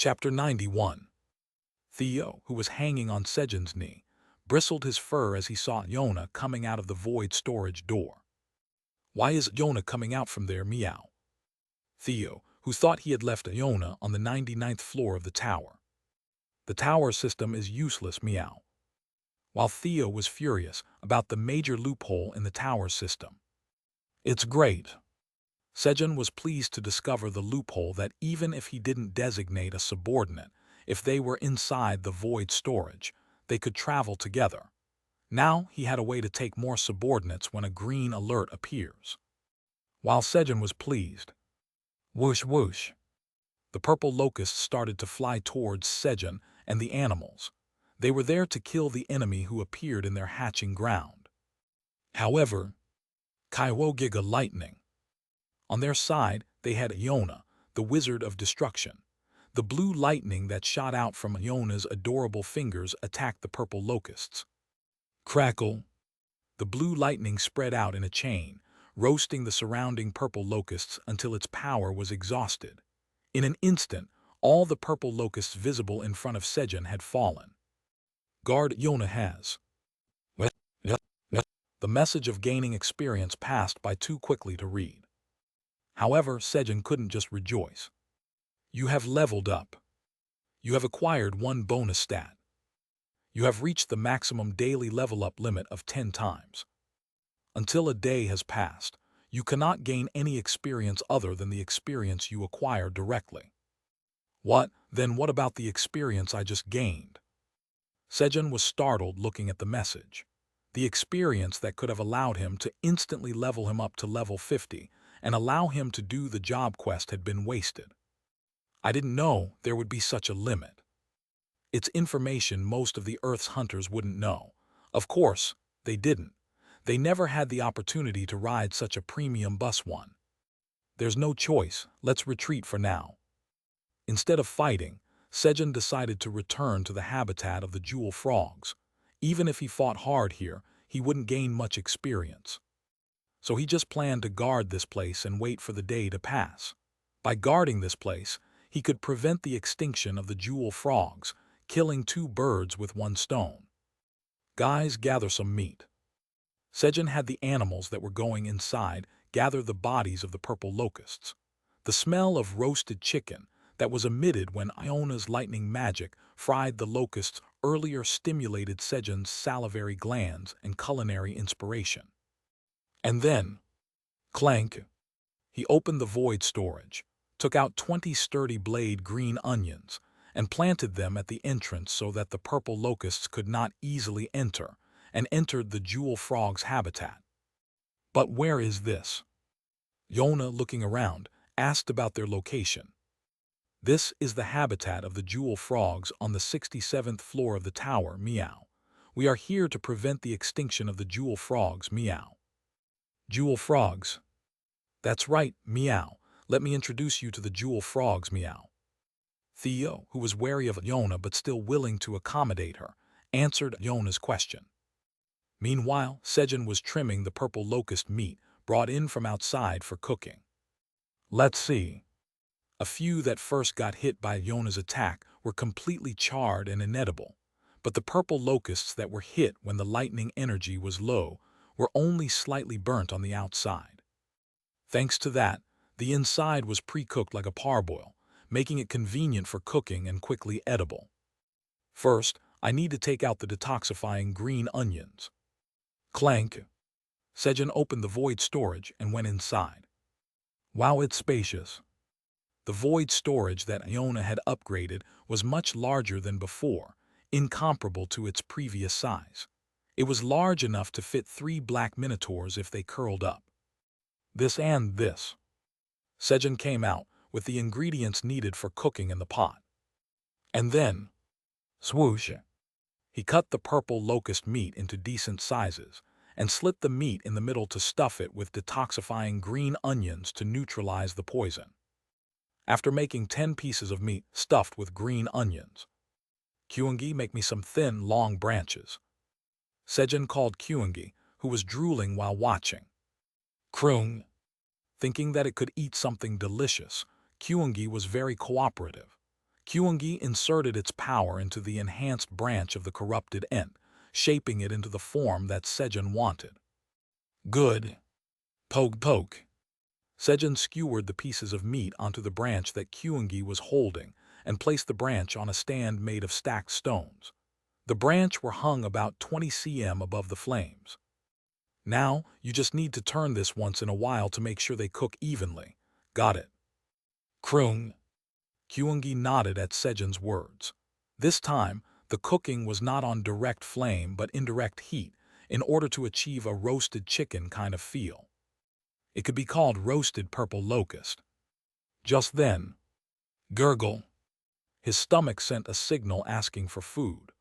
Chapter 91. Theo, who was hanging on Sejun's knee, bristled his fur as he saw Yona coming out of the void storage door. Why is Yona coming out from there? Meow. Theo, who thought he had left Yona on the 99th floor of the tower. The tower system is useless. Meow. While Theo was furious about the major loophole in the tower system. It's great. Sejun was pleased to discover the loophole that even if he didn't designate a subordinate, if they were inside the void storage, they could travel together. Now he had a way to take more subordinates when a green alert appears. While Sejun was pleased, whoosh whoosh, the purple locusts started to fly towards Sejun and the animals. They were there to kill the enemy who appeared in their hatching ground. However, Kaiwogiga lightning. On their side, they had Yona, the wizard of destruction. The blue lightning that shot out from Yona's adorable fingers attacked the purple locusts. Crackle! The blue lightning spread out in a chain, roasting the surrounding purple locusts until its power was exhausted. In an instant, all the purple locusts visible in front of Sejun had fallen. Guard Yona has. The message of gaining experience passed by too quickly to read. However, Sejun couldn't just rejoice. You have leveled up. You have acquired one bonus stat. You have reached the maximum daily level up limit of 10 times. Until a day has passed, you cannot gain any experience other than the experience you acquire directly. What, then what about the experience I just gained? Sejun was startled looking at the message. The experience that could have allowed him to instantly level him up to level 50 and allow him to do the job quest had been wasted. I didn't know there would be such a limit. It's information most of the Earth's hunters wouldn't know. Of course, they didn't. They never had the opportunity to ride such a premium bus one. There's no choice, let's retreat for now. Instead of fighting, Sejun decided to return to the habitat of the jewel frogs. Even if he fought hard here, he wouldn't gain much experience. So he just planned to guard this place and wait for the day to pass. By guarding this place, he could prevent the extinction of the jewel frogs, killing 2 birds with 1 stone. Guys, gather some meat. Sejun had the animals that were going inside gather the bodies of the purple locusts. The smell of roasted chicken that was emitted when Iona's lightning magic fried the locusts earlier stimulated Sejun's salivary glands and culinary inspiration. And then, clank, he opened the void storage, took out 20 sturdy blade green onions, and planted them at the entrance so that the purple locusts could not easily enter, and entered the jewel frog's habitat. But where is this? Yona, looking around, asked about their location. This is the habitat of the jewel frogs on the 67th floor of the tower. Meow. We are here to prevent the extinction of the jewel frogs. Meow. Jewel frogs. That's right, meow. Let me introduce you to the jewel frogs. Meow. Theo, who was wary of Yona but still willing to accommodate her, answered Yona's question. Meanwhile, Sejun was trimming the purple locust meat brought in from outside for cooking. Let's see. A few that first got hit by Yona's attack were completely charred and inedible, but the purple locusts that were hit when the lightning energy was low were only slightly burnt on the outside. Thanks to that, the inside was pre-cooked like a parboil, making it convenient for cooking and quickly edible. First, I need to take out the detoxifying green onions. Clank. Sejun opened the void storage and went inside. Wow, it's spacious. The void storage that Iona had upgraded was much larger than before, incomparable to its previous size. It was large enough to fit 3 black minotaurs if they curled up. This and this. Sejun came out with the ingredients needed for cooking in the pot. And then, swoosh, he cut the purple locust meat into decent sizes and slit the meat in the middle to stuff it with detoxifying green onions to neutralize the poison. After making 10 pieces of meat stuffed with green onions, Kyungi, make me some thin, long branches. Sejun called Kyungi, who was drooling while watching. Krung. Thinking that it could eat something delicious, Kyungi was very cooperative. Kyungi inserted its power into the enhanced branch of the corrupted ent, shaping it into the form that Sejun wanted. Good. Poke poke. Sejun skewered the pieces of meat onto the branch that Kyungi was holding and placed the branch on a stand made of stacked stones. The branch were hung about 20 cm above the flames. Now, you just need to turn this once in a while to make sure they cook evenly. Got it? Krung. Kyungi nodded at Sejun's words. This time, the cooking was not on direct flame but indirect heat in order to achieve a roasted chicken kind of feel. It could be called roasted purple locust. Just then, gurgle. His stomach sent a signal asking for food.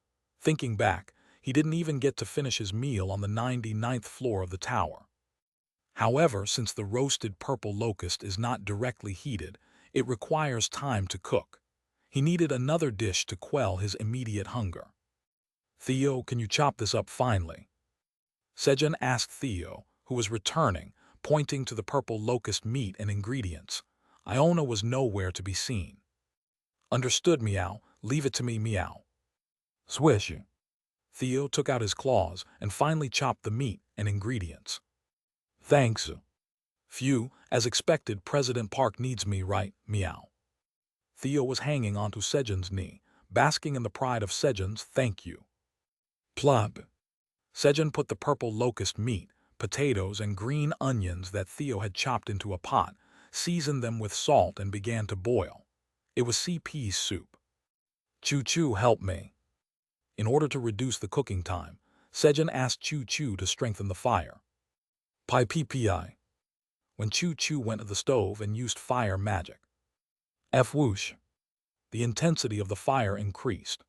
Thinking back, he didn't even get to finish his meal on the 99th floor of the tower. However, since the roasted purple locust is not directly heated, it requires time to cook. He needed another dish to quell his immediate hunger. Theo, can you chop this up finely? Sejun asked Theo, who was returning, pointing to the purple locust meat and ingredients. Iona was nowhere to be seen. Understood, meow. Leave it to me, meow. Swish. Theo took out his claws and finally chopped the meat and ingredients. Thanks. Phew, as expected, President Park needs me, right, meow. Theo was hanging onto Sejun's knee, basking in the pride of Sejun's thank you. Plop. Sejun put the purple locust meat, potatoes, and green onions that Theo had chopped into a pot, seasoned them with salt, and began to boil. It was CP's soup. Choo-choo, help me. In order to reduce the cooking time, Sejun asked Choo-choo to strengthen the fire. Pi ppi. When Choo-choo went to the stove and used fire magic. F-whoosh. The intensity of the fire increased.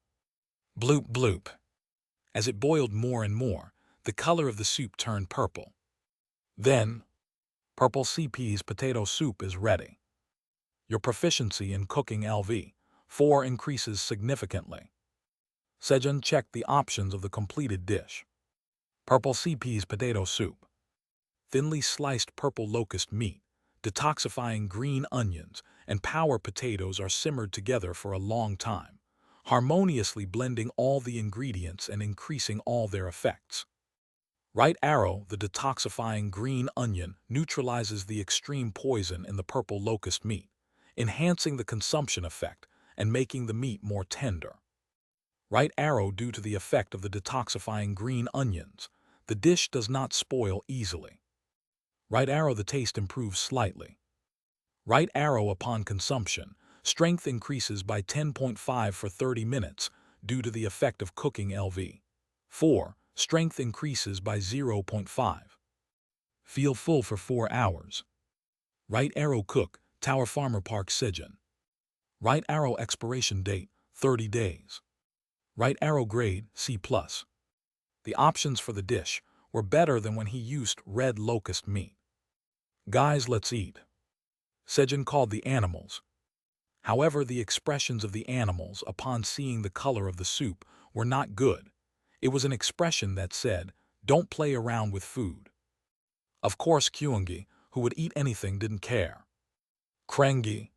Bloop bloop. As it boiled more and more, the color of the soup turned purple. Then, Purple CP's potato soup is ready. Your proficiency in cooking LV4 increases significantly. Sejun checked the options of the completed dish. Purple CP's potato soup. Thinly sliced purple locust meat, detoxifying green onions, and power potatoes are simmered together for a long time, harmoniously blending all the ingredients and increasing all their effects. Right arrow, the detoxifying green onion, neutralizes the extreme poison in the purple locust meat, enhancing the consumption effect and making the meat more tender. Right arrow, due to the effect of the detoxifying green onions, the dish does not spoil easily. Right arrow, the taste improves slightly. Right arrow, upon consumption, strength increases by 10.5 for 30 minutes due to the effect of cooking LV4. Strength increases by 0.5. Feel full for 4 hours. Right arrow, cook, Tower Farmer Park Sejun. Right arrow, expiration date, 30 days. Right arrow, grade, C+. The options for the dish were better than when he used red locust meat. Guys, let's eat. Sejun called the animals. However, the expressions of the animals upon seeing the color of the soup were not good. It was an expression that said, don't play around with food. Of course, Kyungi, who would eat anything, didn't care. Krengi.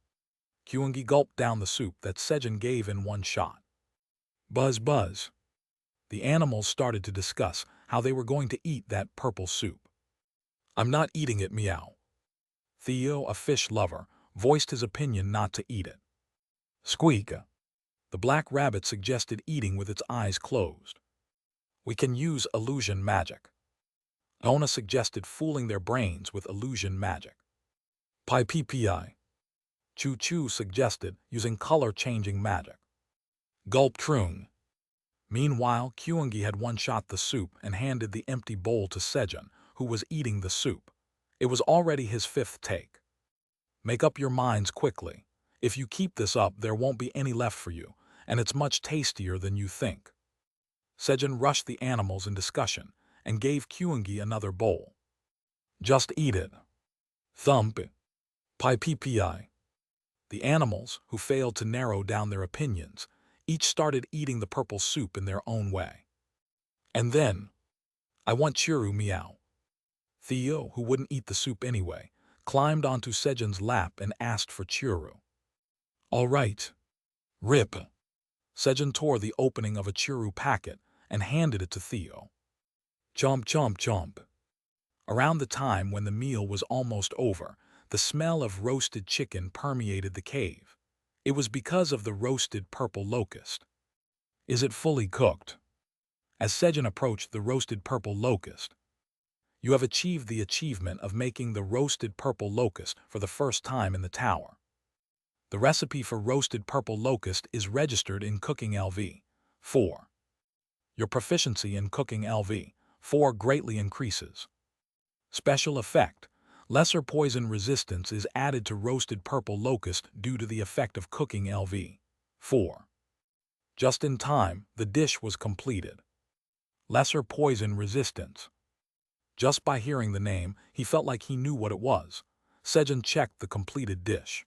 Kyungi gulped down the soup that Sejun gave in one shot. Buzz buzz. The animals started to discuss how they were going to eat that purple soup. I'm not eating it, meow. Theo, a fish lover, voiced his opinion not to eat it. Squeak. The black rabbit suggested eating with its eyes closed. We can use illusion magic. Iona suggested fooling their brains with illusion magic. Pi ppi. Choo-choo suggested using color-changing magic. Gulp Trung. Meanwhile, Kyungi had one-shot the soup and handed the empty bowl to Sejun, who was eating the soup. It was already his 5th take. Make up your minds quickly. If you keep this up, there won't be any left for you, and it's much tastier than you think. Sejun rushed the animals in discussion and gave Kyungi another bowl. Just eat it. Thump. Pi ppi. The animals, who failed to narrow down their opinions, each started eating the purple soup in their own way. And then, I want churu, meow. Theo, who wouldn't eat the soup anyway, climbed onto Sejun's lap and asked for churu. All right. Rip. Sejun tore the opening of a churu packet and handed it to Theo. Chomp, chomp, chomp. Around the time when the meal was almost over, the smell of roasted chicken permeated the cave. It was because of the roasted purple locust. Is it fully cooked? As Sejun approached the roasted purple locust, you have achieved the achievement of making the roasted purple locust for the first time in the tower. The recipe for roasted purple locust is registered in Cooking LV 4. Your proficiency in Cooking LV 4 greatly increases. Special effect: lesser poison resistance is added to roasted purple locust due to the effect of Cooking LV 4. Just in time, the dish was completed. Lesser poison resistance. Just by hearing the name, he felt like he knew what it was. Sejun checked the completed dish.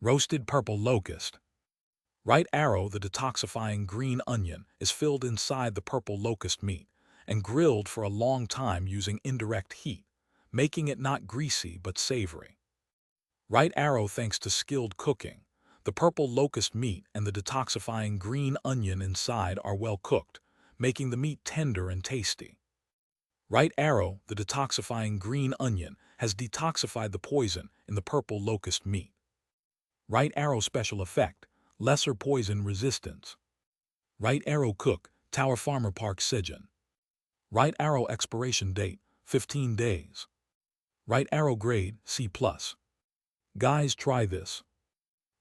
Roasted purple locust. Right arrow, the detoxifying green onion, is filled inside the purple locust meat and grilled for a long time using indirect heat, making it not greasy but savory. Right arrow, thanks to skilled cooking, the purple locust meat and the detoxifying green onion inside are well cooked, making the meat tender and tasty. Right arrow, the detoxifying green onion has detoxified the poison in the purple locust meat. Right arrow special effect: lesser poison resistance. Right arrow cook, Tower Farmer Park Sejun. Right arrow expiration date, 15 days. Right arrow grade, C+. Guys, try this.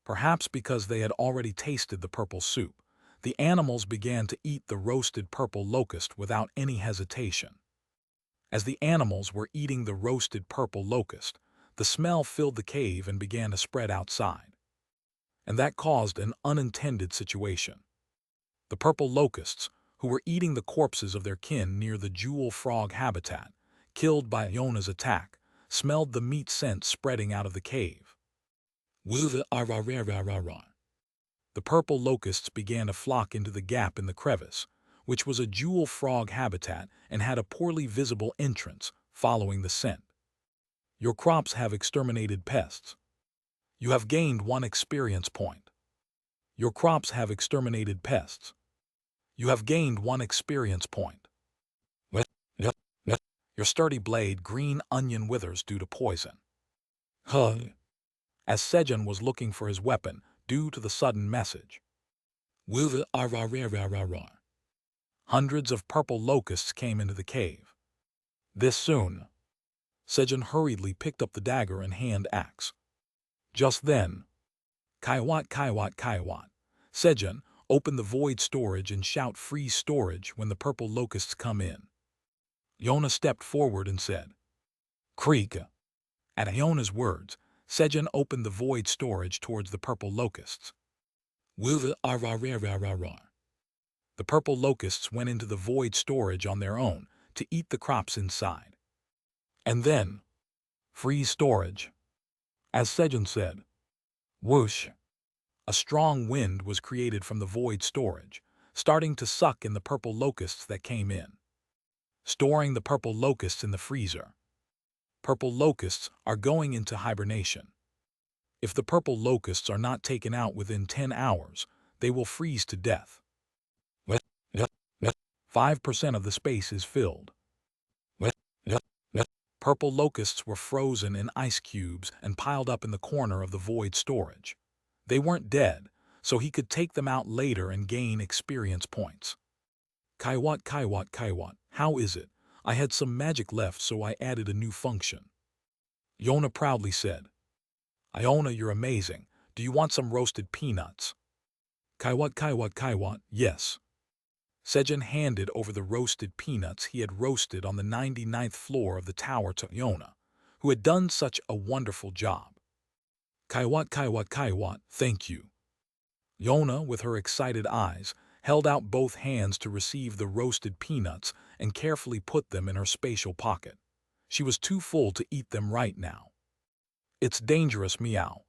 Perhaps because they had already tasted the purple soup, the animals began to eat the roasted purple locust without any hesitation. As the animals were eating the roasted purple locust, the smell filled the cave and began to spread outside. And that caused an unintended situation. The purple locusts, who were eating the corpses of their kin near the jewel frog habitat, killed by Iona's attack, smelled the meat scent spreading out of the cave. The purple locusts began to flock into the gap in the crevice, which was a jewel frog habitat and had a poorly visible entrance following the scent. Your crops have exterminated pests. You have gained 1 experience point. Your crops have exterminated pests. You have gained 1 experience point. Your sturdy blade green onion withers due to poison. As Sejun was looking for his weapon due to the sudden message. Hundreds of purple locusts came into the cave. This soon, Sejun hurriedly picked up the dagger and hand axe. Just then, Kaiwat, Kaiwat, Kaiwat. Sejun, open the void storage and shout freeze storage when the purple locusts come in. Iona stepped forward and said, Creak. At Iona's words, Sejun opened the void storage towards the purple locusts. The purple locusts went into the void storage on their own to eat the crops inside. And then, freeze storage. As Sejun said, whoosh. A strong wind was created from the void storage, starting to suck in the purple locusts that came in. Storing the purple locusts in the freezer. Purple locusts are going into hibernation. If the purple locusts are not taken out within 10 hours, they will freeze to death. 5% of the space is filled. Purple locusts were frozen in ice cubes and piled up in the corner of the void storage. They weren't dead, so he could take them out later and gain experience points. Kaiwat, Kaiwat, Kaiwat, how is it? I had some magic left, so I added a new function. Iona proudly said, Iona, you're amazing. Do you want some roasted peanuts? Kaiwat, Kaiwat, Kaiwat, yes. Sejun handed over the roasted peanuts he had roasted on the 99th floor of the tower to Iona, who had done such a wonderful job. Kaiwat, Kaiwat, Kaiwat, thank you. Iona, with her excited eyes, held out both hands to receive the roasted peanuts and carefully put them in her spatial pocket. She was too full to eat them right now. It's dangerous, meow.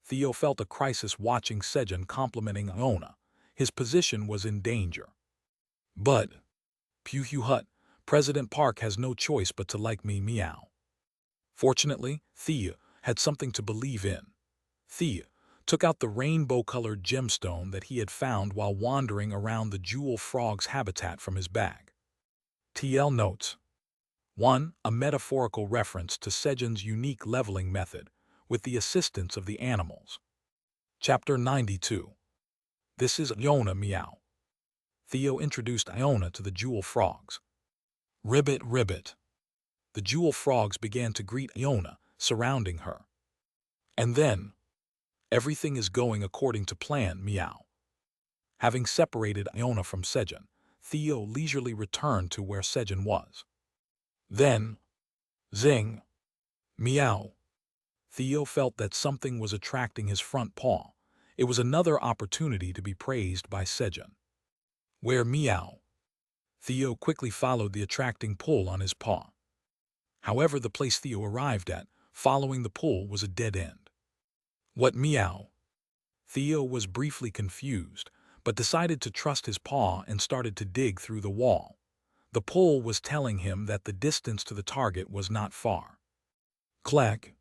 Theo felt a crisis watching Sejun complimenting Iona. His position was in danger. But, Pew Hut, President Park has no choice but to like me, meow. Fortunately, Thea had something to believe in. Thea took out the rainbow-colored gemstone that he had found while wandering around the jewel frog's habitat from his bag. TL notes. 1. A metaphorical reference to Sejun's unique leveling method, with the assistance of the animals. Chapter 92. This is Iona Meow. Theo introduced Iona to the jewel frogs. Ribbit, ribbit. The jewel frogs began to greet Iona, surrounding her. And then, everything is going according to plan, meow. Having separated Iona from Sejun, Theo leisurely returned to where Sejun was. Then, zing, meow. Theo felt that something was attracting his front paw. It was another opportunity to be praised by Sejun. Where meow? Theo quickly followed the attracting pull on his paw. However, the place Theo arrived at, following the pull, was a dead end. What meow? Theo was briefly confused, but decided to trust his paw and started to dig through the wall. The pull was telling him that the distance to the target was not far. Clack!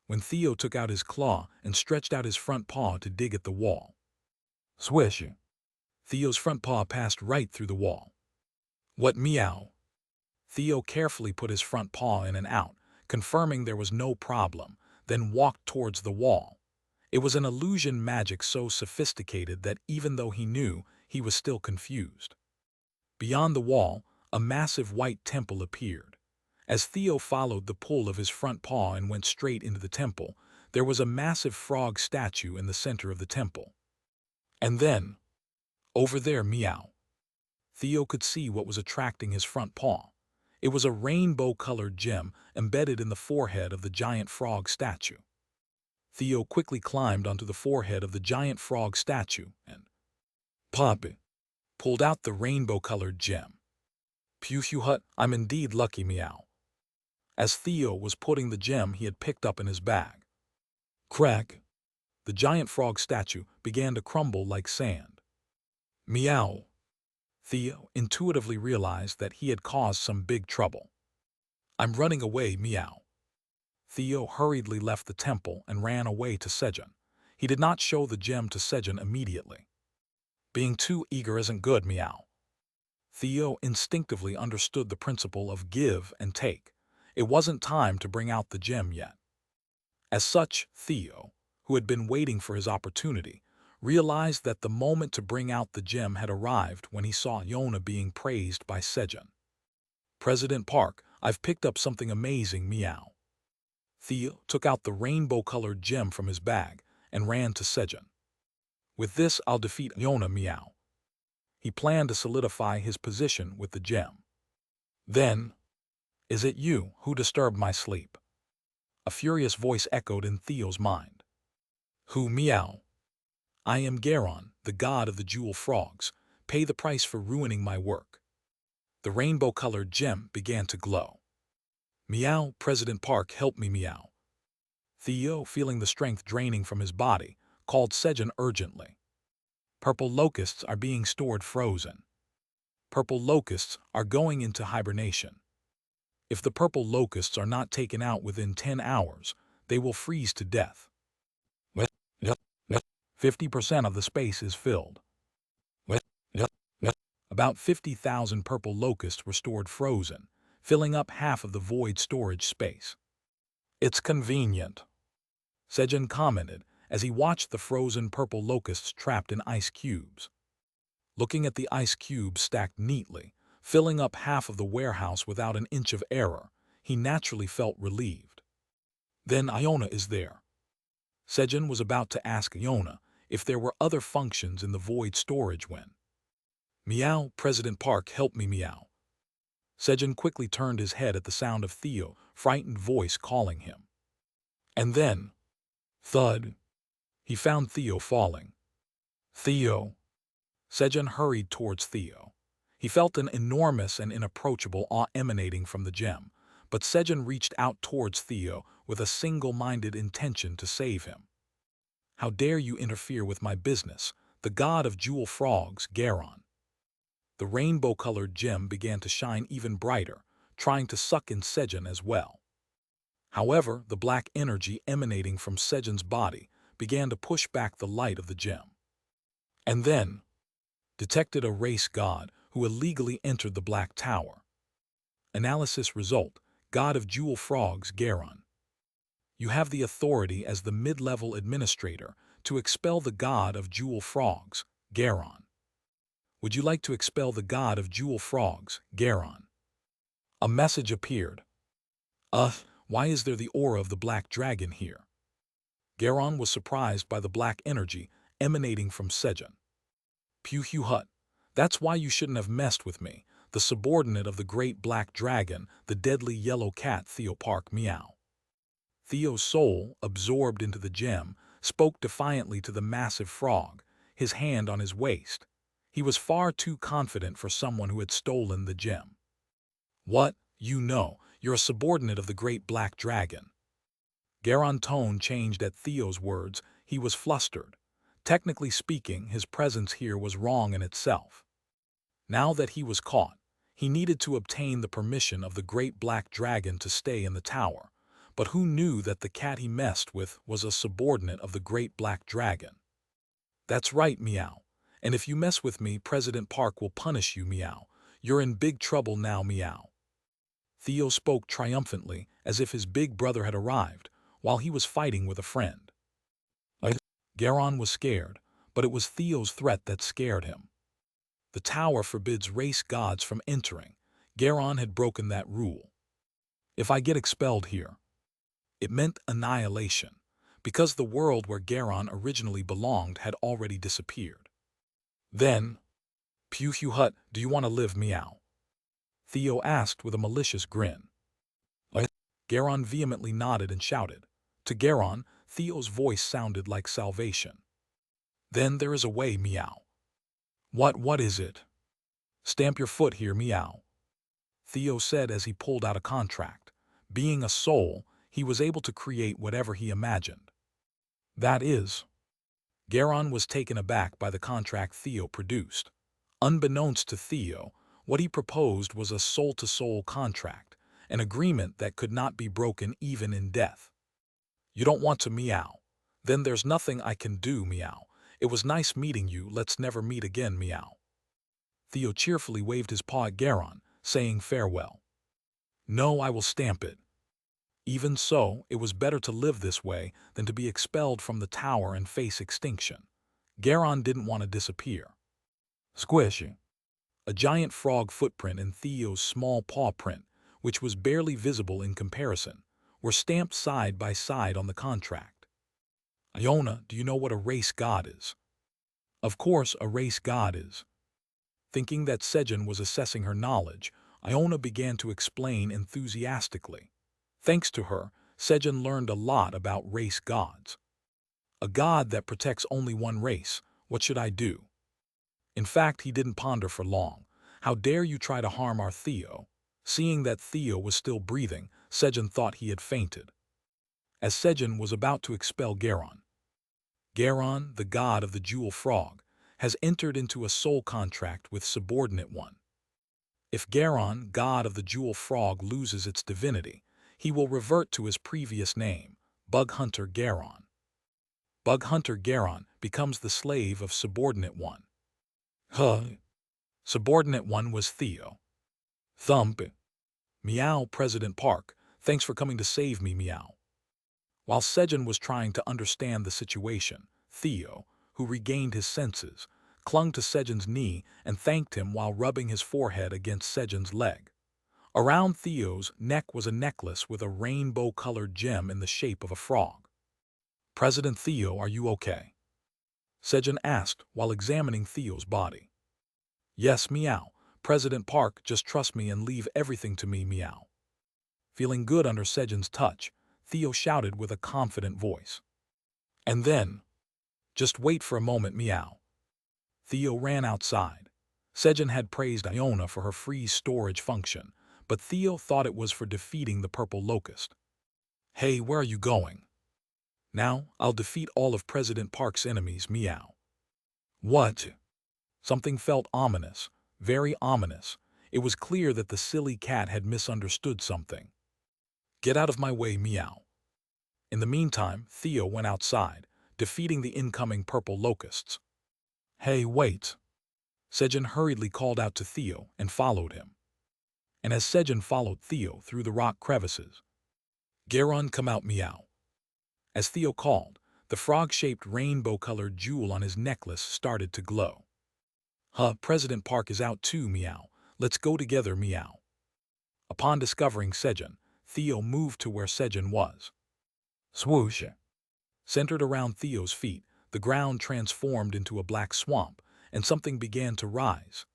When Theo took out his claw and stretched out his front paw to dig at the wall. Swish! Theo's front paw passed right through the wall. What meow? Theo carefully put his front paw in and out, confirming there was no problem, then walked towards the wall. It was an illusion magic so sophisticated that even though he knew, he was still confused. Beyond the wall, a massive white temple appeared. As Theo followed the pull of his front paw and went straight into the temple, there was a massive frog statue in the center of the temple. And then, over there, meow. Theo could see what was attracting his front paw. It was a rainbow-colored gem embedded in the forehead of the giant frog statue. Theo quickly climbed onto the forehead of the giant frog statue and pulled out the rainbow-colored gem. Pew hut, I'm indeed lucky, meow. As Theo was putting the gem he had picked up in his bag. Crack! The giant frog statue began to crumble like sand. Meow! Theo intuitively realized that he had caused some big trouble. I'm running away, meow. Theo hurriedly left the temple and ran away to Sejun. He did not show the gem to Sejun immediately. Being too eager isn't good, meow. Theo instinctively understood the principle of give and take. It wasn't time to bring out the gem yet. As such, Theo, who had been waiting for his opportunity, realized that the moment to bring out the gem had arrived when he saw Iona being praised by Sejun. President Park, I've picked up something amazing, meow. Theo took out the rainbow-colored gem from his bag and ran to Sejun. With this, I'll defeat Iona, meow. He planned to solidify his position with the gem. Then, is it you who disturbed my sleep? A furious voice echoed in Theo's mind. Who, meow? I am Garon, the god of the jewel frogs. Pay the price for ruining my work. The rainbow-colored gem began to glow. Meow, President Park, help me, meow. Theo, feeling the strength draining from his body, called Sejun urgently. Purple locusts are being stored frozen. Purple locusts are going into hibernation. If the purple locusts are not taken out within 10 hours, they will freeze to death. 50% of the space is filled. About 50,000 purple locusts were stored frozen, filling up half of the void storage space. It's convenient, Sejun commented as he watched the frozen purple locusts trapped in ice cubes. Looking at the ice cubes stacked neatly, filling up half of the warehouse without an inch of error, he naturally felt relieved. Then Iona is there. Sejun was about to ask Iona if there were other functions in the void storage when. Meow, President Park, help me, meow. Sejun quickly turned his head at the sound of Theo's frightened voice calling him. And then, thud, he found Theo falling. Theo. Sejun hurried towards Theo. He felt an enormous and inapproachable awe emanating from the gem, but Sejun reached out towards Theo with a single-minded intention to save him. How dare you interfere with my business, the god of jewel frogs, Garon. The rainbow-colored gem began to shine even brighter, trying to suck in Sejun as well. However, the black energy emanating from Sejun's body began to push back the light of the gem. And then detected a race god who illegally entered the Black Tower. Analysis result: God of Jewel Frogs, Garon. You have the authority as the mid-level administrator to expel the God of Jewel Frogs, Garon. Would you like to expel the God of Jewel Frogs, Garon? A message appeared. Why is there the aura of the Black Dragon here? Garon was surprised by the black energy emanating from Sejun. Pew hut. That's why you shouldn't have messed with me, the subordinate of the great black dragon, the deadly yellow cat Theo Park Meow. Theo's soul, absorbed into the gem, spoke defiantly to the massive frog, his hand on his waist. He was far too confident for someone who had stolen the gem. What? You're a subordinate of the great black dragon. Garon's tone changed at Theo's words. He was flustered. Technically speaking, his presence here was wrong in itself. Now that he was caught, he needed to obtain the permission of the great black dragon to stay in the tower. But who knew that the cat he messed with was a subordinate of the great black dragon? That's right, Meow. And if you mess with me, President Park will punish you, Meow. You're in big trouble now, Meow. Theo spoke triumphantly, as if his big brother had arrived, while he was fighting with a friend. Garon was scared, but it was Theo's threat that scared him. The tower forbids race gods from entering. Garon had broken that rule. If I get expelled here, it meant annihilation, because the world where Garon originally belonged had already disappeared. Then, Pew hut, do you want to live, Meow? Theo asked with a malicious grin. Garon vehemently nodded and shouted. To Garon, Theo's voice sounded like salvation. Then there is a way, Meow. What is it? Stamp your foot here, Meow. Theo said as he pulled out a contract. Being a soul, he was able to create whatever he imagined. That is. Garon was taken aback by the contract Theo produced. Unbeknownst to Theo, what he proposed was a soul-to-soul contract, an agreement that could not be broken even in death. You don't want to, Meow? Then there's nothing I can do, Meow. It was nice meeting you, let's never meet again, Meow. Theo cheerfully waved his paw at Garon, saying farewell. No, I will stamp it. Even so, it was better to live this way than to be expelled from the tower and face extinction. Garon didn't want to disappear. Squishy. A giant frog footprint and Theo's small paw print, which was barely visible in comparison, were stamped side by side on the contract. Iona, do you know what a race god is? Of course, a race god is. Thinking that Sejun was assessing her knowledge, Iona began to explain enthusiastically. Thanks to her, Sejun learned a lot about race gods. A god that protects only one race, what should I do? In fact, he didn't ponder for long. How dare you try to harm our Theo? Seeing that Theo was still breathing, Sejun thought he had fainted. As Sejun was about to expel Garon, Garon, the god of the Jewel Frog, has entered into a soul contract with subordinate one. If Garon, god of the Jewel Frog, loses its divinity, he will revert to his previous name, Bug Hunter Garon. Bug Hunter Garon becomes the slave of subordinate one. Subordinate one was Theo. Thump. Meow, President Park, thanks for coming to save me, Meow. While Sejun was trying to understand the situation, Theo, who regained his senses, clung to Sejun's knee and thanked him while rubbing his forehead against Sejun's leg. Around Theo's neck was a necklace with a rainbow-colored gem in the shape of a frog. President Theo, are you okay? Sejun asked while examining Theo's body. Yes, Meow. President Park, just trust me and leave everything to me, Meow. Feeling good under Sejun's touch, Theo shouted with a confident voice. And then, just wait for a moment, Meow. Theo ran outside. Sejun had praised Iona for her freeze storage function, but Theo thought it was for defeating the purple locust. Hey, where are you going? Now, I'll defeat all of President Park's enemies, Meow. What? Something felt ominous, very ominous. It was clear that the silly cat had misunderstood something. Get out of my way, Meow. In the meantime, Theo went outside, defeating the incoming purple locusts. "Hey, wait!" Sejun hurriedly called out to Theo and followed him. And as Sejun followed Theo through the rock crevices, "Garon, come out, meow." As Theo called, the frog-shaped rainbow-colored jewel on his necklace started to glow. President Park is out too, meow. Let's go together, meow." Upon discovering Sejun, Theo moved to where Sejun was. Swoosh! Centered around Theo's feet, the ground transformed into a black swamp, and something began to rise.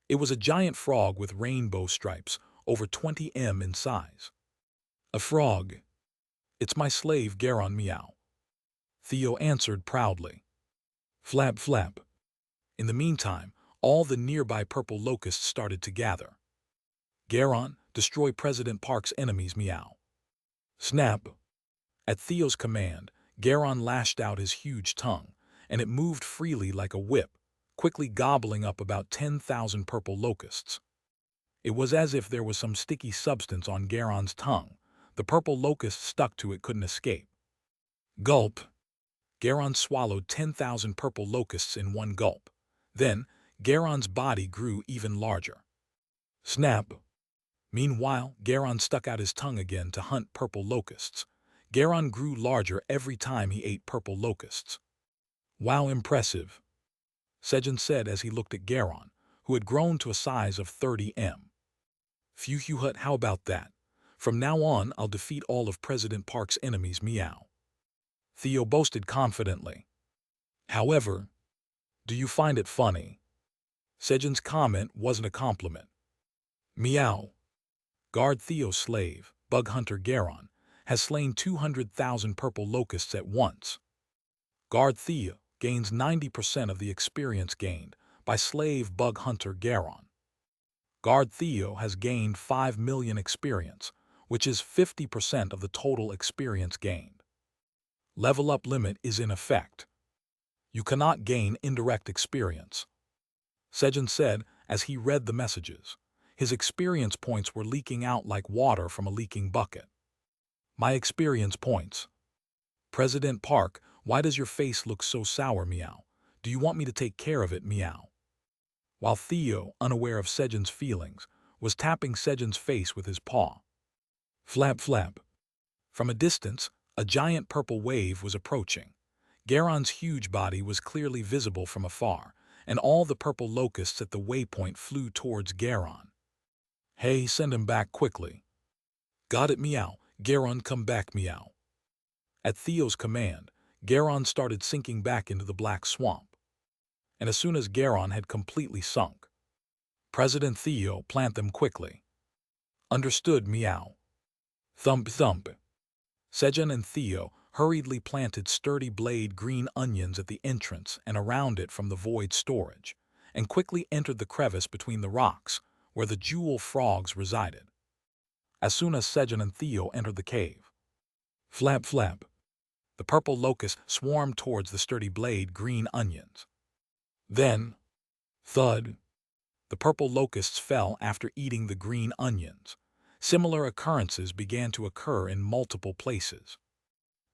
It was a giant frog with rainbow stripes, over 20 m in size. "A frog. It's my slave, Garon, meow." Theo answered proudly. Flap, flap. In the meantime, all the nearby purple locusts started to gather. "Garon, destroy President Park's enemies, meow." Snap! At Theo's command, Garon lashed out his huge tongue, and it moved freely like a whip, quickly gobbling up about 10,000 purple locusts. It was as if there was some sticky substance on Garon's tongue. The purple locusts stuck to it, couldn't escape. Gulp! Garon swallowed 10,000 purple locusts in one gulp. Then, Garon's body grew even larger. Snap! Meanwhile, Garon stuck out his tongue again to hunt purple locusts. Garon grew larger every time he ate purple locusts. "Wow, impressive," Sejun said as he looked at Garon, who had grown to a size of 30 m. "Phew, hut, how about that? From now on, I'll defeat all of President Park's enemies, meow," Theo boasted confidently. "However, do you find it funny?" Sejun's comment wasn't a compliment. "Meow. Guard Theo's slave, bug hunter Garon, has slain 200,000 purple locusts at once. Guard Theo gains 90% of the experience gained by slave bug hunter Garon. Guard Theo has gained 5 million experience, which is 50% of the total experience gained. Level up limit is in effect. You cannot gain indirect experience," Sejun said as he read the messages. His experience points were leaking out like water from a leaking bucket. "My experience points. President Park, why does your face look so sour, meow? Do you want me to take care of it, meow?" While Theo, unaware of Sejun's feelings, was tapping Sejun's face with his paw. Flap, flap. From a distance, a giant purple wave was approaching. Garon's huge body was clearly visible from afar, and all the purple locusts at the waypoint flew towards Garon. "Hey, send him back quickly." "Got it, meow. Garon, come back, meow." At Theo's command, Garon started sinking back into the black swamp. And as soon as Garon had completely sunk, "President Theo, plant them quickly." "Understood, meow." Thump, thump. Sejun and Theo hurriedly planted sturdy blade green onions at the entrance and around it from the void storage, and quickly entered the crevice between the rocks where the jewel frogs resided. As soon as Sejun and Theo entered the cave, flap, flap, the purple locust swarmed towards the sturdy blade green onions. Then, thud, the purple locusts fell after eating the green onions. Similar occurrences began to occur in multiple places.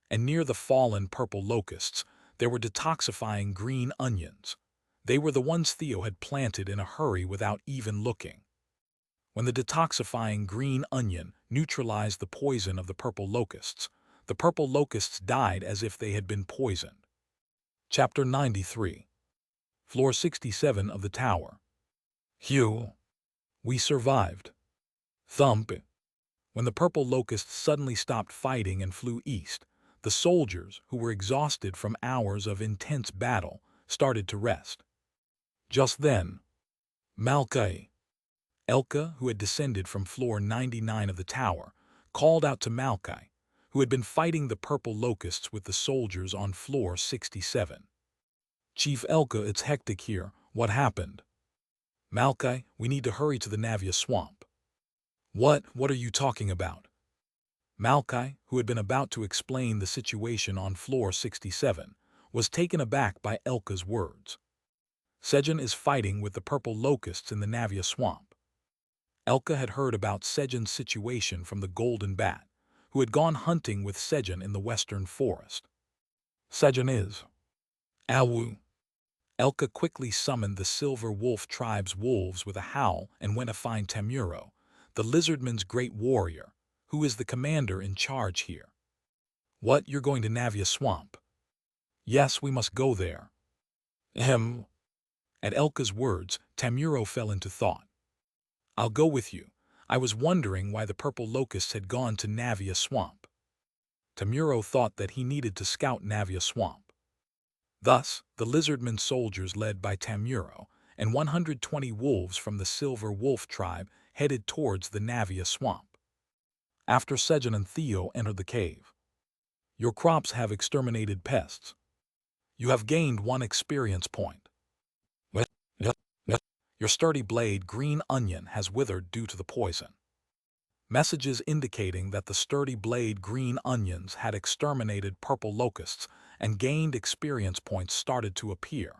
And near the fallen purple locusts, there were detoxifying green onions. They were the ones Theo had planted in a hurry without even looking. When the detoxifying green onion neutralized the poison of the purple locusts died as if they had been poisoned. Chapter 93. Floor 67 of the tower. Phew! We survived. Thump! When the purple locusts suddenly stopped fighting and flew east, the soldiers, who were exhausted from hours of intense battle, started to rest. Just then, Malkai, Elka, who had descended from floor 99 of the tower, called out to Malkai, who had been fighting the purple locusts with the soldiers on floor 67. "Chief Elka, it's hectic here. What happened?" "Malkai, we need to hurry to the Navia swamp." What are you talking about?" Malkai, who had been about to explain the situation on floor 67, was taken aback by Elka's words. "Sejun is fighting with the purple locusts in the Navia swamp." Elka had heard about Sejun's situation from the Golden Bat, who had gone hunting with Sejun in the western forest. Sejun is. Awu. Elka quickly summoned the Silver Wolf tribe's wolves with a howl and went to find Temuro, the lizardman's great warrior, who is the commander in charge here. What, you're going to Navia Swamp? Yes, we must go there. Ahem. At Elka's words, Temuro fell into thought. I'll go with you. I was wondering why the purple locusts had gone to Navia Swamp. Temuro thought that he needed to scout Navia Swamp. Thus, the lizardman soldiers led by Temuro and 120 wolves from the Silver Wolf tribe headed towards the Navia Swamp. After Sejun and Theo entered the cave. Your crops have exterminated pests. You have gained 1 experience point. Your sturdy blade green onion has withered due to the poison. Messages indicating that the sturdy blade green onions had exterminated purple locusts and gained experience points started to appear.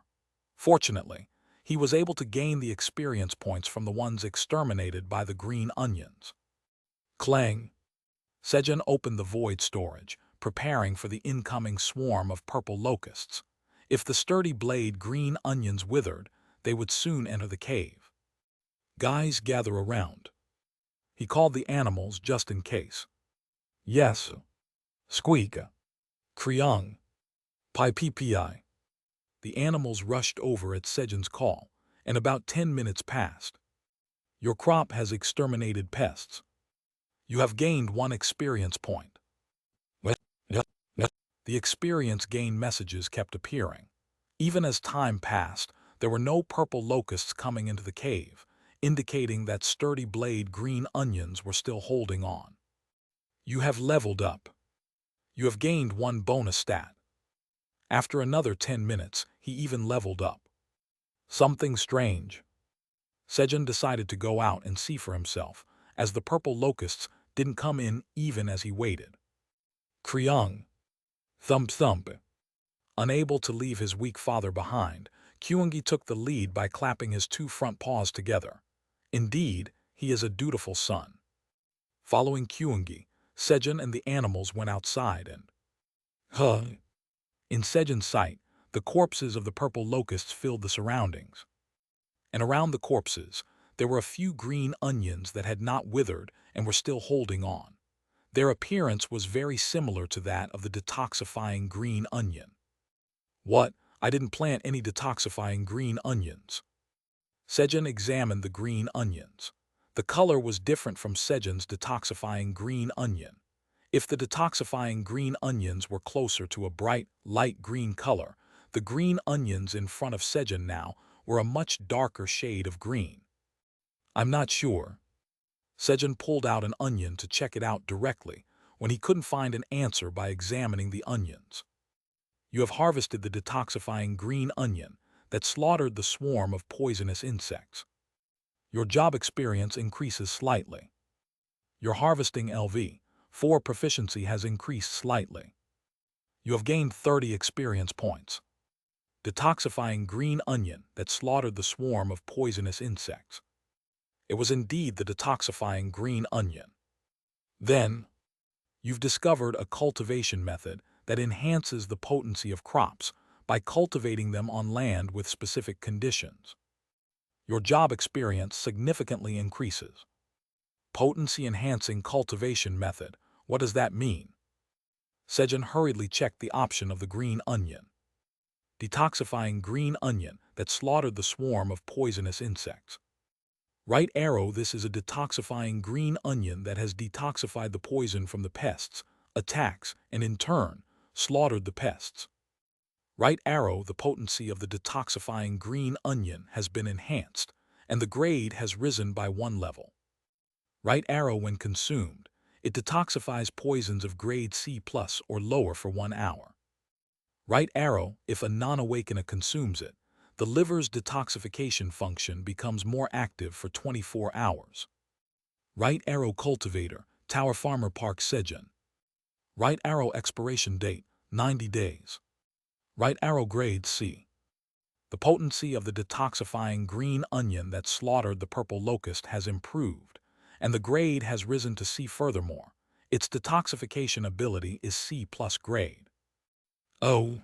Fortunately, he was able to gain the experience points from the ones exterminated by the green onions. Clang! Sejun opened the void storage, preparing for the incoming swarm of purple locusts. If the sturdy blade green onions withered, they would soon enter the cave. Guys, gather around. He called the animals just in case. Yes. Squeak. Kriung. Pi ppi. The animals rushed over at Sejun's call, and about 10 minutes passed. Your crop has exterminated pests. You have gained 1 experience point. The experience gain messages kept appearing. Even as time passed, there were no purple locusts coming into the cave, indicating that sturdy blade green onions were still holding on. You have leveled up. You have gained 1 bonus stat. After another 10 minutes, he even leveled up. Something strange. Sejun decided to go out and see for himself, as the purple locusts didn't come in even as he waited. Kriung. Thump thump. Unable to leave his weak father behind, Kyungi took the lead by clapping his 2 front paws together. Indeed, he is a dutiful son. Following Kyungi, Sejun and the animals went outside and... In Sejun's sight, the corpses of the purple locusts filled the surroundings. And around the corpses, there were a few green onions that had not withered and were still holding on. Their appearance was very similar to that of the detoxifying green onion. What? I didn't plant any detoxifying green onions. Sejun examined the green onions. The color was different from Sejun's detoxifying green onion. If the detoxifying green onions were closer to a bright, light green color, the green onions in front of Sejun now were a much darker shade of green. I'm not sure. Sejun pulled out an onion to check it out directly when he couldn't find an answer by examining the onions. You have harvested the detoxifying green onion that slaughtered the swarm of poisonous insects. Your job experience increases slightly. Your harvesting LV4 proficiency has increased slightly. You have gained 30 experience points. Detoxifying green onion that slaughtered the swarm of poisonous insects. It was indeed the detoxifying green onion. Then, you've discovered a cultivation method that enhances the potency of crops by cultivating them on land with specific conditions. Your job experience significantly increases. Potency-enhancing cultivation method, what does that mean? Sejun hurriedly checked the option of the green onion. Detoxifying green onion that slaughtered the swarm of poisonous insects. Right arrow, this is a detoxifying green onion that has detoxified the poison from the pests, attacks, and in turn, slaughtered the pests. Right arrow, the potency of the detoxifying green onion has been enhanced, and the grade has risen by 1 level. Right arrow, when consumed, it detoxifies poisons of grade C+ or lower for 1 hour. Right arrow, if a non-awakener consumes it, the liver's detoxification function becomes more active for 24 hours. Right arrow cultivator, Tower Farmer Park Sejun. Right arrow expiration date, 90 days. Right arrow grade C. The potency of the detoxifying green onion that slaughtered the purple locust has improved, and the grade has risen to C. Furthermore, its detoxification ability is C+ grade. Oh,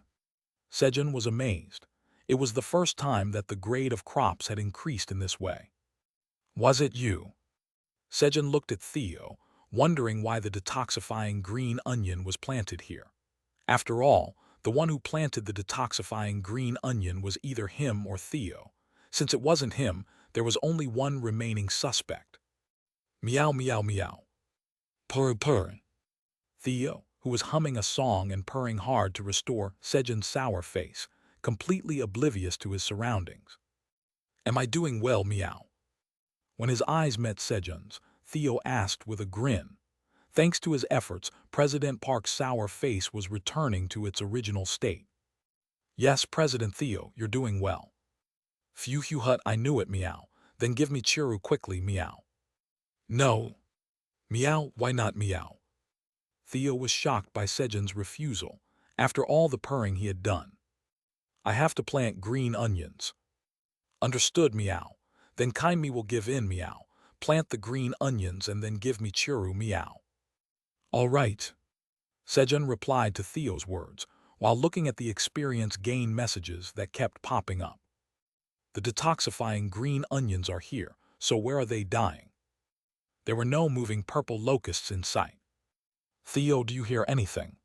Sejun was amazed. It was the first time that the grade of crops had increased in this way. Was it you? Sejun looked at Theo, wondering why the detoxifying green onion was planted here. After all, the one who planted the detoxifying green onion was either him or Theo. Since it wasn't him, there was only one remaining suspect. Meow meow meow. Purr purr. Theo, who was humming a song and purring hard to restore Sejun's sour face, completely oblivious to his surroundings. Am I doing well, meow? When his eyes met Sejun's, Theo asked with a grin. Thanks to his efforts, President Park's sour face was returning to its original state. Yes, President Theo, you're doing well. Phew phew hut, I knew it, meow. Then give me Chiru quickly, meow. No. Meow, why not meow? Theo was shocked by Sejun's refusal, after all the purring he had done. I have to plant green onions. Understood, meow. Then kind me will give in, meow. Plant the green onions and then give me Chiru, meow. All right. Sejun replied to Theo's words, while looking at the experience gain messages that kept popping up. The detoxifying green onions are here, so where are they dying? There were no moving purple locusts in sight. Theo, do you hear anything?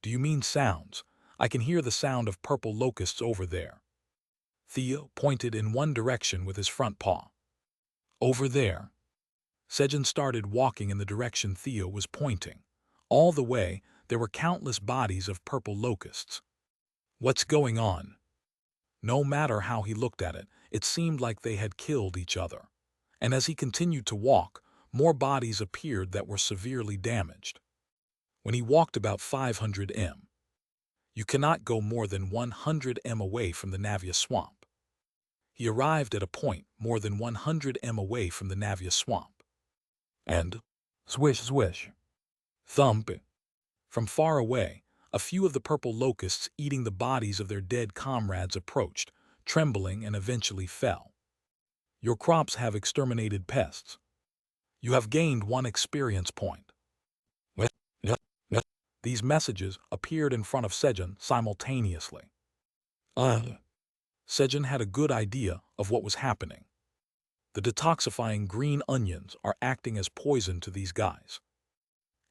Do you mean sounds? I can hear the sound of purple locusts over there. Theo pointed in one direction with his front paw. Over there. Sejun started walking in the direction Theo was pointing. All the way, there were countless bodies of purple locusts. What's going on? No matter how he looked at it, it seemed like they had killed each other. And as he continued to walk, more bodies appeared that were severely damaged. When he walked about 500 m, you cannot go more than 100 m away from the Navia swamp. He arrived at a point more than 100 m away from the Navia swamp. And swish swish. Thump. From far away, a few of the purple locusts eating the bodies of their dead comrades approached, trembling, and eventually fell. Your crops have exterminated pests. You have gained 1 experience point. These messages appeared in front of Sejun simultaneously. Sejun had a good idea of what was happening. The detoxifying green onions are acting as poison to these guys.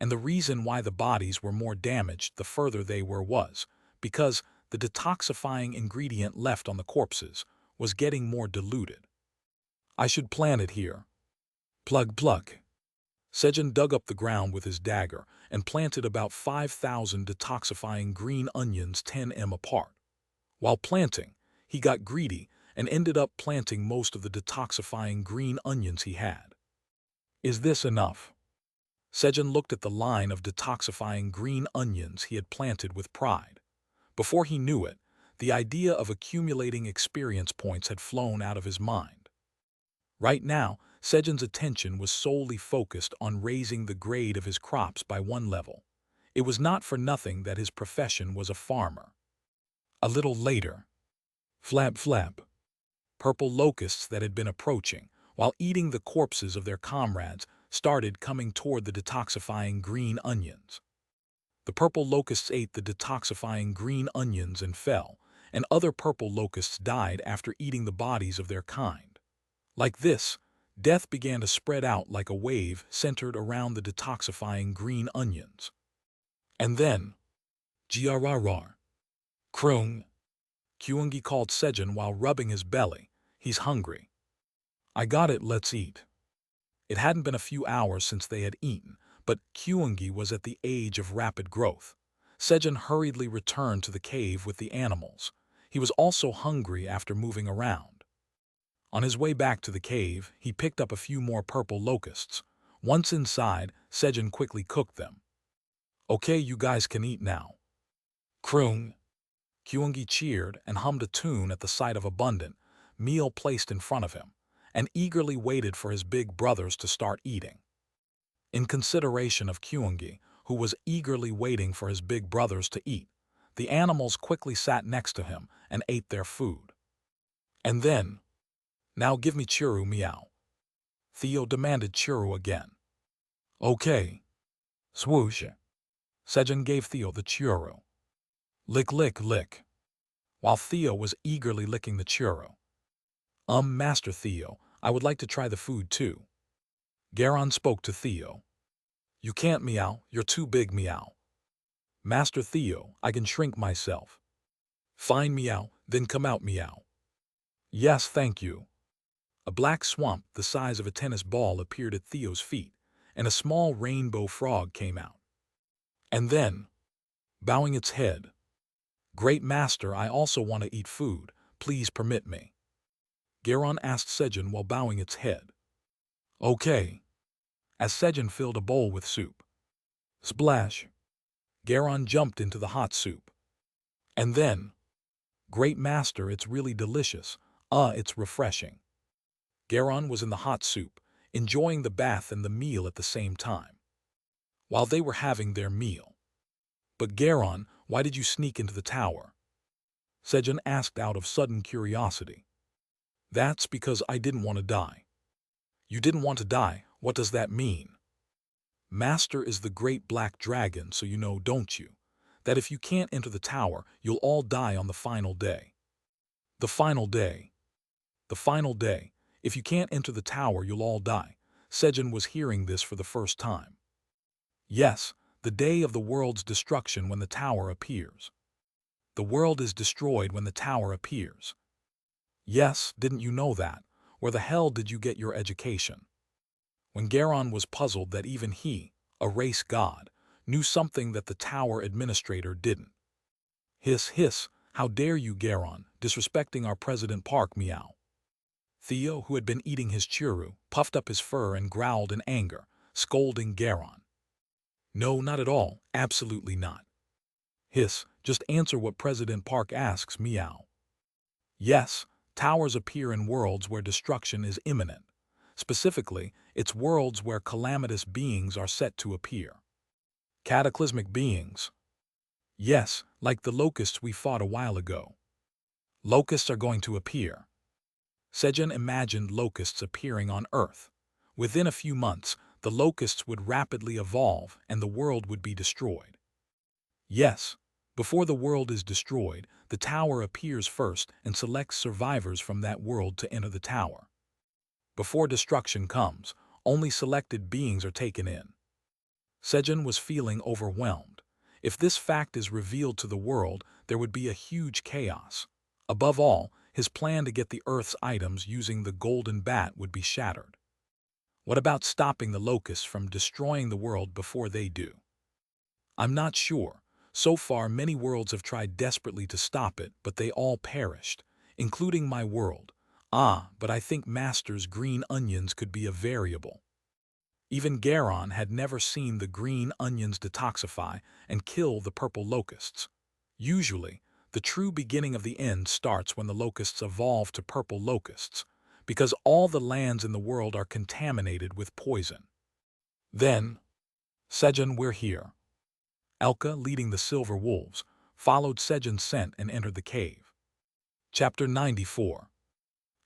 And the reason why the bodies were more damaged the further they were was because the detoxifying ingredient left on the corpses was getting more diluted. I should plant it here. Plug plug. Sejun dug up the ground with his dagger and planted about 5,000 detoxifying green onions 10 m apart. While planting, he got greedy and ended up planting most of the detoxifying green onions he had. Is this enough? Sejun looked at the line of detoxifying green onions he had planted with pride. Before he knew it, the idea of accumulating experience points had flown out of his mind. Right now, Sejun's attention was solely focused on raising the grade of his crops by 1 level. It was not for nothing that his profession was a farmer. A little later, flap flap, purple locusts that had been approaching, while eating the corpses of their comrades, started coming toward the detoxifying green onions. The purple locusts ate the detoxifying green onions and fell, and other purple locusts died after eating the bodies of their kind. Like this, death began to spread out like a wave centered around the detoxifying green onions. And then, grrr. Krung. Kyungi called Sejun while rubbing his belly. He's hungry. I got it, let's eat. It hadn't been a few hours since they had eaten, but Kyungi was at the age of rapid growth. Sejun hurriedly returned to the cave with the animals. He was also hungry after moving around. On his way back to the cave, he picked up a few more purple locusts. Once inside, Sejun quickly cooked them. Okay, you guys can eat now. Krung. Kyungi cheered and hummed a tune at the sight of abundant meal placed in front of him, and eagerly waited for his big brothers to start eating. In consideration of Kyungi, who was eagerly waiting for his big brothers to eat, the animals quickly sat next to him and ate their food. And then, now give me Chiru, meow. Theo demanded Chiru again. Okay. Swoosh. Sejun gave Theo the Chiru. Lick, lick, lick, while Theo was eagerly licking the churro. Master Theo, I would like to try the food too. Garon spoke to Theo. You can't, meow, you're too big, meow. Master Theo, I can shrink myself. Fine, meow, then come out, meow. Yes, thank you. A black swamp the size of a tennis ball appeared at Theo's feet, and a small rainbow frog came out. And then, bowing its head, Great Master, I also want to eat food. Please permit me. Garon asked Sejun while bowing its head. Okay. As Sejun filled a bowl with soup. Splash. Garon jumped into the hot soup. And then, Great Master, it's really delicious. It's refreshing. Garon was in the hot soup, enjoying the bath and the meal at the same time. While they were having their meal. But Garon, why did you sneak into the tower? Sejun asked out of sudden curiosity. That's because I didn't want to die. You didn't want to die? What does that mean? Master is the great black dragon, so you know, don't you, that if you can't enter the tower, you'll all die on the final day. The final day. The final day. If you can't enter the tower, you'll all die. Sejun was hearing this for the first time. Yes, the day of the world's destruction when the tower appears. The world is destroyed when the tower appears. Yes, didn't you know that? Where the hell did you get your education? When Garon was puzzled that even he, a race god, knew something that the tower administrator didn't. Hiss, hiss, how dare you, Garon, disrespecting our President Park, meow. Theo, who had been eating his churu, puffed up his fur and growled in anger, scolding Garon. No, not at all, absolutely not. Hiss, just answer what President Park asks, meow. Yes, towers appear in worlds where destruction is imminent. Specifically, it's worlds where calamitous beings are set to appear. Cataclysmic beings. Yes, like the locusts we fought a while ago. Locusts are going to appear. Sejun imagined locusts appearing on Earth. Within a few months, the locusts would rapidly evolve and the world would be destroyed. Yes, before the world is destroyed, the tower appears first and selects survivors from that world to enter the tower. Before destruction comes, only selected beings are taken in. Sejun was feeling overwhelmed. If this fact is revealed to the world, there would be a huge chaos. Above all, his plan to get the Earth's items using the golden bat would be shattered. What about stopping the locusts from destroying the world before they do? I'm not sure. So far, many worlds have tried desperately to stop it, but they all perished, including my world. But I think Master's green onions could be a variable. Even Garon had never seen the green onions detoxify and kill the purple locusts. Usually, the true beginning of the end starts when the locusts evolve to purple locusts, because all the lands in the world are contaminated with poison. Then, Sejun, we're here. Elka, leading the silver wolves, followed Sejun's scent and entered the cave. Chapter 94.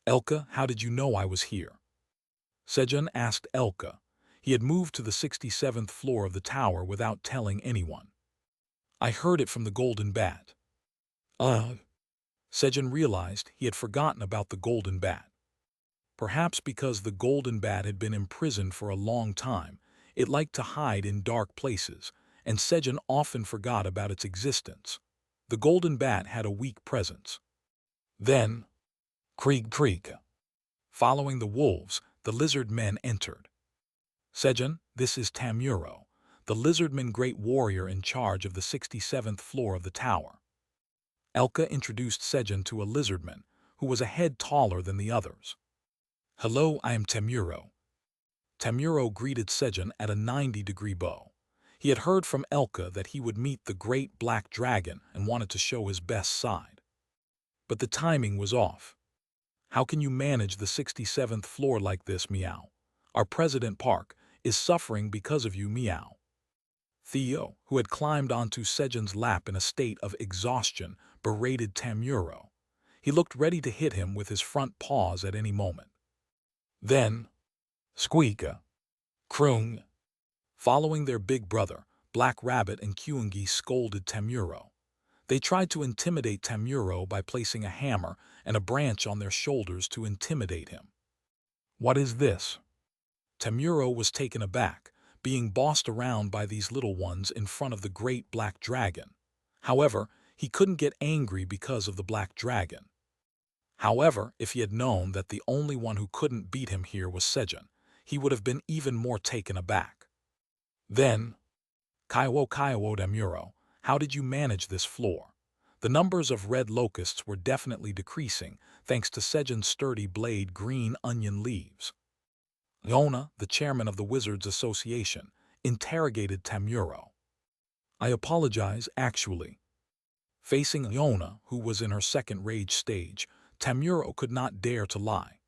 Elka, how did you know I was here? Sejun asked Elka. He had moved to the 67th floor of the tower without telling anyone. I heard it from the golden bat. Sejun realized he had forgotten about the golden bat. Perhaps because the golden bat had been imprisoned for a long time, it liked to hide in dark places, and Sejun often forgot about its existence. The golden bat had a weak presence. Then, creak, creak. Following the wolves, the lizard men entered. Sejun, this is Tamuro, the lizardman great warrior in charge of the 67th floor of the tower. Elka introduced Sejun to a lizardman, who was a head taller than the others. Hello, I am Tamuro. Tamuro greeted Sejun at a 90-degree bow. He had heard from Elka that he would meet the great black dragon and wanted to show his best side. But the timing was off. How can you manage the 67th floor like this, meow? Our President Park is suffering because of you, meow. Theo, who had climbed onto Sejun's lap in a state of exhaustion, berated Tamuro. He looked ready to hit him with his front paws at any moment. Then, Squeaka, Kroong. Following their big brother, Black Rabbit and Kyungi scolded Tamuro. They tried to intimidate Tamuro by placing a hammer and a branch on their shoulders to intimidate him. What is this? Tamuro was taken aback, being bossed around by these little ones in front of the great black dragon. However, he couldn't get angry because of the black dragon. However, if he had known that the only one who couldn't beat him here was Sejun, he would have been even more taken aback. Then, Kaiwo Tamuro, how did you manage this floor? The numbers of red locusts were definitely decreasing thanks to Sejun's sturdy blade green onion leaves. Leona, the chairman of the Wizards Association, interrogated Tamuro. I apologize, actually. Facing Leona, who was in her second rage stage, Tamuro could not dare to lie.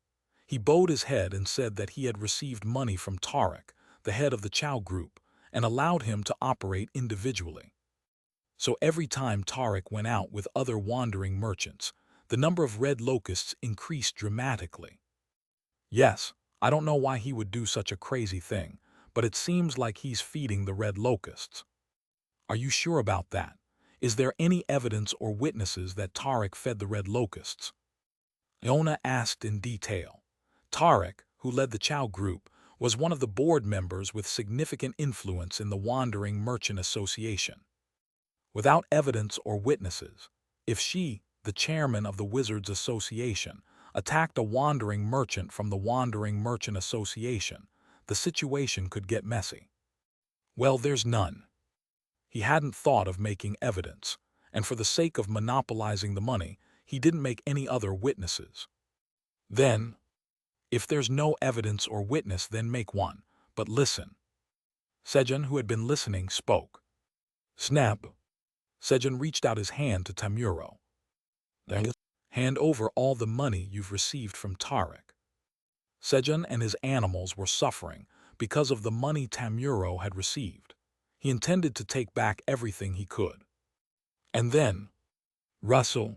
He bowed his head and said that he had received money from Tarek, the head of the Chow Group, and allowed him to operate individually. So every time Tarek went out with other wandering merchants, the number of red locusts increased dramatically. Yes, I don't know why he would do such a crazy thing, but it seems like he's feeding the red locusts. Are you sure about that? Is there any evidence or witnesses that Tarek fed the red locusts? Leona asked in detail. Tarek, who led the Chow Group, was one of the board members with significant influence in the Wandering Merchant Association. Without evidence or witnesses, if she, the chairman of the Wizards Association, attacked a wandering merchant from the Wandering Merchant Association, the situation could get messy. Well, there's none. He hadn't thought of making evidence, and for the sake of monopolizing the money, he didn't make any other witnesses. Then, if there's no evidence or witness, then make one, but listen. Sejun, who had been listening, spoke. Snap. Sejun reached out his hand to Tamuro. Hand over all the money you've received from Tarek. Sejun and his animals were suffering because of the money Tamuro had received. He intended to take back everything he could. And then, Russell.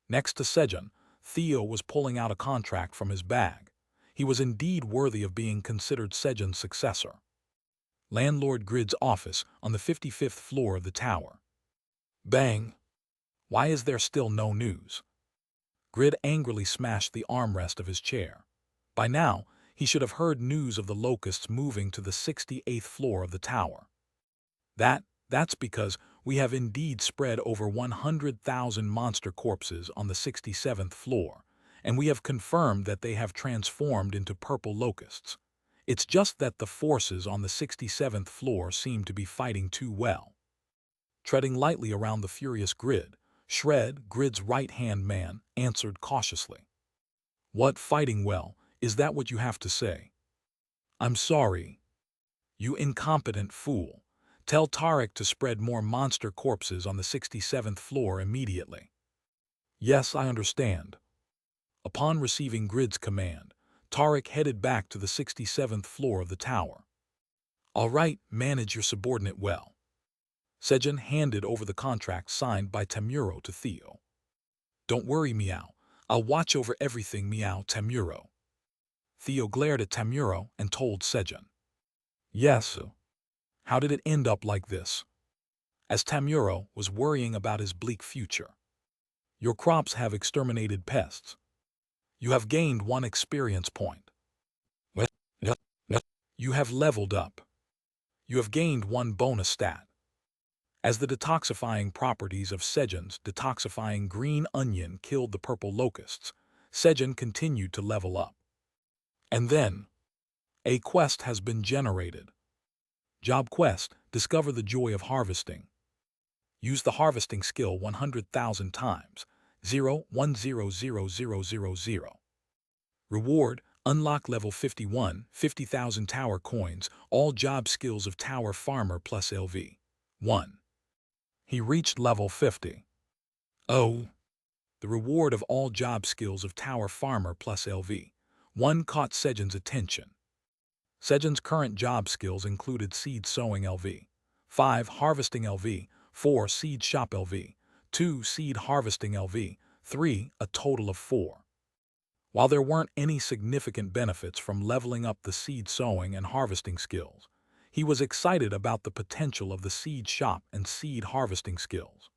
Next to Sejun, Theo was pulling out a contract from his bag. He was indeed worthy of being considered Sejun's successor. Landlord Grid's office on the 55th floor of the tower. Bang! Why is there still no news? Grid angrily smashed the armrest of his chair. By now, he should have heard news of the locusts moving to the 68th floor of the tower. That's because we have indeed spread over 100,000 monster corpses on the 67th floor, and we have confirmed that they have transformed into purple locusts. It's just that the forces on the 67th floor seem to be fighting too well. Treading lightly around the furious Grid, Shred, Grid's right-hand man, answered cautiously. What fighting well, is that what you have to say? I'm sorry. You incompetent fool. Tell Tarek to spread more monster corpses on the 67th floor immediately. Yes, I understand. Upon receiving Grid's command, Tarek headed back to the 67th floor of the tower. All right, manage your subordinate well. Sejun handed over the contract signed by Tamuro to Theo. Don't worry, Meow. I'll watch over everything, Meow Tamuro. Theo glared at Tamuro and told Sejun. Yes. How did it end up like this? As Tamuro was worrying about his bleak future. Your crops have exterminated pests. You have gained 1 experience point. You have leveled up. You have gained 1 bonus stat. As the detoxifying properties of Sejun's detoxifying green onion killed the purple locusts, Sejun continued to level up. And then, a quest has been generated. Job quest, discover the joy of harvesting. Use the harvesting skill 100,000 times, 0 Reward, unlock level 51, 50,000 tower coins, all job skills of tower farmer plus LV. 1. He reached level 50. Oh. The reward of all job skills of tower farmer plus LV. 1 caught Sejun's attention. Sejun's current job skills included seed sowing LV, 5 harvesting LV, 4 seed shop LV, 2 seed harvesting LV, 3 a total of 4. While there weren't any significant benefits from leveling up the seed sowing and harvesting skills, he was excited about the potential of the seed shop and seed harvesting skills.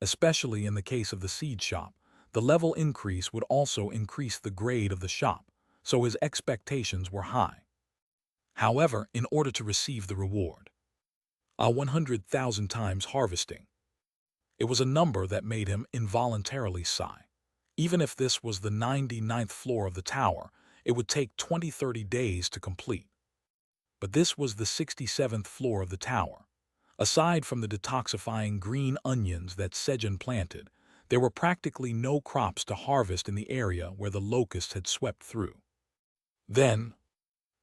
Especially in the case of the seed shop, the level increase would also increase the grade of the shop, so his expectations were high. However, in order to receive the reward, 100,000 times harvesting, it was a number that made him involuntarily sigh. Even if this was the 99th floor of the tower, it would take 20-30 days to complete. But this was the 67th floor of the tower. Aside from the detoxifying green onions that Sejun planted, there were practically no crops to harvest in the area where the locusts had swept through. Then,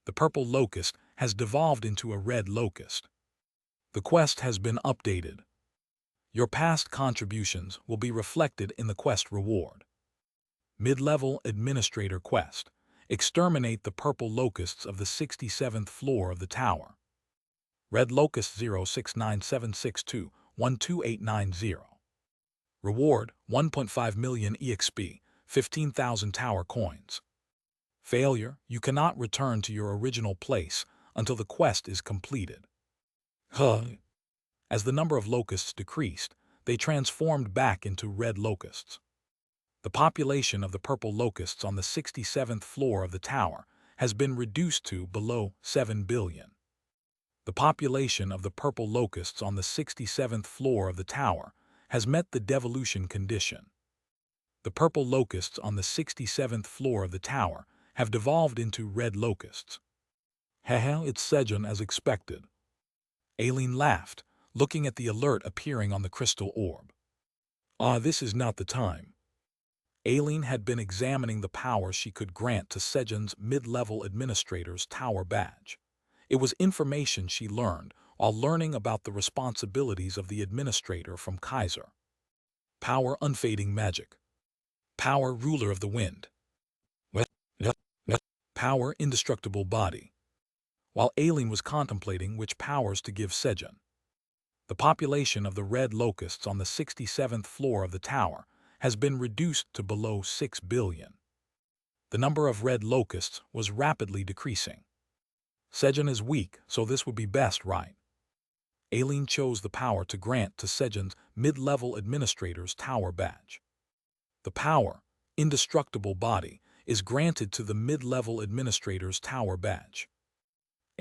the purple locust has devolved into a red locust. The quest has been updated. Your past contributions will be reflected in the quest reward. Mid-level Administrator Quest. Exterminate the purple locusts of the 67th floor of the tower. Red Locust 06976212890. Reward 1.5 million EXP, 15,000 tower coins. Failure, you cannot return to your original place until the quest is completed. As the number of locusts decreased, they transformed back into red locusts. The population of the purple locusts on the 67th floor of the tower has been reduced to below 7 billion. The population of the purple locusts on the 67th floor of the tower has met the devolution condition. The purple locusts on the 67th floor of the tower have devolved into red locusts. Haha, it's Sejun as expected. Aileen laughed, looking at the alert appearing on the crystal orb. This is not the time. Aileen had been examining the power she could grant to Sejun's mid-level administrator's tower badge. It was information she learned while learning about the responsibilities of the administrator from Kaiser. Power unfading magic. Power ruler of the wind. Power indestructible body. While Aileen was contemplating which powers to give Sejun, the population of the red locusts on the 67th floor of the tower has been reduced to below 6 billion. The number of red locusts was rapidly decreasing. Sejun is weak, so this would be best, right? Aileen chose the power to grant to Sejun's mid-level administrator's tower badge. The power, indestructible body, is granted to the mid-level administrator's tower badge.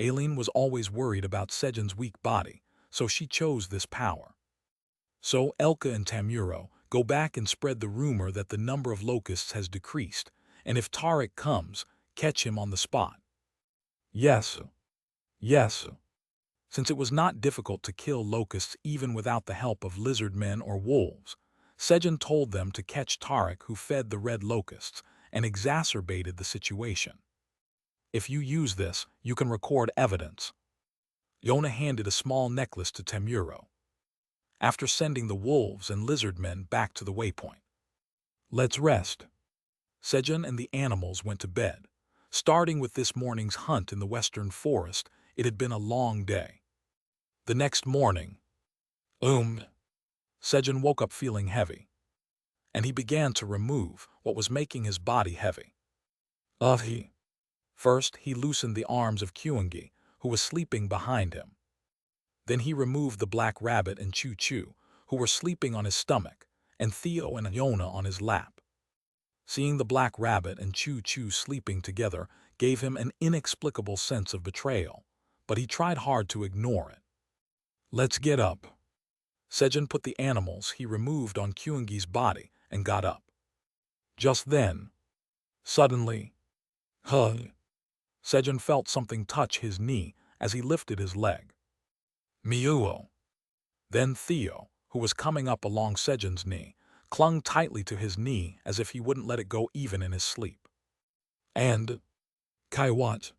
Aileen was always worried about Sejun's weak body, so she chose this power. So Elka and Tamuro go back and spread the rumor that the number of locusts has decreased, and if Tarek comes, catch him on the spot. Yes. Since it was not difficult to kill locusts even without the help of lizard men or wolves, Sejun told them to catch Tarek, who fed the red locusts and exacerbated the situation. If you use this, you can record evidence. Yona handed a small necklace to Tamuro, after sending the wolves and lizard men back to the waypoint. Let's rest. Sejun and the animals went to bed. Starting with this morning's hunt in the western forest, it had been a long day. The next morning, Sejun woke up feeling heavy, and he began to remove what was making his body heavy. First, he loosened the arms of Kyungi, who was sleeping behind him. Then he removed the black rabbit and Choo-Choo, who were sleeping on his stomach, and Theo and Iona on his lap. Seeing the black rabbit and Choo-Choo sleeping together gave him an inexplicable sense of betrayal, but he tried hard to ignore it. Let's get up. Sejun put the animals he removed on Kyungi's body and got up. Just then, suddenly, Sejun felt something touch his knee as he lifted his leg. Miuo. Then Theo, who was coming up along Sejun's knee, clung tightly to his knee as if he wouldn't let it go even in his sleep. And Kaiwat.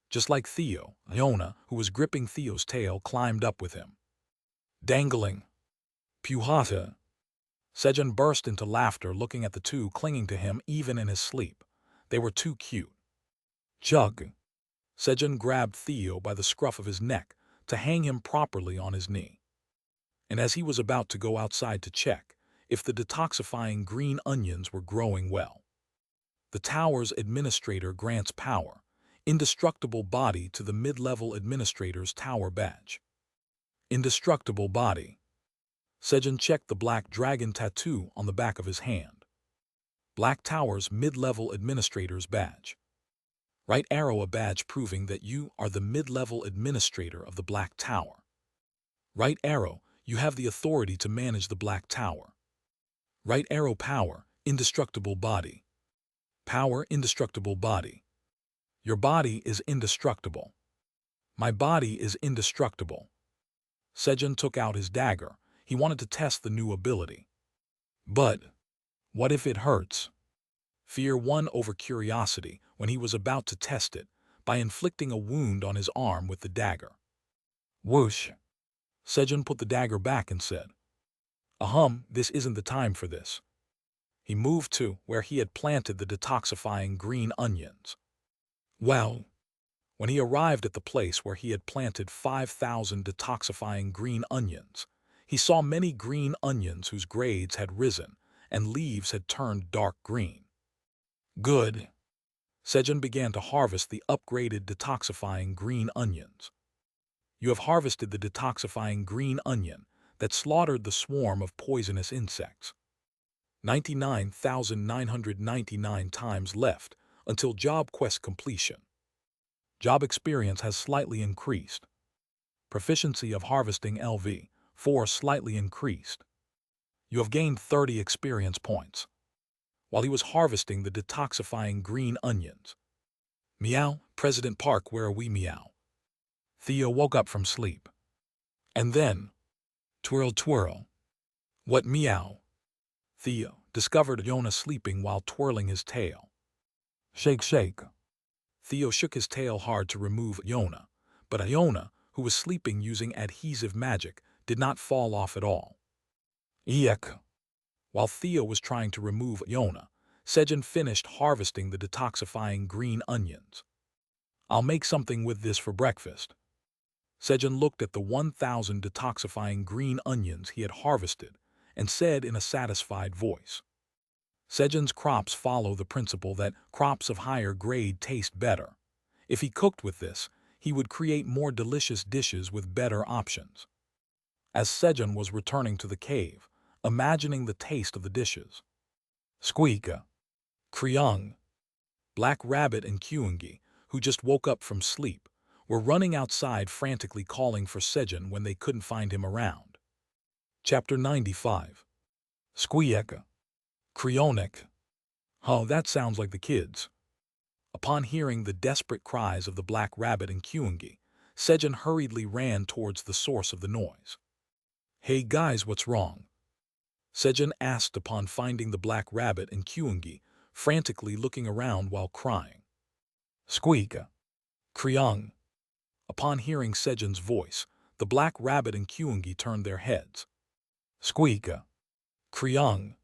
Just like Theo, Iona, who was gripping Theo's tail, climbed up with him. Dangling. Puhata. Sejun burst into laughter looking at the two clinging to him even in his sleep. They were too cute. Chug. Sejun grabbed Theo by the scruff of his neck to hang him properly on his knee. And as he was about to go outside to check if the detoxifying green onions were growing well, the tower's administrator grants power, indestructible body, to the mid-level administrator's tower badge. Indestructible body. Sejun checked the black dragon tattoo on the back of his hand. Black Tower's mid-level administrator's badge. Right arrow, a badge proving that you are the mid-level administrator of the Black Tower. Right arrow, you have the authority to manage the Black Tower. Right arrow, power, indestructible body. Power, indestructible body. Your body is indestructible. My body is indestructible. Sejun took out his dagger. He wanted to test the new ability. But what if it hurts? Fear won over curiosity when he was about to test it by inflicting a wound on his arm with the dagger. Whoosh! Sejun put the dagger back and said, this isn't the time for this. He moved to where he had planted the detoxifying green onions. Well, when he arrived at the place where he had planted 5,000 detoxifying green onions, he saw many green onions whose grades had risen and leaves had turned dark green. Good. Sejun began to harvest the upgraded detoxifying green onions. You have harvested the detoxifying green onion that slaughtered the swarm of poisonous insects. 99,999 times left until job quest completion. Job experience has slightly increased. Proficiency of harvesting LV4 slightly increased. You have gained 30 experience points. While he was harvesting the detoxifying green onions. Meow, President Park, where are we? Meow. Theo woke up from sleep. And then, twirl twirl. What? Meow. Theo discovered Yona sleeping while twirling his tail. Shake shake. Theo shook his tail hard to remove Yona, but Iona, who was sleeping using adhesive magic, did not fall off at all. Eek. While Theo was trying to remove Yona, Sejun finished harvesting the detoxifying green onions. I'll make something with this for breakfast. Sejun looked at the 1,000 detoxifying green onions he had harvested and said in a satisfied voice. Sejun's crops follow the principle that crops of higher grade taste better. If he cooked with this, he would create more delicious dishes with better options. As Sejun was returning to the cave, imagining the taste of the dishes. Squeaka. Kriung. Black Rabbit and Kyungi, who just woke up from sleep, were running outside frantically calling for Sejun when they couldn't find him around. Chapter 95. Squeaka. Krionik. Oh, that sounds like the kids. Upon hearing the desperate cries of the Black Rabbit and Kyungi, Sejun hurriedly ran towards the source of the noise. Hey guys, what's wrong? Sejun asked upon finding the Black Rabbit and Kyungi, frantically looking around while crying. Squeaka. Kriung. Upon hearing Sejun's voice, the Black Rabbit and Kyungi turned their heads. Squeaka. Kriung.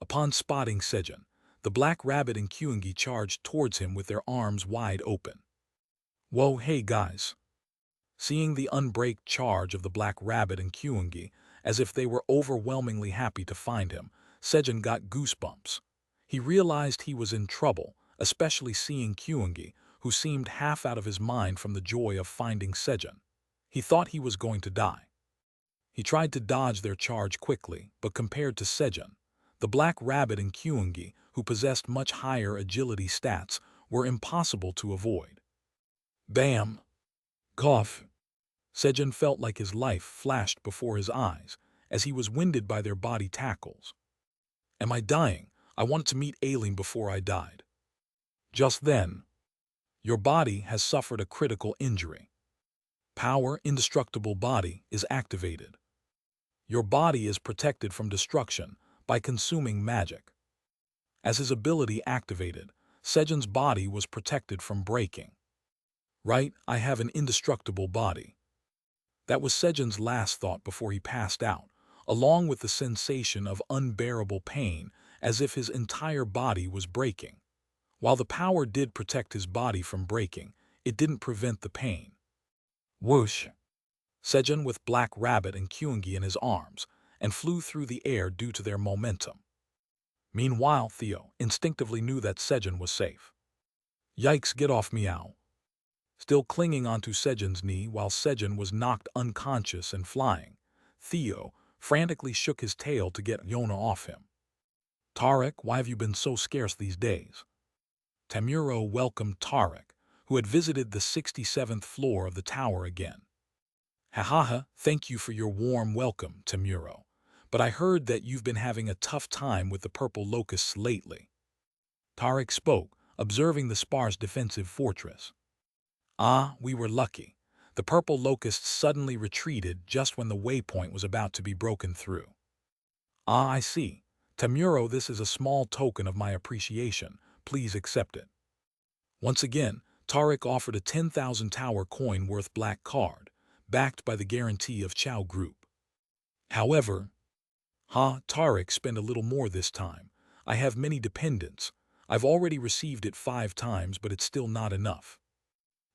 Upon spotting Sejun, the Black Rabbit and Kyungi charged towards him with their arms wide open. Whoa, hey guys. Seeing the unbraked charge of the Black Rabbit and Kyungi, as if they were overwhelmingly happy to find him, Sejun got goosebumps. He realized he was in trouble, especially seeing Kyungi, who seemed half out of his mind from the joy of finding Sejun. He thought he was going to die. He tried to dodge their charge quickly, but compared to Sejun, the Black Rabbit and Kyungi, who possessed much higher agility stats, were impossible to avoid. Bam! Cough! Sejun felt like his life flashed before his eyes as he was winded by their body tackles. Am I dying? I wanted to meet Aileen before I died. Just then, your body has suffered a critical injury. Power Indestructible Body is activated. Your body is protected from destruction by consuming magic. As his ability activated, Sejun's body was protected from breaking. Right, I have an indestructible body. That was Sejun's last thought before he passed out, along with the sensation of unbearable pain as if his entire body was breaking. While the power did protect his body from breaking, it didn't prevent the pain. Whoosh! Sejun with Black Rabbit and Kyungi in his arms and flew through the air due to their momentum. Meanwhile, Theo instinctively knew that Sejun was safe. Yikes, get off, meow. Still clinging onto Sejun's knee while Sejun was knocked unconscious and flying, Theo frantically shook his tail to get Yona off him. Tarek, why have you been so scarce these days? Temuro welcomed Tarek, who had visited the 67th floor of the tower again. Ha, thank you for your warm welcome, Temuro. But I heard that you've been having a tough time with the purple locusts lately. Tarek spoke, observing the sparse defensive fortress. Ah, we were lucky. The purple locusts suddenly retreated just when the waypoint was about to be broken through. Ah, I see. Temuro, this is a small token of my appreciation. Please accept it. Once again, Tarek offered a 10,000 tower coin worth black card, backed by the guarantee of Chow Group. However, Tarek, spend a little more this time. I have many dependents. I've already received it 5 times, but it's still not enough.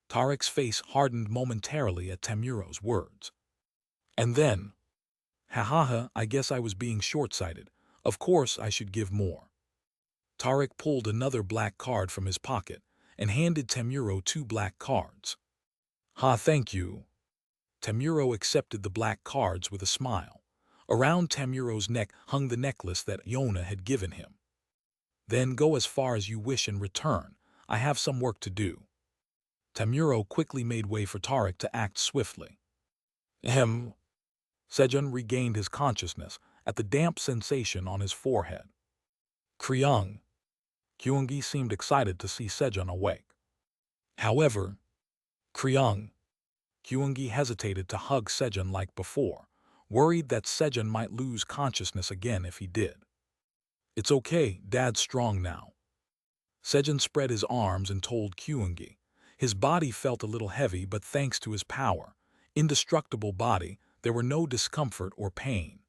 Tarek's face hardened momentarily at Temuro's words. And then, I guess I was being short-sighted. Of course I should give more. Tarek pulled another black card from his pocket and handed Temuro 2 black cards. Thank you. Temuro accepted the black cards with a smile. Around Temuro's neck hung the necklace that Yona had given him. Then go as far as you wish in return. I have some work to do. Temuro quickly made way for Tarek to act swiftly. Sejun regained his consciousness at the damp sensation on his forehead. Kyungi seemed excited to see Sejun awake. However, Kyungi hesitated to hug Sejun like before, worried that Sejun might lose consciousness again if he did. It's okay, Dad's strong now. Sejun spread his arms and told Kyungi. His body felt a little heavy, but thanks to his power, indestructible body, there were no discomfort or pain.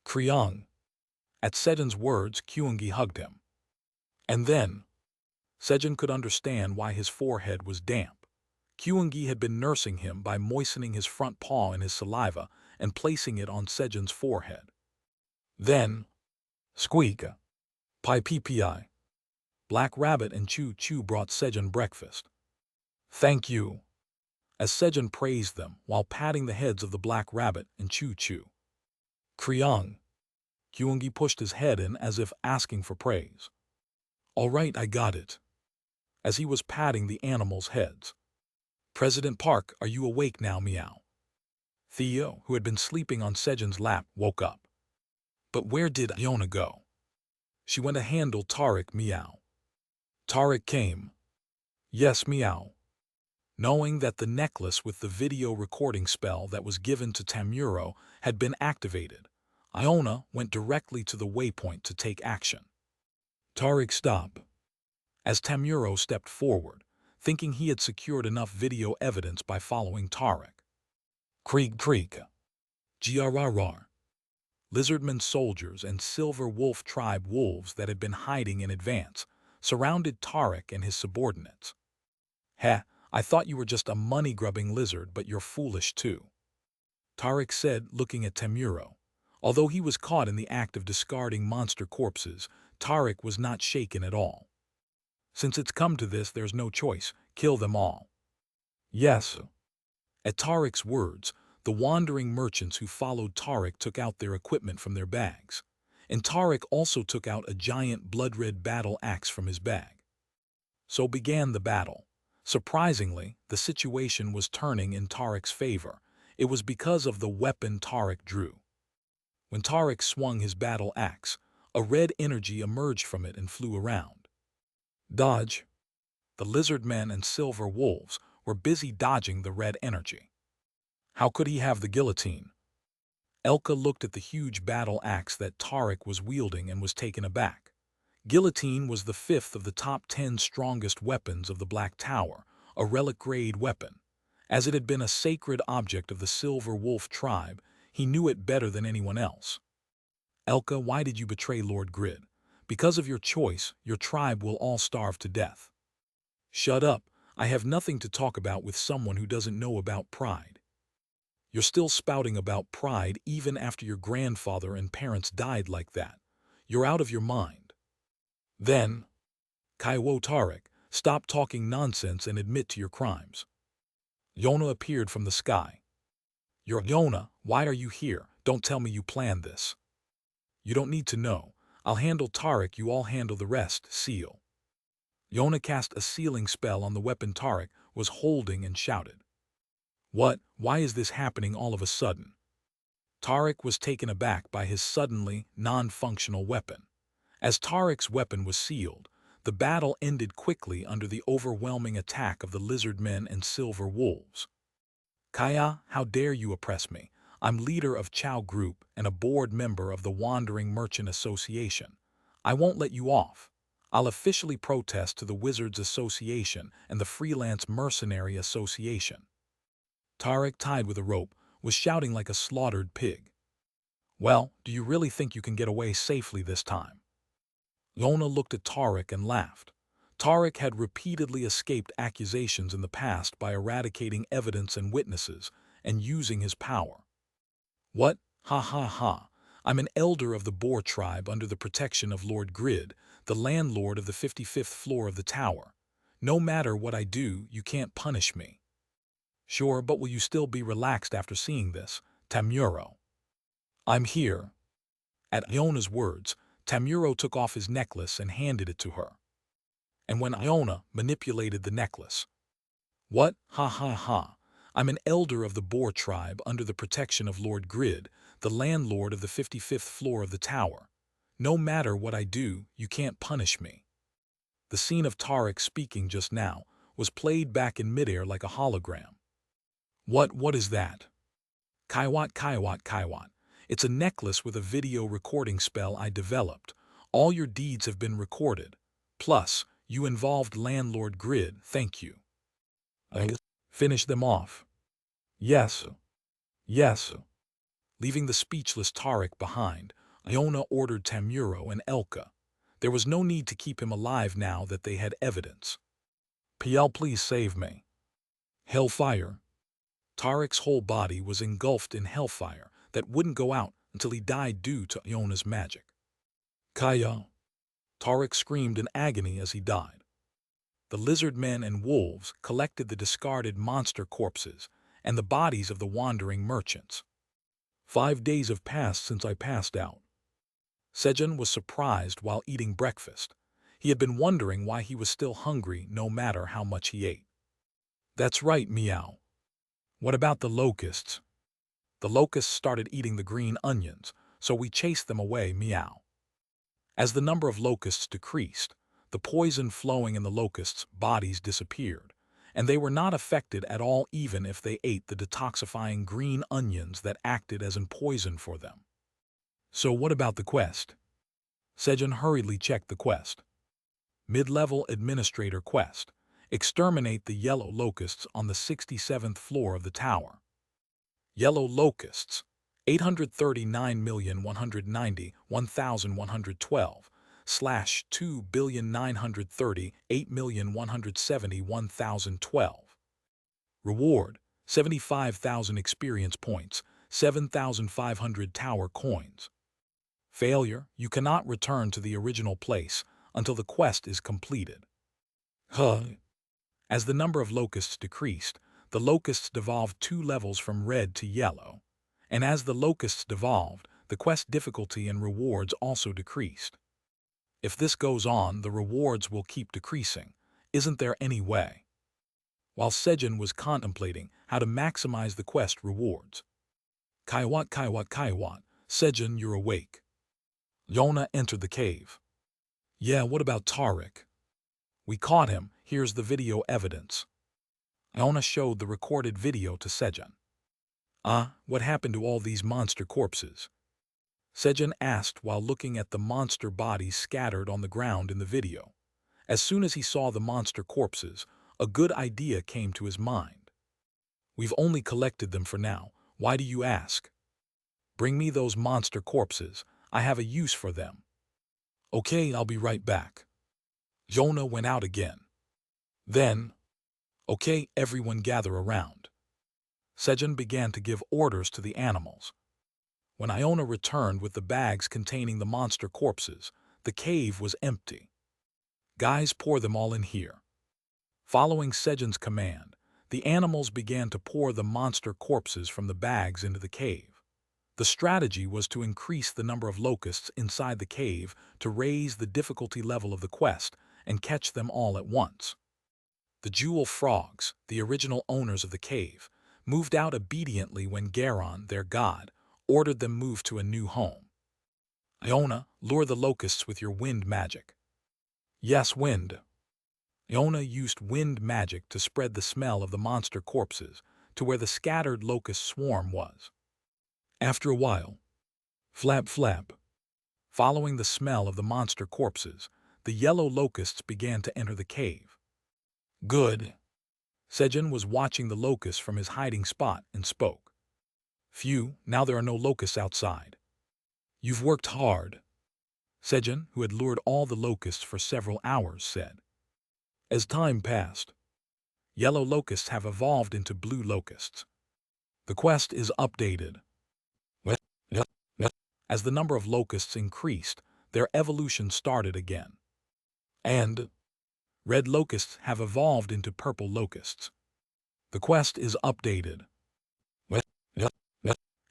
At Sejun's words, Kyungi hugged him. And then, Sejun could understand why his forehead was damp. Kyungi had been nursing him by moistening his front paw in his saliva and placing it on Sejun's forehead. Then, squeak, pi ppi. Black Rabbit and Choo Choo brought Sejun breakfast. Thank you, as Sejun praised them while patting the heads of the Black Rabbit and Choo Choo. Kyungi pushed his head in as if asking for praise. All right, I got it, as he was patting the animals' heads. President Park, are you awake now, meow? Theo, who had been sleeping on Sejun's lap, woke up. But where did Yona go? She went to handle Tarek, meow. Tarek came. Yes, meow. Knowing that the necklace with the video recording spell that was given to Temuro had been activated, Iona went directly to the waypoint to take action. Tarek stopped. As Temuro stepped forward, thinking he had secured enough video evidence by following Tarek. Creak. Grrr. Lizardman soldiers and Silver Wolf tribe wolves that had been hiding in advance surrounded Tarek and his subordinates. I thought you were just a money-grubbing lizard, but you're foolish too, Tarek said, looking at Temuro. Although he was caught in the act of discarding monster corpses, Tarek was not shaken at all. Since it's come to this, there's no choice. Kill them all. Yes. At Tarek's words, the wandering merchants who followed Tarek took out their equipment from their bags, and Tarek also took out a giant blood-red battle axe from his bag. So began the battle. Surprisingly, the situation was turning in Tarek's favor. It was because of the weapon Tarek drew. When Tarek swung his battle axe, a red energy emerged from it and flew around. Dodge! The lizard men and silver wolves were busy dodging the red energy. How could he have the guillotine? Elka looked at the huge battle axe that Tarek was wielding and was taken aback. Guillotine was the 5th of the top 10 strongest weapons of the Black Tower, a relic-grade weapon. As it had been a sacred object of the Silver Wolf tribe, he knew it better than anyone else. Elka, why did you betray Lord Grid? Because of your choice, your tribe will all starve to death. Shut up, I have nothing to talk about with someone who doesn't know about pride. You're still spouting about pride even after your grandfather and parents died like that. You're out of your mind. Then, Kaiwo Tarek, stop talking nonsense and admit to your crimes. Yona appeared from the sky. You're Yona, why are you here? Don't tell me you planned this. You don't need to know. I'll handle Tarek, you all handle the rest, seal. Yona cast a sealing spell on the weapon Tarek was holding and shouted. What? Why is this happening all of a sudden? Tarek was taken aback by his suddenly non-functional weapon. As Tarek's weapon was sealed, the battle ended quickly under the overwhelming attack of the lizard men and silver wolves. Kaya, how dare you oppress me? I'm leader of Chow Group and a board member of the Wandering Merchant Association. I won't let you off. I'll officially protest to the Wizards Association and the Freelance Mercenary Association. Tarek, tied with a rope, was shouting like a slaughtered pig. Well, do you really think you can get away safely this time? Yona looked at Tarek and laughed. Tarek had repeatedly escaped accusations in the past by eradicating evidence and witnesses and using his power. What? Ha ha ha. I'm an elder of the Boar tribe under the protection of Lord Grid, the landlord of the 55th floor of the tower. No matter what I do, you can't punish me. Sure, but will you still be relaxed after seeing this, Tamuro? I'm here. At Iona's words, Tamuro took off his necklace and handed it to her. And when Iona manipulated the necklace. What? Ha ha ha. I'm an elder of the Boar tribe under the protection of Lord Grid, the landlord of the 55th floor of the tower. No matter what I do, you can't punish me. The scene of Tarek speaking just now was played back in midair like a hologram. What is that? Kaiwat. It's a necklace with a video recording spell I developed. All your deeds have been recorded. Plus, you involved Landlord Grid, thank you. Finish them off. Yes. Leaving the speechless Tarek behind, Iona ordered Tamuro and Elka. There was no need to keep him alive now that they had evidence. PL, please save me. Hellfire. Tarek's whole body was engulfed in hellfire that wouldn't go out until he died due to Iona's magic. Kaya. Tarek screamed in agony as he died. The lizard men and wolves collected the discarded monster corpses and the bodies of the wandering merchants. 5 days have passed since I passed out. Sejun was surprised while eating breakfast. He had been wondering why he was still hungry no matter how much he ate. That's right, Meow. What about the locusts? The locusts started eating the green onions, so we chased them away, Meow. As the number of locusts decreased, the poison flowing in the locusts' bodies disappeared, and they were not affected at all even if they ate the detoxifying green onions that acted as a poison for them. So what about the quest? Sejun hurriedly checked the quest. Mid-level Administrator quest. Exterminate the yellow locusts on the 67th floor of the tower. Yellow locusts, 839,190,1112 / 2,930,8,170,1012. Reward, 75,000 experience points, 7,500 tower coins. Failure, you cannot return to the original place until the quest is completed. As the number of locusts decreased, the locusts devolved 2 levels from red to yellow. And as the locusts devolved, the quest difficulty and rewards also decreased. If this goes on, the rewards will keep decreasing. Isn't there any way? While Sejun was contemplating how to maximize the quest rewards. Kaiwat, Sejun, you're awake. Yona entered the cave. Yeah, what about Tarek? We caught him, here's the video evidence. Yona showed the recorded video to Sejun. What happened to all these monster corpses? Sejun asked while looking at the monster bodies scattered on the ground in the video. As soon as he saw the monster corpses, a good idea came to his mind. We've only collected them for now, why do you ask? Bring me those monster corpses, I have a use for them. Okay, I'll be right back. Yona went out again. Then, okay, everyone gather around. Sejun began to give orders to the animals. When Iona returned with the bags containing the monster corpses, the cave was empty. Guys, pour them all in here. Following Sejun's command, the animals began to pour the monster corpses from the bags into the cave. The strategy was to increase the number of locusts inside the cave to raise the difficulty level of the quest and catch them all at once. The jewel frogs, the original owners of the cave, moved out obediently when Garon, their god, ordered them move to a new home. Iona, lure the locusts with your wind magic. Yes, wind. Iona used wind magic to spread the smell of the monster corpses to where the scattered locust swarm was. After a while, flap flap, following the smell of the monster corpses, the yellow locusts began to enter the cave. Good. Sejun was watching the locusts from his hiding spot and spoke. Phew, now there are no locusts outside. You've worked hard. Sejun, who had lured all the locusts for several hours, said. As time passed, yellow locusts have evolved into blue locusts. The quest is updated. As the number of locusts increased, their evolution started again. And red locusts have evolved into purple locusts. The quest is updated.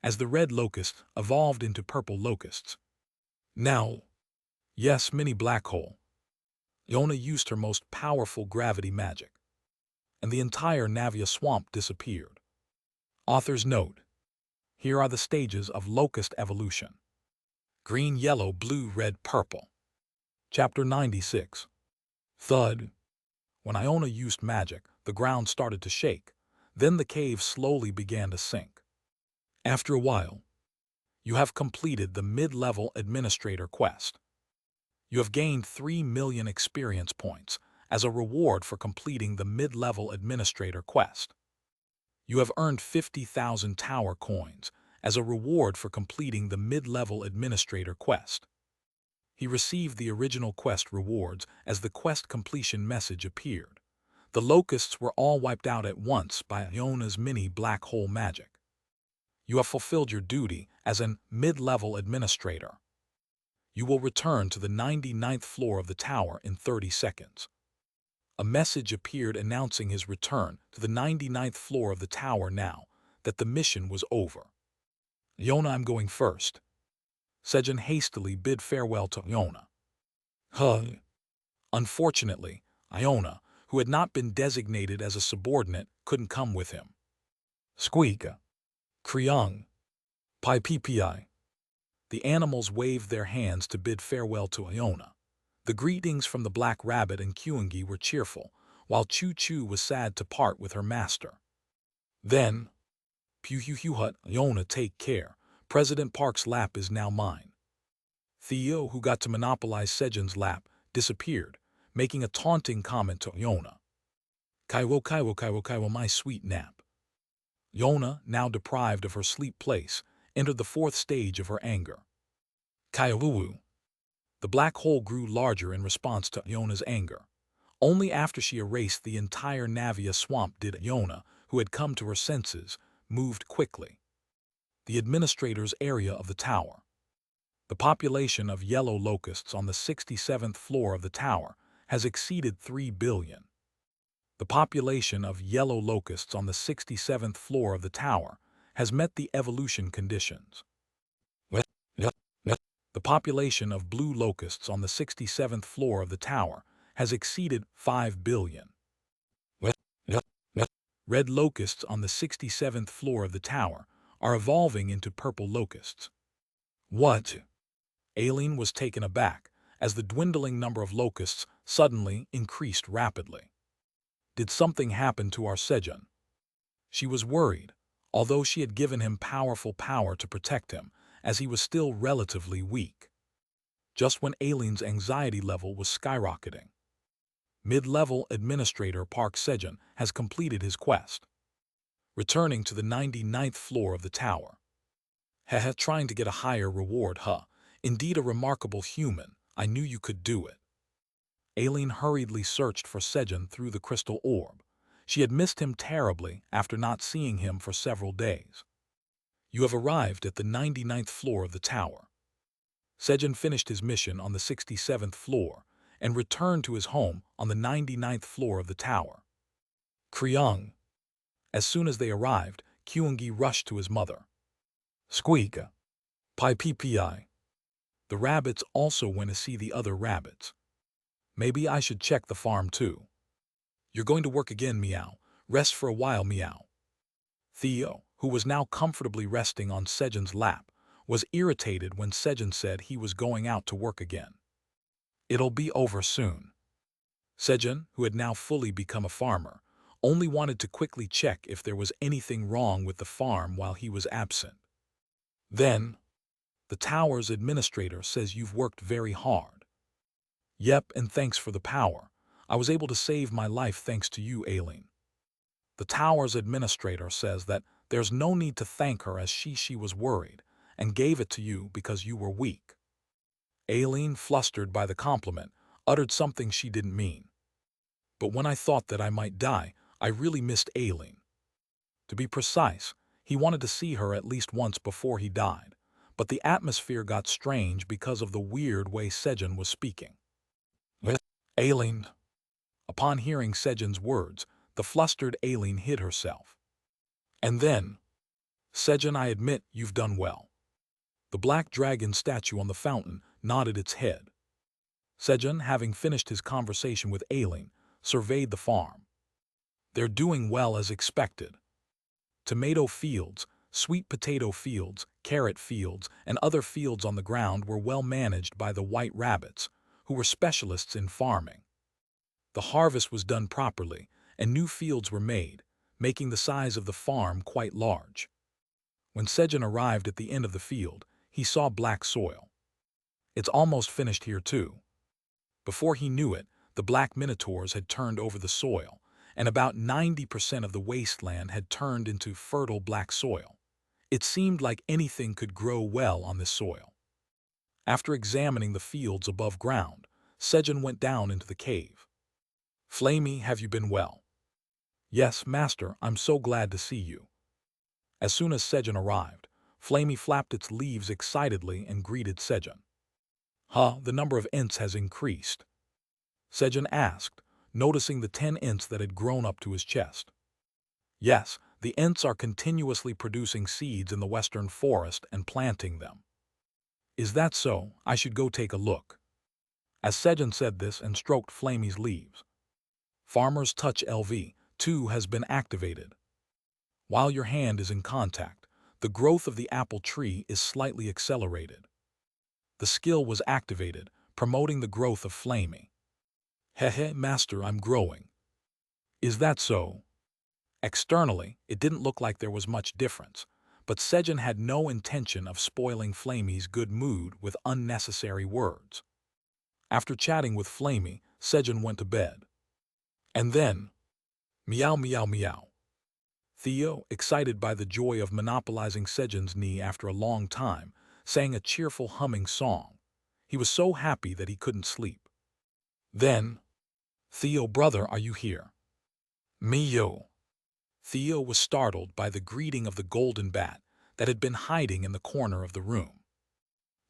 As the red locusts evolved into purple locusts. Now, yes, mini black hole. Iona used her most powerful gravity magic, and the entire Navia swamp disappeared. Author's note. Here are the stages of locust evolution. Green, yellow, blue, red, purple. Chapter 96. Thud. When Iona used magic, the ground started to shake. Then the cave slowly began to sink. After a while, you have completed the mid-level administrator quest. You have gained 3 million experience points as a reward for completing the mid-level administrator quest. You have earned 50,000 tower coins as a reward for completing the mid-level administrator quest. He received the original quest rewards as the quest completion message appeared. The locusts were all wiped out at once by Iona's mini black hole magic. You have fulfilled your duty as an mid-level administrator. You will return to the 99th floor of the tower in 30 seconds. A message appeared announcing his return to the 99th floor of the tower now that the mission was over. Iona, I'm going first. Sejun hastily bid farewell to Iona. Unfortunately, Iona, who had not been designated as a subordinate, couldn't come with him. Squeak. Kriang. Pi ppi. The animals waved their hands to bid farewell to Iona. The greetings from the Black Rabbit and Kyungi were cheerful, while Choo Choo was sad to part with her master. Then, Puhuhuhut, Iona, take care. President Park's lap is now mine. Theo, who got to monopolize Sejun's lap, disappeared, making a taunting comment to Iona. Kaiwo, Kaiwo, Kaiwo, Kaiwo, my sweet nap. Iona, now deprived of her sleep place, entered the 4th stage of her anger. Kaiwuwu. The black hole grew larger in response to Iona's anger. Only after she erased the entire Navia swamp did Iona, who had come to her senses, moved quickly. The administrator's area of the tower. The population of yellow locusts on the 67th floor of the tower has exceeded 3 billion. The population of yellow locusts on the 67th floor of the tower has met the evolution conditions. The population of blue locusts on the 67th floor of the tower has exceeded 5 billion. Red locusts on the 67th floor of the tower are evolving into purple locusts. What? Aileen was taken aback as the dwindling number of locusts suddenly increased rapidly. Did something happen to our Sejun? She was worried, although she had given him powerful power to protect him, as he was still relatively weak. Just when Aileen's anxiety level was skyrocketing. Mid-level administrator Park Sejun has completed his quest, returning to the 99th floor of the tower. Trying to get a higher reward, Indeed a remarkable human, I knew you could do it. Aileen hurriedly searched for Sejun through the crystal orb. She had missed him terribly after not seeing him for several days. You have arrived at the 99th floor of the tower. Sejun finished his mission on the 67th floor and returned to his home on the 99th floor of the tower. Kriang. As soon as they arrived, Kyungi rushed to his mother. Squeak. Pi ppi. The rabbits also went to see the other rabbits. Maybe I should check the farm too. You're going to work again, meow. Rest for a while, meow. Theo, who was now comfortably resting on Sejun's lap, was irritated when Sejun said he was going out to work again. It'll be over soon. Sejun, who had now fully become a farmer, only wanted to quickly check if there was anything wrong with the farm while he was absent. Then, the tower's administrator says you've worked very hard. Yep, and thanks for the power. I was able to save my life thanks to you, Aileen. The tower's administrator says that there's no need to thank her as she was worried and gave it to you because you were weak. Aileen, flustered by the compliment, uttered something she didn't mean. But when I thought that I might die, I really missed Aileen. To be precise, he wanted to see her at least once before he died, but the atmosphere got strange because of the weird way Sejun was speaking. Aileen. Upon hearing Sejun's words, the flustered Aileen hid herself. And then, Sejun, I admit you've done well. The black dragon statue on the fountain nodded its head. Sejun, having finished his conversation with Aileen, surveyed the farm. They're doing well as expected. Tomato fields, sweet potato fields, carrot fields, and other fields on the ground were well managed by the white rabbits, who were specialists in farming. The harvest was done properly, and new fields were made, making the size of the farm quite large. When Sejun arrived at the end of the field, he saw black soil. It's almost finished here too. Before he knew it, the black minotaurs had turned over the soil, and about 90% of the wasteland had turned into fertile black soil. It seemed like anything could grow well on this soil. After examining the fields above ground, Sejun went down into the cave. Flamey, have you been well? Yes, master, I'm so glad to see you. As soon as Sejun arrived, Flamey flapped its leaves excitedly and greeted Sejun. The number of ints has increased. Sejun asked, noticing the 10 ints that had grown up to his chest. Yes, the ints are continuously producing seeds in the western forest and planting them. Is that so? I should go take a look. As Sejun said this and stroked Flamey's leaves. Farmer's Touch LV2 has been activated. While your hand is in contact, the growth of the apple tree is slightly accelerated. The skill was activated, promoting the growth of Flamey. Hehe, master, I'm growing. Is that so? Externally, it didn't look like there was much difference, but Sejun had no intention of spoiling Flamey's good mood with unnecessary words. After chatting with Flamey, Sejun went to bed. And then, meow meow meow. Theo, excited by the joy of monopolizing Sejun's knee after a long time, sang a cheerful humming song. He was so happy that he couldn't sleep. Then, Theo, brother, are you here? Me-yo. Theo was startled by the greeting of the golden bat that had been hiding in the corner of the room.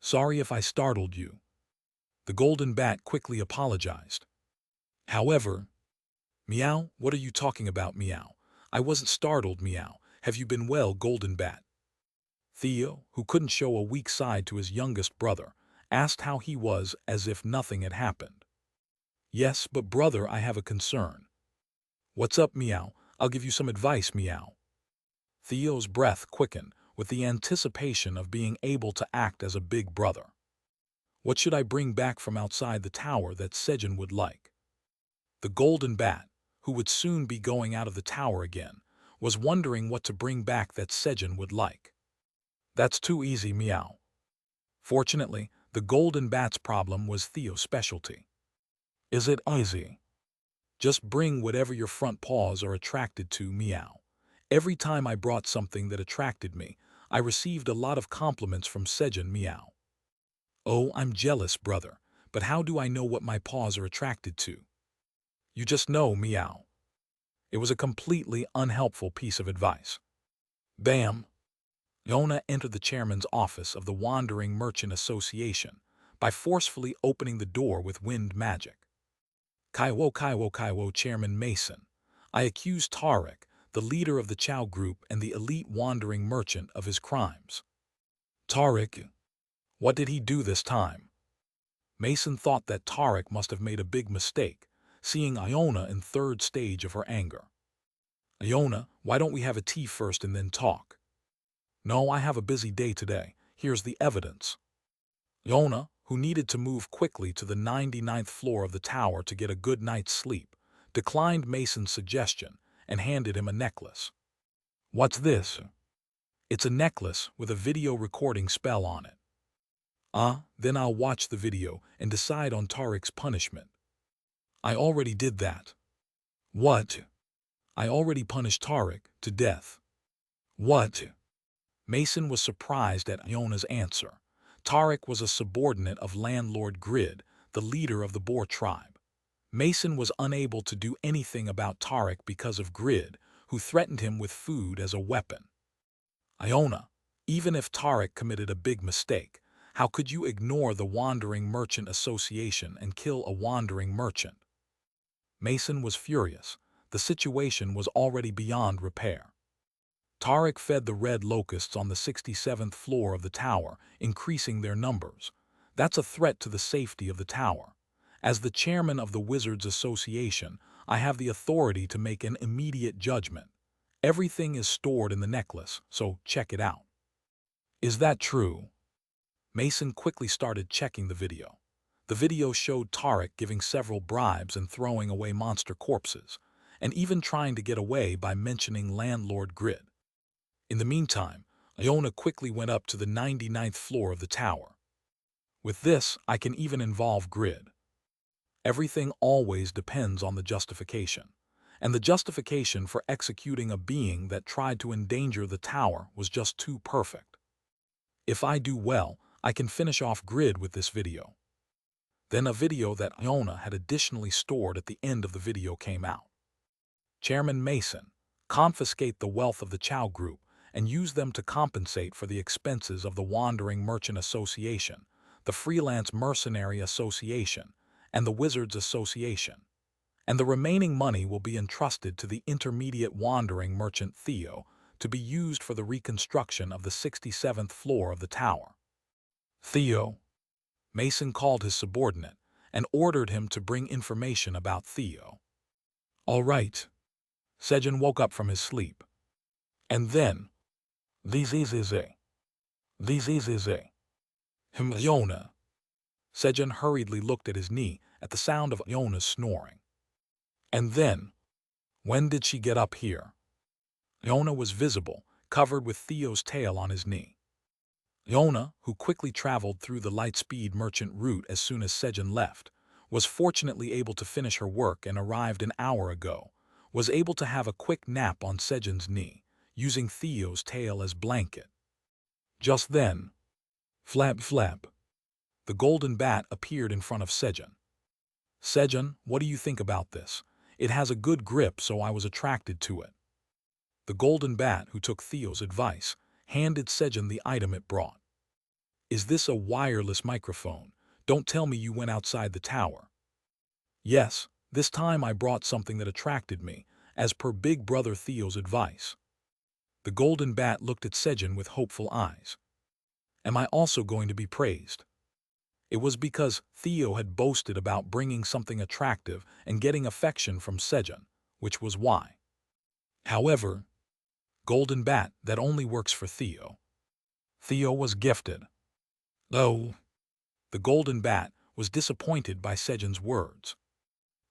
Sorry if I startled you. The golden bat quickly apologized. However, meow, what are you talking about, meow? I wasn't startled, meow. Have you been well, golden bat? Theo, who couldn't show a weak side to his youngest brother, asked how he was as if nothing had happened. Yes, but brother, I have a concern. What's up, meow? I'll give you some advice, meow. Theo's breath quickened with the anticipation of being able to act as a big brother. What should I bring back from outside the tower that Sejun would like? The golden bat, who would soon be going out of the tower again, was wondering what to bring back that Sejun would like. That's too easy, meow. Fortunately, the golden bat's problem was Theo's specialty. Is it easy? Just bring whatever your front paws are attracted to, meow. Every time I brought something that attracted me, I received a lot of compliments from Sejun, meow. Oh, I'm jealous, brother, but how do I know what my paws are attracted to? You just know, meow. It was a completely unhelpful piece of advice. Bam! Yona entered the chairman's office of the Wandering Merchant Association by forcefully opening the door with wind magic. Kaiwo, Chairman Mason. I accuse Tarek, the leader of the Chow Group and the elite wandering merchant, of his crimes. Tarek, What did he do this time? Mason thought that Tarek must have made a big mistake, seeing Iona in third stage of her anger. Iona, why don't we have a tea first and then talk? No, I have a busy day today. Here's the evidence. Iona, who needed to move quickly to the 99th floor of the tower to get a good night's sleep, declined Mason's suggestion and handed him a necklace. What's this? It's a necklace with a video recording spell on it. Then I'll watch the video and decide on Tarek's punishment. I already did that. What? I already punished Tarek to death. What? Mason was surprised at Iona's answer. Tarek was a subordinate of Landlord Grid, the leader of the Boer tribe. Mason was unable to do anything about Tarek because of Grid, who threatened him with food as a weapon. Iona, even if Tarek committed a big mistake, how could you ignore the Wandering Merchant Association and kill a wandering merchant? Mason was furious. The situation was already beyond repair. Tarek fed the red locusts on the 67th floor of the tower, increasing their numbers. That's a threat to the safety of the tower. As the chairman of the Wizards Association, I have the authority to make an immediate judgment. Everything is stored in the necklace, so check it out. Is that true? Mason quickly started checking the video. The video showed Tarek giving several bribes and throwing away monster corpses, and even trying to get away by mentioning Landlord Grid. In the meantime, Iona quickly went up to the 99th floor of the tower. With this, I can even involve Grid. Everything always depends on the justification, and the justification for executing a being that tried to endanger the tower was just too perfect. If I do well, I can finish off Grid with this video. Then a video that Iona had additionally stored at the end of the video came out. Chairman Mason, confiscate the wealth of the Chow Group and use them to compensate for the expenses of the Wandering Merchant Association, the Freelance Mercenary Association, and the Wizards Association. And the remaining money will be entrusted to the Intermediate Wandering Merchant Theo to be used for the reconstruction of the 67th floor of the tower. Theo. Mason called his subordinate and ordered him to bring information about Theo. All right. Sejun woke up from his sleep. And then, Iona. Sejun hurriedly looked at his knee at the sound of Iona's snoring. And then, when did she get up here? Iona was visible, covered with Theo's tail on his knee. Iona, who quickly traveled through the light-speed merchant route as soon as Sejun left, was fortunately able to finish her work and arrived an hour ago, was able to have a quick nap on Sejun's knee, using Theo's tail as blanket. Just then, flap flap, the golden bat appeared in front of Sejun. Sejun, what do you think about this? It has a good grip, so I was attracted to it. The golden bat, who took Theo's advice, handed Sejun the item it brought. Is this a wireless microphone? Don't tell me you went outside the tower. Yes, this time I brought something that attracted me, as per Big Brother Theo's advice. The golden bat looked at Sejun with hopeful eyes. Am I also going to be praised? It was because Theo had boasted about bringing something attractive and getting affection from Sejun, which was why. However, golden bat, that only works for Theo. Theo was gifted. Oh. The golden bat was disappointed by Sejun's words.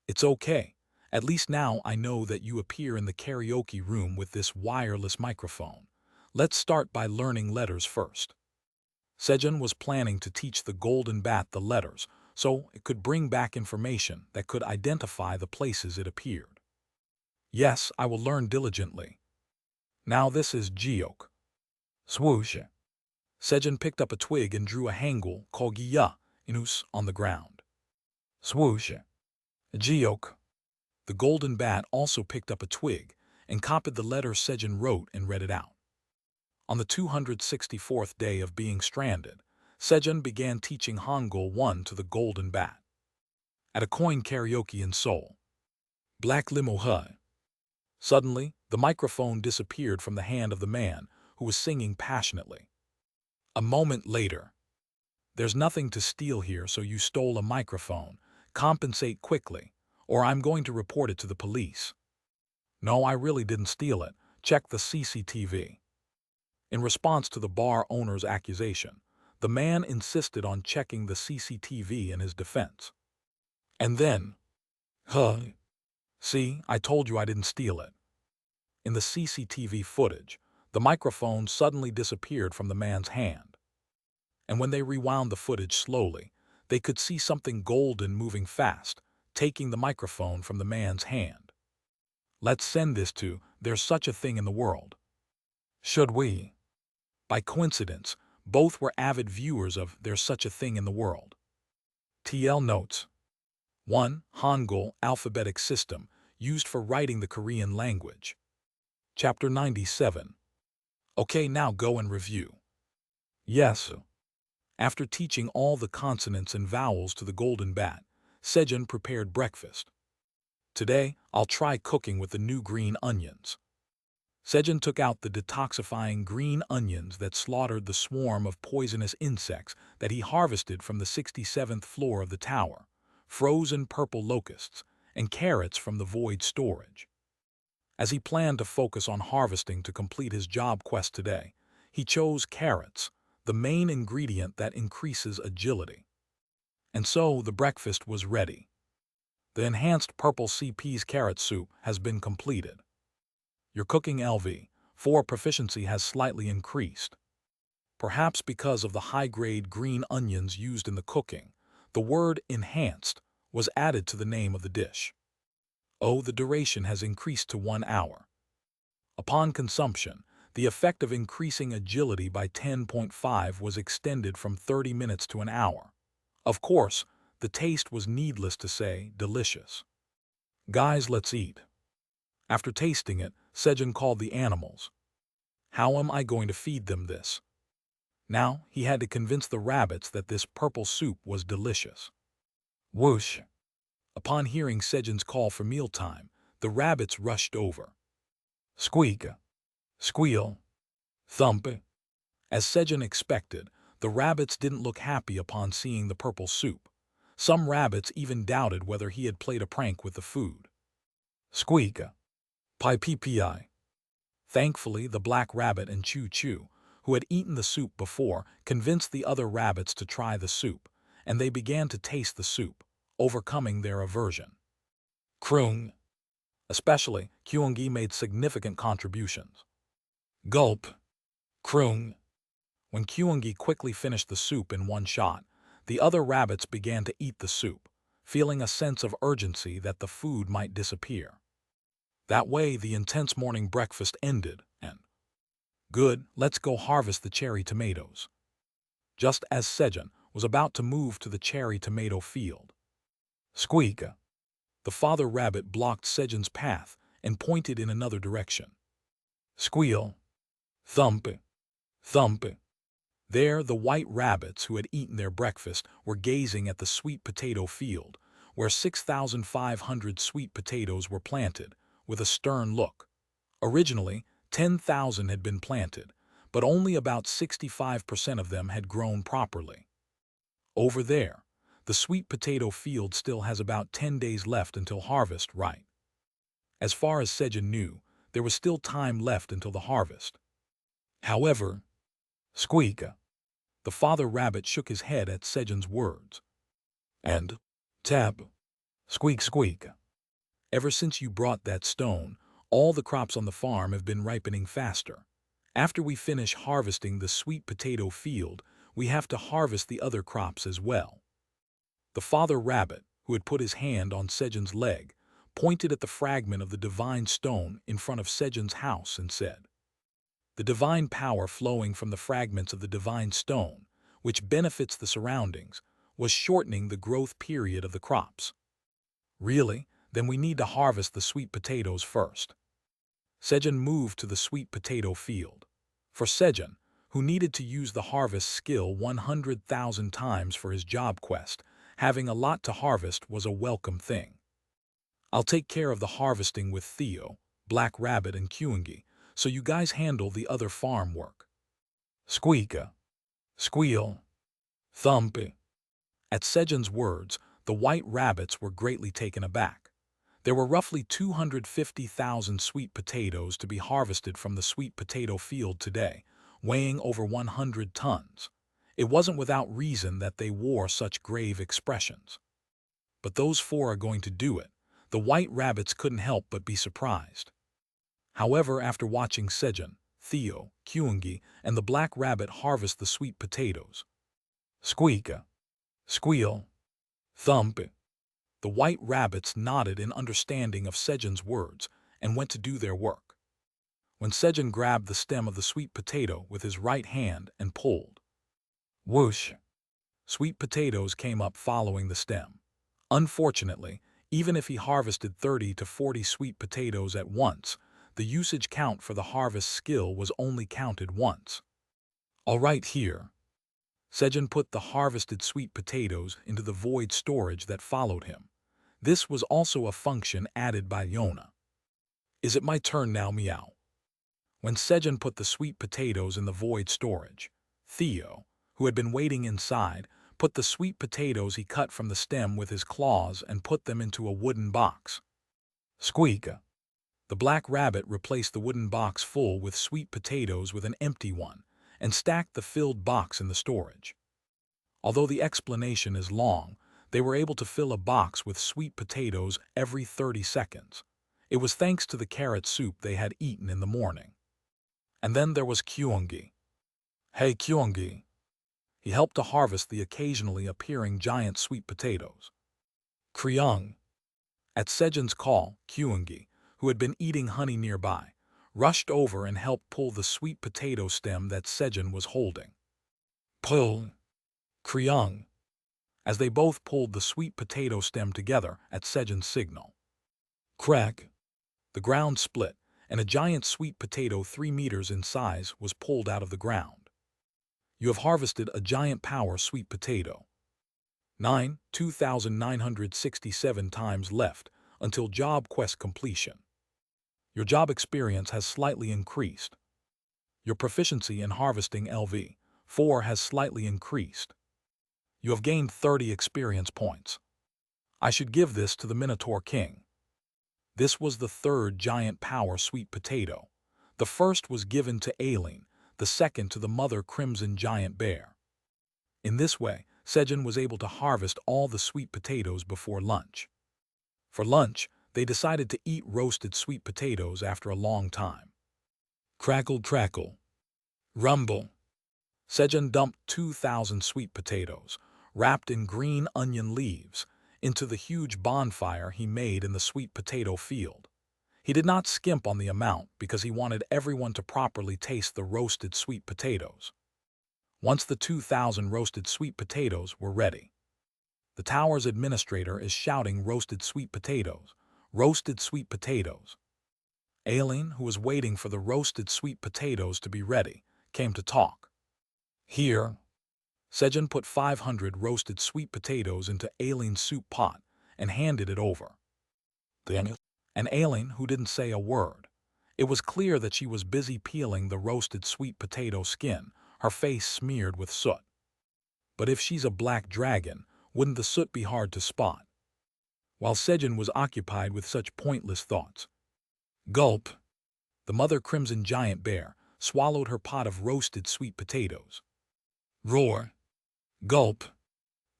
It's okay. At least now I know that you appear in the karaoke room with this wireless microphone. Let's start by learning letters first. Sejun was planning to teach the golden bat the letters, so it could bring back information that could identify the places it appeared. Yes, I will learn diligently. Now this is Geok. Swoosh. Sejun picked up a twig and drew a hangul called Giya Inus on the ground. Swoosh. Geok. The golden bat also picked up a twig and copied the letter Sejun wrote and read it out. On the 264th day of being stranded, Sejun began teaching Hangul 1 to the golden bat. At a coin karaoke in Seoul. Black Limo Hu. Suddenly, the microphone disappeared from the hand of the man who was singing passionately. A moment later, There's nothing to steal here, so you stole a microphone. Compensate quickly, or I'm going to report it to the police. No, I really didn't steal it. Check the CCTV. In response to the bar owner's accusation, the man insisted on checking the CCTV in his defense. And then, see, I told you I didn't steal it. In the CCTV footage, the microphone suddenly disappeared from the man's hand. And when they rewound the footage slowly, they could see something golden moving fast, taking the microphone from the man's hand. Let's send this to There's Such a Thing in the World. Should we? By coincidence, both were avid viewers of There's Such a Thing in the World. TL notes. 1. Hangul alphabetic system used for writing the Korean language. Chapter 97. Okay, now go and review. Yes. After teaching all the consonants and vowels to the golden bat, Sejun prepared breakfast. Today, I'll try cooking with the new green onions. Sejun took out the detoxifying green onions that slaughtered the swarm of poisonous insects that he harvested from the 67th floor of the tower, frozen purple locusts, and carrots from the void storage. As he planned to focus on harvesting to complete his job quest today, he chose carrots, the main ingredient that increases agility. And so the breakfast was ready. The enhanced purple CP's carrot soup has been completed. Your cooking LV4 proficiency has slightly increased. Perhaps because of the high-grade green onions used in the cooking, the word enhanced was added to the name of the dish. Oh, the duration has increased to 1 hour. Upon consumption, the effect of increasing agility by 10.5 was extended from 30 minutes to an hour. Of course, the taste was, needless to say, delicious. Guys, let's eat. After tasting it, Sejun called the animals. How am I going to feed them this? Now, he had to convince the rabbits that this purple soup was delicious. Whoosh! Upon hearing Sejun's call for mealtime, the rabbits rushed over. Squeak! Squeal! Thump! As Sejun expected, the rabbits didn't look happy upon seeing the purple soup. Some rabbits even doubted whether he had played a prank with the food. Squeak! Pi pi pi. Thankfully, the black rabbit and Choo Choo, who had eaten the soup before, convinced the other rabbits to try the soup, and they began to taste the soup, overcoming their aversion. Kroong! Especially, Kyungi made significant contributions. Gulp! Kroong! When Kyungi quickly finished the soup in one shot, the other rabbits began to eat the soup, feeling a sense of urgency that the food might disappear. That way, the intense morning breakfast ended, and good, let's go harvest the cherry tomatoes. Just as Sejun was about to move to the cherry tomato field. Squeak! The father rabbit blocked Sejun's path and pointed in another direction. Squeal! Thump! Thump! There, the white rabbits who had eaten their breakfast were gazing at the sweet potato field, where 6,500 sweet potatoes were planted, with a stern look. Originally, 10,000 had been planted, but only about 65% of them had grown properly. Over there, the sweet potato field still has about 10 days left until harvest, right? As far as Sejun knew, there was still time left until the harvest. However, Squeak! The father rabbit shook his head at Sejun's words. And tap! Squeak squeak! Ever since you brought that stone, all the crops on the farm have been ripening faster. After we finish harvesting the sweet potato field, we have to harvest the other crops as well. The father rabbit, who had put his hand on Sejun's leg, pointed at the fragment of the divine stone in front of Sejun's house and said, the divine power flowing from the fragments of the divine stone, which benefits the surroundings, was shortening the growth period of the crops. Really? Then we need to harvest the sweet potatoes first. Sejun moved to the sweet potato field. For Sejun, who needed to use the harvest skill 100,000 times for his job quest, having a lot to harvest was a welcome thing. I'll take care of the harvesting with Theo, Black Rabbit, and Kyungi, so you guys handle the other farm work. Squeak! Squeal! Thump. At Sejun's words, the white rabbits were greatly taken aback. There were roughly 250,000 sweet potatoes to be harvested from the sweet potato field today, weighing over 100 tons. It wasn't without reason that they wore such grave expressions. But those four are going to do it. The white rabbits couldn't help but be surprised. However, after watching Sejun, Theo, Kyungi, and the black rabbit harvest the sweet potatoes, squeak, squeal, thump, the white rabbits nodded in understanding of Sejun's words and went to do their work. When Sejun grabbed the stem of the sweet potato with his right hand and pulled, whoosh, sweet potatoes came up following the stem. Unfortunately, even if he harvested 30 to 40 sweet potatoes at once, the usage count for the harvest skill was only counted once. All right, here. Sejun put the harvested sweet potatoes into the void storage that followed him. This was also a function added by Yona. Is it my turn now, meow? When Sejun put the sweet potatoes in the void storage, Theo, who had been waiting inside, put the sweet potatoes he cut from the stem with his claws and put them into a wooden box. Squeak. The black rabbit replaced the wooden box full with sweet potatoes with an empty one and stacked the filled box in the storage. Although the explanation is long, they were able to fill a box with sweet potatoes every 30 seconds. It was thanks to the carrot soup they had eaten in the morning. And then there was Kyungi. Hey Kyungi. He helped to harvest the occasionally appearing giant sweet potatoes. Kryung. At Sejun's call, Kyungi, who had been eating honey nearby, rushed over and helped pull the sweet potato stem that Sejun was holding. Pull. Kryung. As they both pulled the sweet potato stem together at Sejun's signal. Crack. The ground split, and a giant sweet potato 3 meters in size was pulled out of the ground. You have harvested a giant power sweet potato. 2,967 times left until job quest completion. Your job experience has slightly increased. Your proficiency in harvesting LV4 has slightly increased. You have gained 30 experience points. I should give this to the Minotaur King. This was the third giant power sweet potato. The first was given to Aileen, the second to the mother crimson giant bear. In this way, Sejun was able to harvest all the sweet potatoes before lunch. For lunch, they decided to eat roasted sweet potatoes after a long time. Crackle, crackle. Rumble. Sejun dumped 2,000 sweet potatoes, wrapped in green onion leaves, into the huge bonfire he made in the sweet potato field. He did not skimp on the amount because he wanted everyone to properly taste the roasted sweet potatoes. Once the 2,000 roasted sweet potatoes were ready, the tower's administrator is shouting roasted sweet potatoes, roasted sweet potatoes. Aileen, who was waiting for the roasted sweet potatoes to be ready, came to talk. Here. Sejun put 500 roasted sweet potatoes into Aileen's soup pot and handed it over. And Aileen, who didn't say a word. It was clear that she was busy peeling the roasted sweet potato skin, her face smeared with soot. But if she's a black dragon, wouldn't the soot be hard to spot? While Sejun was occupied with such pointless thoughts. Gulp. The mother crimson giant bear swallowed her pot of roasted sweet potatoes. Roar. Gulp.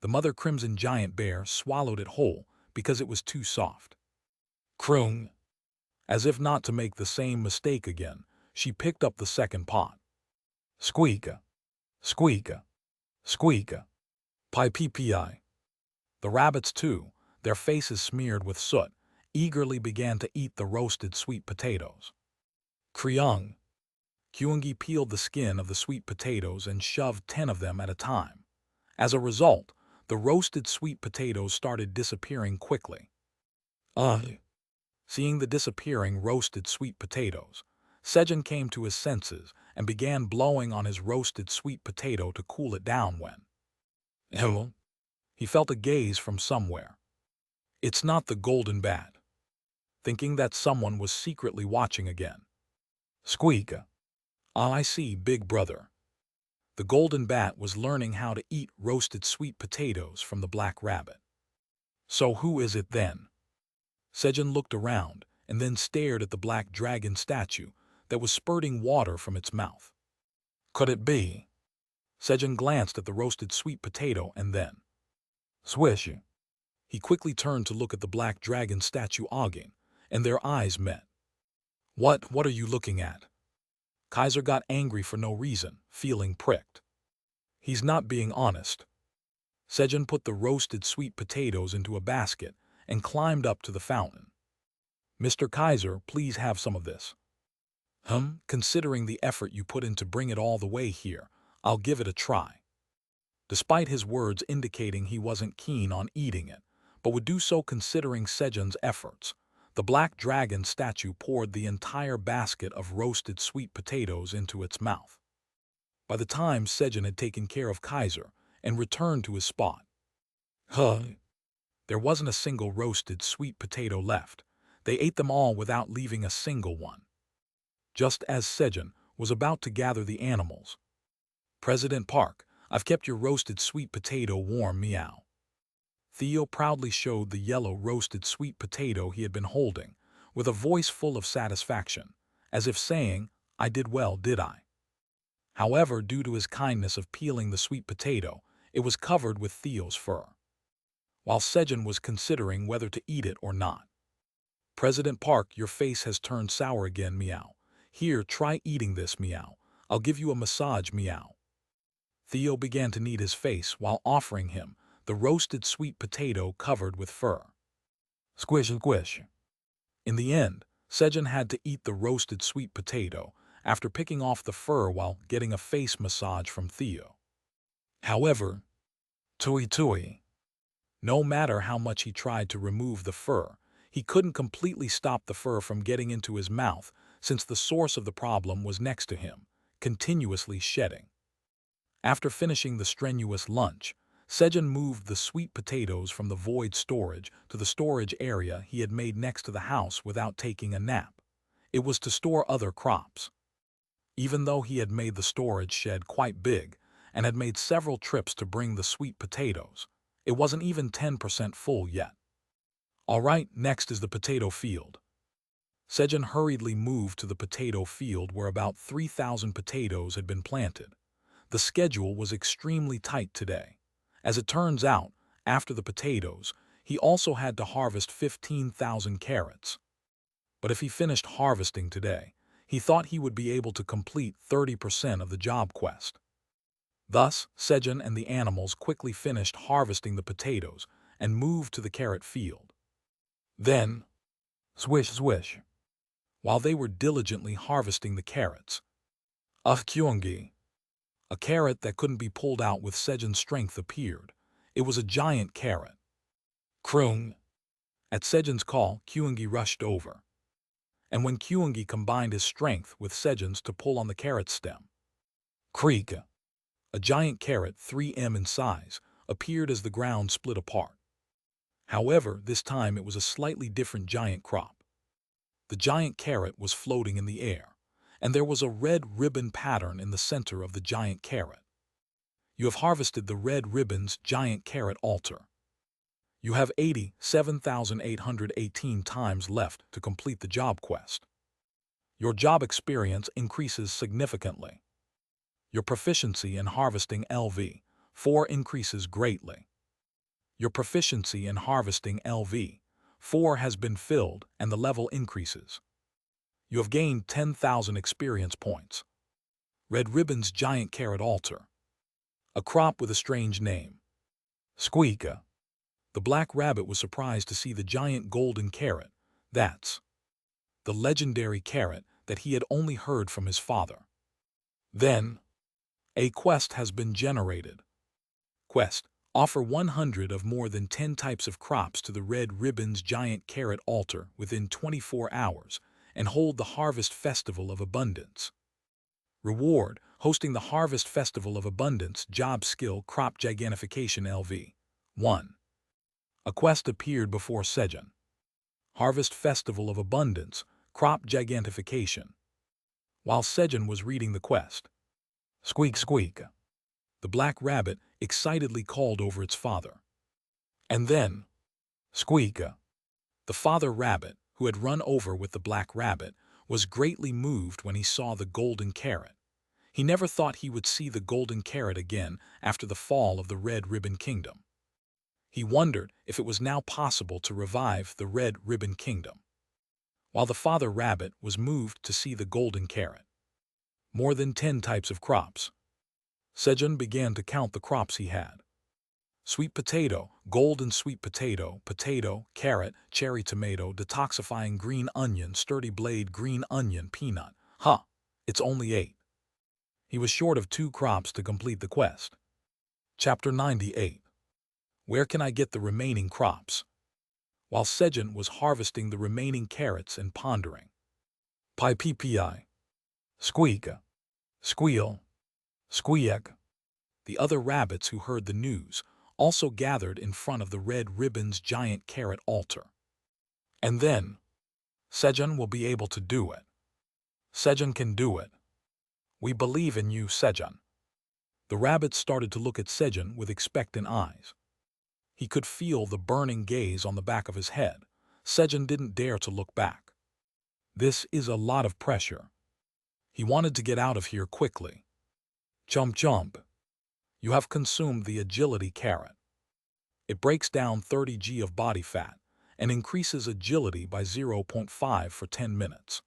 The mother crimson giant bear swallowed it whole because it was too soft. Croong. As if not to make the same mistake again, she picked up the second pot. Squeaka. Squeaka. Squeaka. Pi. The rabbits too, their faces smeared with soot, eagerly began to eat the roasted sweet potatoes. Kryung. Kyungi peeled the skin of the sweet potatoes and shoved 10 of them at a time. As a result, the roasted sweet potatoes started disappearing quickly. Seeing the disappearing roasted sweet potatoes, Sejun came to his senses and began blowing on his roasted sweet potato to cool it down when he felt a gaze from somewhere. It's not the golden bat. Thinking that someone was secretly watching again. Squeak. Ah, I see, big brother. The golden bat was learning how to eat roasted sweet potatoes from the black rabbit. So who is it then? Sejun looked around and then stared at the black dragon statue that was spurting water from its mouth. Could it be? Sejun glanced at the roasted sweet potato and then, swish. He quickly turned to look at the black dragon statue again, and their eyes met. What are you looking at? Kaiser got angry for no reason, feeling pricked. He's not being honest. Sejun put the roasted sweet potatoes into a basket and climbed up to the fountain. Mr. Kaiser, please have some of this. Considering the effort you put in to bring it all the way here, I'll give it a try. Despite his words indicating he wasn't keen on eating it, but would do so considering Sejun's efforts, the black dragon statue poured the entire basket of roasted sweet potatoes into its mouth. By the time Sejun had taken care of Kaiser and returned to his spot, there wasn't a single roasted sweet potato left. They ate them all without leaving a single one. Just as Sejun was about to gather the animals, President Park, I've kept your roasted sweet potato warm, meow. Theo proudly showed the yellow roasted sweet potato he had been holding, with a voice full of satisfaction, as if saying, I did well, did I? However, due to his kindness of peeling the sweet potato, it was covered with Theo's fur. While Sejun was considering whether to eat it or not. President Park, your face has turned sour again, meow. Here, try eating this, meow. I'll give you a massage, meow. Theo began to knead his face while offering him the roasted sweet potato covered with fur. Squish and squish. In the end, Sejun had to eat the roasted sweet potato after picking off the fur while getting a face massage from Theo. However, tui. No matter how much he tried to remove the fur, he couldn't completely stop the fur from getting into his mouth since the source of the problem was next to him, continuously shedding. After finishing the strenuous lunch, Sejun moved the sweet potatoes from the void storage to the storage area he had made next to the house without taking a nap. It was to store other crops. Even though he had made the storage shed quite big and had made several trips to bring the sweet potatoes, it wasn't even 10% full yet. All right, next is the potato field. Sejun hurriedly moved to the potato field where about 3,000 potatoes had been planted. The schedule was extremely tight today. As it turns out, after the potatoes, he also had to harvest 15,000 carrots. But if he finished harvesting today, he thought he would be able to complete 30% of the job quest. Thus, Sejun and the animals quickly finished harvesting the potatoes and moved to the carrot field. Then, swish swish. While they were diligently harvesting the carrots, Kyungi, a carrot that couldn't be pulled out with Sejun's strength, appeared. It was a giant carrot. Kroong. At Sejun's call, Kyungi rushed over. And when Kyungi combined his strength with Sejun's to pull on the carrot stem, creak, a giant carrot 3 m in size appeared as the ground split apart. However, this time it was a slightly different giant crop. The giant carrot was floating in the air, and there was a red ribbon pattern in the center of the giant carrot. You have harvested the red ribbon's giant carrot altar. You have 87,818 times left to complete the job quest. Your job experience increases significantly. Your proficiency in harvesting LV4 increases greatly. Your proficiency in harvesting LV4 has been filled and the level increases. You have gained 10,000 experience points. Red Ribbon's Giant Carrot Altar. A crop with a strange name. Squeaka. The black rabbit was surprised to see the giant golden carrot. That's the legendary carrot that he had only heard from his father. Then, a quest has been generated. Quest. Offer 100 of more than 10 types of crops to the Red Ribbon's Giant Carrot Altar within 24 hours and hold the Harvest Festival of Abundance. Reward. Hosting the Harvest Festival of Abundance Job Skill Crop Gigantification LV. 1. A quest appeared before Sejun. Harvest Festival of Abundance Crop Gigantification. While Sejun was reading the quest, squeak squeak, The black rabbit excitedly called over its father. And then, squeak! The father rabbit, who had run over with the black rabbit, was greatly moved when he saw the golden carrot. He never thought he would see the golden carrot again after the fall of the Red Ribbon Kingdom. He wondered if it was now possible to revive the Red Ribbon Kingdom. While the father rabbit was moved to see the golden carrot. More than 10 types of crops. Sejun began to count the crops he had. Sweet potato, golden sweet potato, potato, carrot, cherry tomato, detoxifying green onion, sturdy blade green onion, peanut. It's only 8. He was short of 2 crops to complete the quest. Chapter 98. Where can I get the remaining crops? While Sejun was harvesting the remaining carrots and pondering. Pi ppi. Squeak. Squeal. Squeak. The other rabbits who heard the news also gathered in front of the Red Ribbon's giant carrot altar. And then, Sejun will be able to do it. Sejun can do it. We believe in you, Sejun. The rabbits started to look at Sejun with expectant eyes. He could feel the burning gaze on the back of his head. Sejun didn't dare to look back. This is a lot of pressure. He wanted to get out of here quickly. Chomp chomp. You have consumed the agility carrot. It breaks down 30 g of body fat and increases agility by 0.5 for 10 minutes.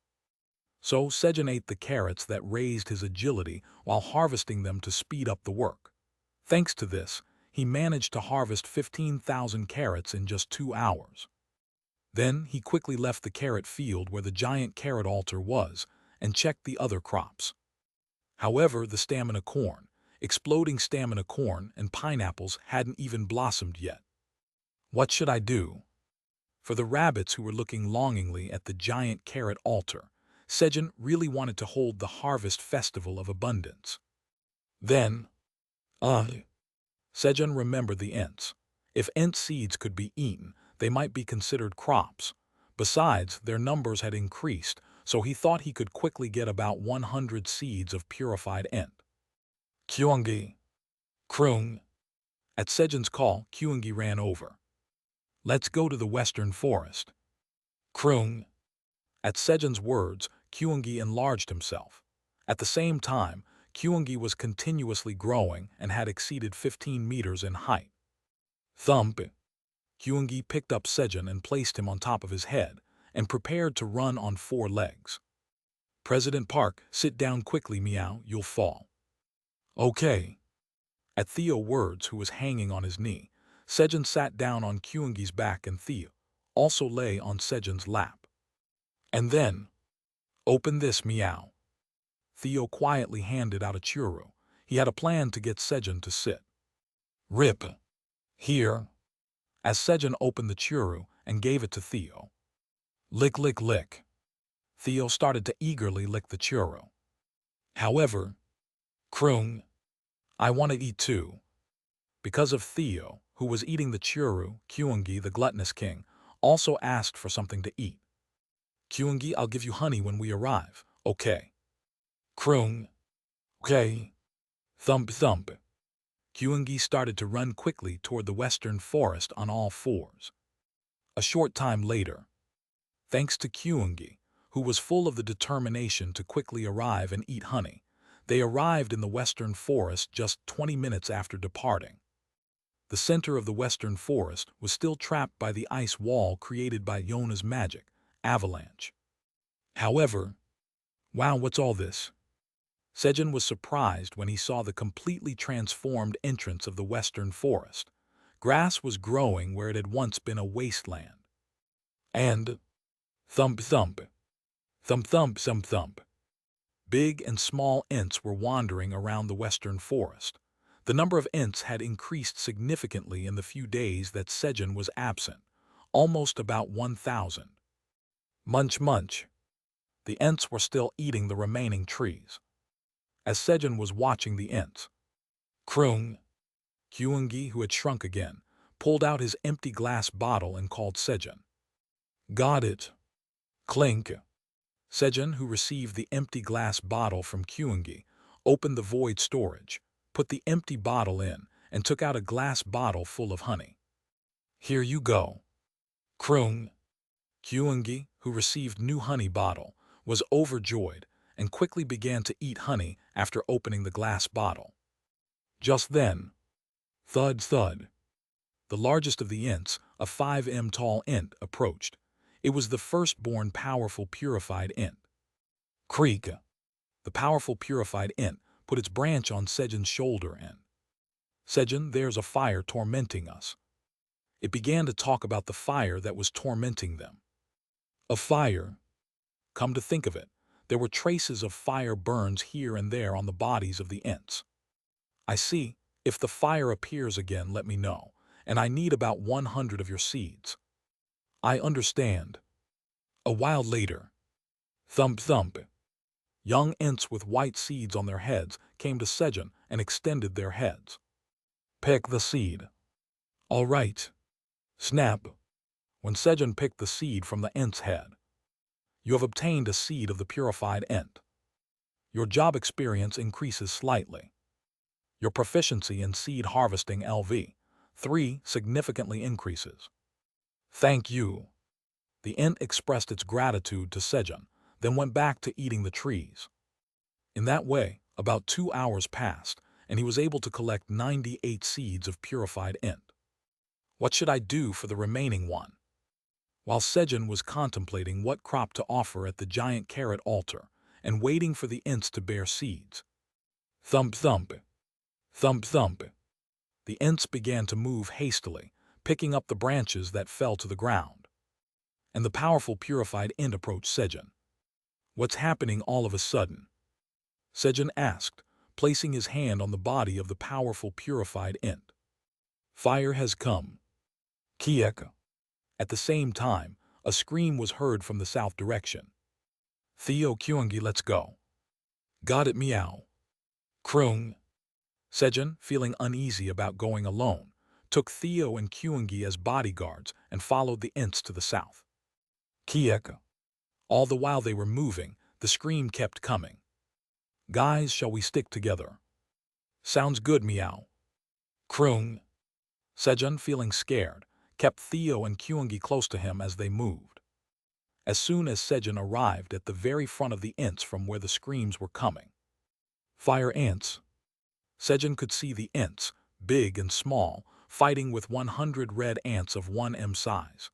So Sejun ate the carrots that raised his agility while harvesting them to speed up the work. Thanks to this, he managed to harvest 15,000 carrots in just 2 hours. Then he quickly left the carrot field where the giant carrot altar was and checked the other crops. However, the stamina corn, exploding stamina corn, and pineapples hadn't even blossomed yet. What should I do? For the rabbits who were looking longingly at the giant carrot altar, Sejun really wanted to hold the harvest festival of abundance. Then, Sejun remembered the ents. If ent seeds could be eaten, they might be considered crops. Besides, their numbers had increased, so he thought he could quickly get about 100 seeds of purified ent. Kyungi. Krung. At Sejun's call, Kyungi ran over. Let's go to the western forest. Krung. At Sejun's words, Kyungi enlarged himself. At the same time, Kyungi was continuously growing and had exceeded 15 meters in height. Thump. Kyungi picked up Sejun and placed him on top of his head and prepared to run on 4 legs. President Park, sit down quickly, meow, you'll fall. Okay. At Theo's words, who was hanging on his knee, Sejun sat down on Kyungi's back and Theo also lay on Sejun's lap. And then, open this, meow. Theo quietly handed out a churro. He had a plan to get Sejun to sit. Rip. Here. As Sejun opened the churro and gave it to Theo. Lick, lick, lick. Theo started to eagerly lick the churro. However, Krung, I want to eat too. Because of Theo, who was eating the churro, Kyungi, the gluttonous king, also asked for something to eat. Kyungi, I'll give you honey when we arrive, okay? Krung. Okay. Thump thump. Kyungi started to run quickly toward the western forest on all 4s. A short time later, thanks to Kyungi, who was full of the determination to quickly arrive and eat honey, they arrived in the western forest just 20 minutes after departing. The center of the western forest was still trapped by the ice wall created by Yona's magic, avalanche. However, wow, what's all this? Sejun was surprised when he saw the completely transformed entrance of the western forest. Grass was growing where it had once been a wasteland. And thump thump, thump thump thump thump. Big and small ents were wandering around the western forest. The number of ents had increased significantly in the few days that Sejun was absent, almost about 1,000. Munch munch. The ents were still eating the remaining trees. As Sejun was watching the ents, Krung, Kyungi, who had shrunk again, pulled out his empty glass bottle and called Sejun. Got it. Clink. Sejun, who received the empty glass bottle from Kyungi, opened the void storage, put the empty bottle in, and took out a glass bottle full of honey. "Here you go." Krung. Kyungi, who received new honey bottle, was overjoyed and quickly began to eat honey after opening the glass bottle. Just then, thud thud, the largest of the ints, a 5 m tall int, approached. It was the firstborn powerful purified int. Creak. The powerful purified int put its branch on Sejun's shoulder and, "Sejun, there's a fire tormenting us." It began to talk about the fire that was tormenting them. A fire? Come to think of it, there were traces of fire burns here and there on the bodies of the ints. "I see. If the fire appears again, let me know, and I need about 100 of your seeds." "I understand." A while later, thump thump, young ints with white seeds on their heads came to Sejun and extended their heads. "Pick the seed." "All right." Snap. When Sejun picked the seed from the int's head, "You have obtained a seed of the purified int. Your job experience increases slightly. Your proficiency in seed harvesting LV3 significantly increases." "Thank you." The int expressed its gratitude to Sejun, then went back to eating the trees. In that way, about 2 hours passed, and he was able to collect 98 seeds of purified int. What should I do for the remaining one? While Sejun was contemplating what crop to offer at the giant carrot altar and waiting for the ints to bear seeds, thump thump, thump thump, the ints began to move hastily, picking up the branches that fell to the ground. And the powerful purified int approached Sejun. "What's happening all of a sudden?" Sejun asked, placing his hand on the body of the powerful purified int. "Fire has come." Kiek. At the same time, a scream was heard from the south direction. "Theo Kyungi, let's go." "Got it, meow." Krung. Sejun, feeling uneasy about going alone, took Theo and Kyungi as bodyguards and followed the ints to the south. Kiek. All the while they were moving, the scream kept coming. "Guys, shall we stick together?" "Sounds good, meow." Krung. Sejun, feeling scared, kept Theo and Kyungi close to him as they moved. As soon as Sejun arrived at the very front of the ints from where the screams were coming. Fire ants. Sejun could see the ints, big and small, fighting with 100 red ants of 1 m size.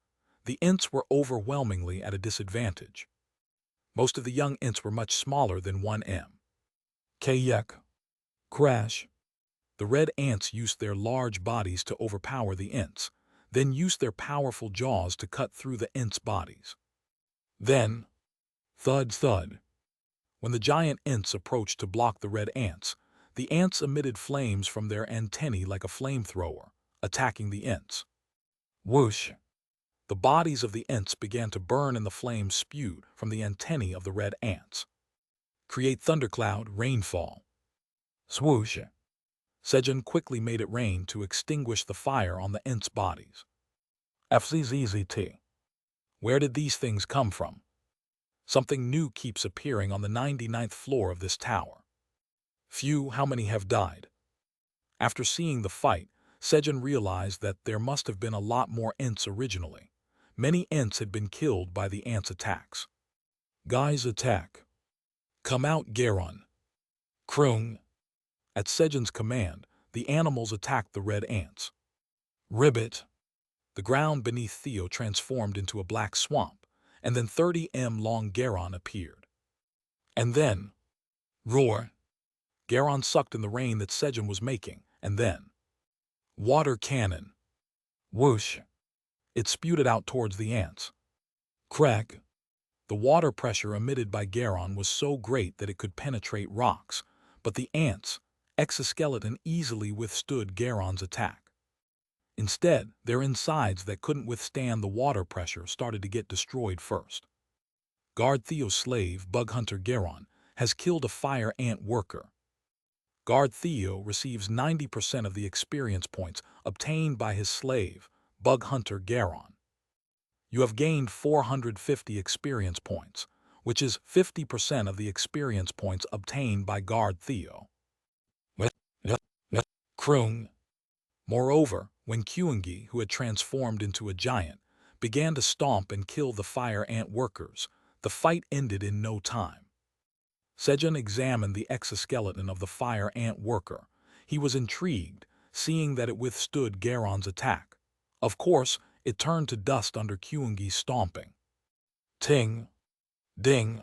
The ints were overwhelmingly at a disadvantage. Most of the young ints were much smaller than 1 m. Kayek. Crash. The red ants used their large bodies to overpower the ints, then used their powerful jaws to cut through the ints' bodies. Then, thud thud. When the giant ints approached to block the red ants, the ants emitted flames from their antennae like a flamethrower, attacking the ints. Whoosh! The bodies of the ints began to burn in the flames spewed from the antennae of the red ants. Create thundercloud, rainfall. Swoosh! Sejun quickly made it rain to extinguish the fire on the ints' bodies. FZZZT. Where did these things come from? Something new keeps appearing on the 99th floor of this tower. Phew, how many have died? After seeing the fight, Sejun realized that there must have been a lot more ints originally. Many ints had been killed by the ants' attacks. Guys, attack. Come out, Garon. Krung. At Sejun's command, the animals attacked the red ants. Ribbit. The ground beneath Theo transformed into a black swamp, and then 30 m long Garon appeared. And then, roar. Garon sucked in the rain that Sejun was making, and then, water cannon. Whoosh. It spewed it out towards the ants. Crack. The water pressure emitted by Garon was so great that it could penetrate rocks, but the ants' exoskeleton easily withstood Garon's attack. Instead, their insides that couldn't withstand the water pressure started to get destroyed first. Guard Theo's slave, bug hunter Garon, has killed a fire ant worker. Guard Theo receives 90% of the experience points obtained by his slave, bug hunter Garon. You have gained 450 experience points, which is 50% of the experience points obtained by Guard Theo. Krung. Moreover, when Kyungi, who had transformed into a giant, began to stomp and kill the fire ant workers, the fight ended in no time. Sejun examined the exoskeleton of the fire ant worker. He was intrigued, seeing that it withstood Garon's attack. Of course, it turned to dust under Kyungi's stomping. Ting! Ding!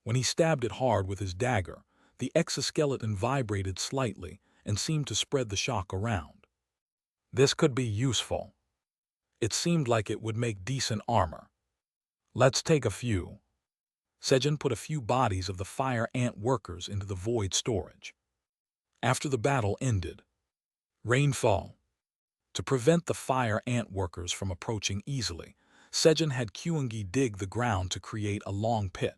When he stabbed it hard with his dagger, the exoskeleton vibrated slightly and seemed to spread the shock around. This could be useful. It seemed like it would make decent armor. Let's take a few. Sejun put a few bodies of the fire ant workers into the void storage. After the battle ended, rainfall. To prevent the fire ant workers from approaching easily, Sejun had Kyungi dig the ground to create a long pit.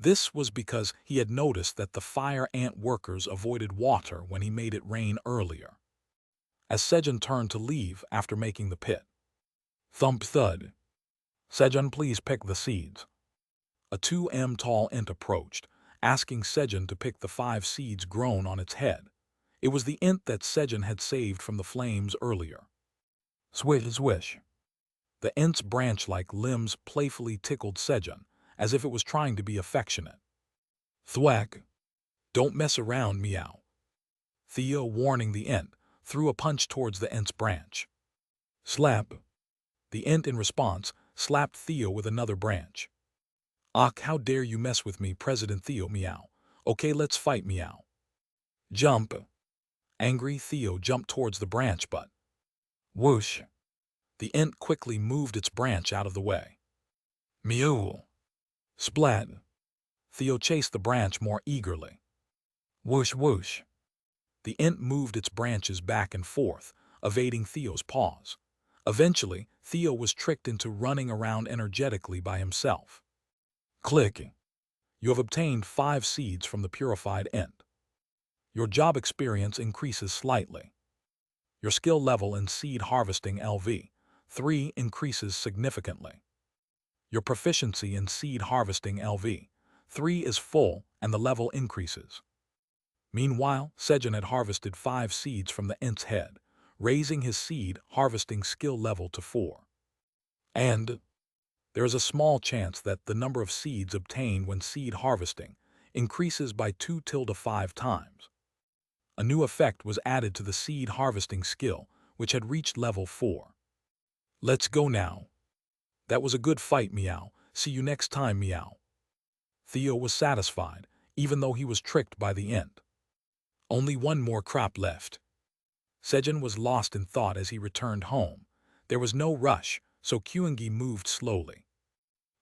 This was because he had noticed that the fire ant workers avoided water when he made it rain earlier. As Sejun turned to leave after making the pit, thump thud. Sejun, please pick the seeds. A 2 m tall ant approached, asking Sejun to pick the 5 seeds grown on its head. It was the ant that Sejun had saved from the flames earlier. Swish, swish. The ant's branch-like limbs playfully tickled Sejun, as if it was trying to be affectionate. Thwack! Don't mess around, meow. Theo, warning the ant, threw a punch towards the ant's branch. Slap! The ant, in response, slapped Theo with another branch. Ach, how dare you mess with me, President Theo, meow. Okay, let's fight, meow. Jump! Angry Theo jumped towards the branch, but whoosh! The ant quickly moved its branch out of the way. Meow! Splat! Theo chased the branch more eagerly. Whoosh, whoosh! The ant moved its branches back and forth, evading Theo's paws. Eventually, Theo was tricked into running around energetically by himself. Click! You have obtained 5 seeds from the purified ant. Your job experience increases slightly. Your skill level in seed harvesting LV3 increases significantly. Your proficiency in seed harvesting LV3 is full and the level increases. Meanwhile, Sejun had harvested 5 seeds from the ant's head, raising his seed harvesting skill level to 4. And there is a small chance that the number of seeds obtained when seed harvesting increases by 2 to 5 times. A new effect was added to the seed harvesting skill, which had reached level 4. Let's go now. That was a good fight, meow. See you next time, meow. Theo was satisfied, even though he was tricked by the ant. Only one more crop left. Sejun was lost in thought as he returned home. There was no rush, so Kyungi moved slowly.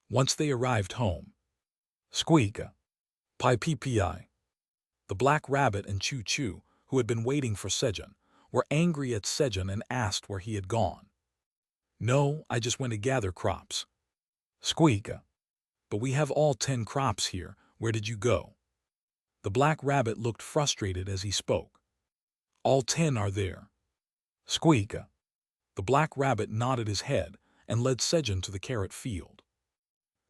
Once they arrived home, squeak! Pi ppi. The black rabbit and Choo Choo, who had been waiting for Sejun, were angry at Sejun and asked where he had gone. No, I just went to gather crops. Squeak! But we have all 10 crops here. Where did you go? The black rabbit looked frustrated as he spoke. All 10 are there. Squeak! The black rabbit nodded his head and led Sejun to the carrot field.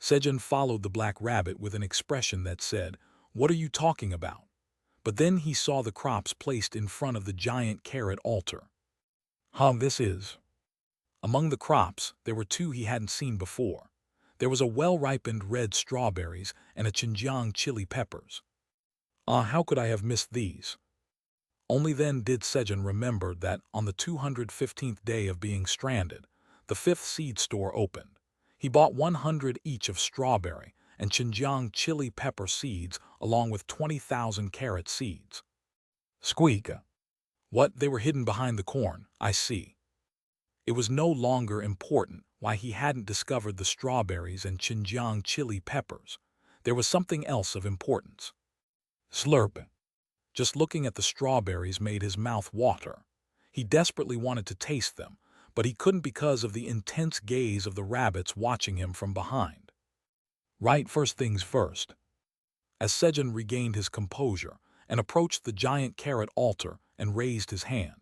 Sejun followed the black rabbit with an expression that said, "What are you talking about?" But then he saw the crops placed in front of the giant carrot altar. This is. Among the crops, there were 2 he hadn't seen before. There was a well-ripened red strawberries and a Xinjiang chili peppers. How could I have missed these? Only then did Sejun remember that on the 215th day of being stranded, the 5th seed store opened. He bought 100 each of strawberry and Xinjiang chili pepper seeds along with 20,000 carrot seeds. Squeak! What? They were hidden behind the corn, I see. It was no longer important why he hadn't discovered the strawberries and Xinjiang chili peppers. There was something else of importance. Slurp! Just looking at the strawberries made his mouth water. He desperately wanted to taste them, but he couldn't because of the intense gaze of the rabbits watching him from behind. Right, first things first. As Sejun regained his composure and approached the giant carrot altar and raised his hand.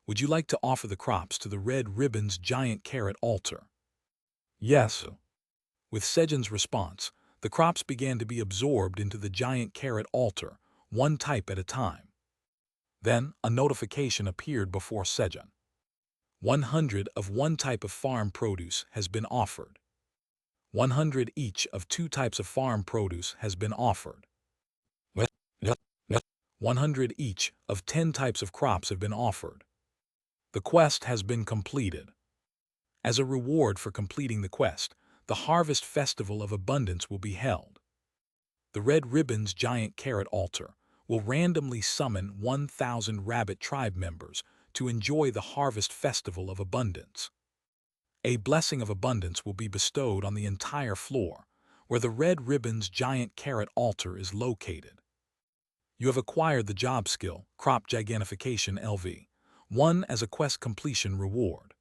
Would you like to offer the crops to the red ribbon's giant carrot altar? Yes. With Sejun's response, the crops began to be absorbed into the giant carrot altar, one type at a time. Then, a notification appeared before Sejun. 100 of one type of farm produce has been offered. 100 each of two types of farm produce has been offered. 100 each of 10 types of crops have been offered. The quest has been completed. As a reward for completing the quest, the Harvest Festival of Abundance will be held. The Red Ribbon's giant carrot altar will randomly summon 1,000 rabbit tribe members to enjoy the Harvest Festival of Abundance. A blessing of abundance will be bestowed on the entire floor, where the Red Ribbon's giant carrot altar is located. You have acquired the job skill, Crop Gigantification LV1 as a quest completion reward.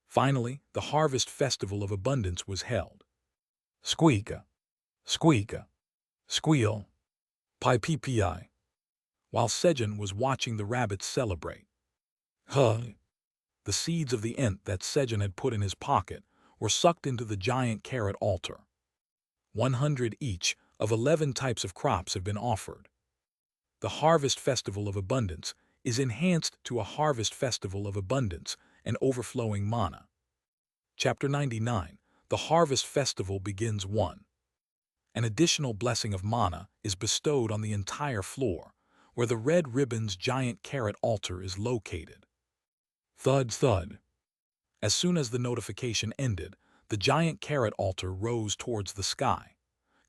Finally, the Harvest Festival of Abundance was held. Squeaka, squeaka, squeal, pi ppi. While Sejun was watching the rabbits celebrate, the seeds of the int that Sejun had put in his pocket were sucked into the giant carrot altar. 100 each of 11 types of crops have been offered. The Harvest Festival of Abundance is enhanced to a Harvest Festival of Abundance and overflowing mana. Chapter 99. The Harvest Festival begins 1. An additional blessing of mana is bestowed on the entire floor, where the Red Ribbon's giant carrot altar is located. Thud thud. As soon as the notification ended, the giant carrot altar rose towards the sky.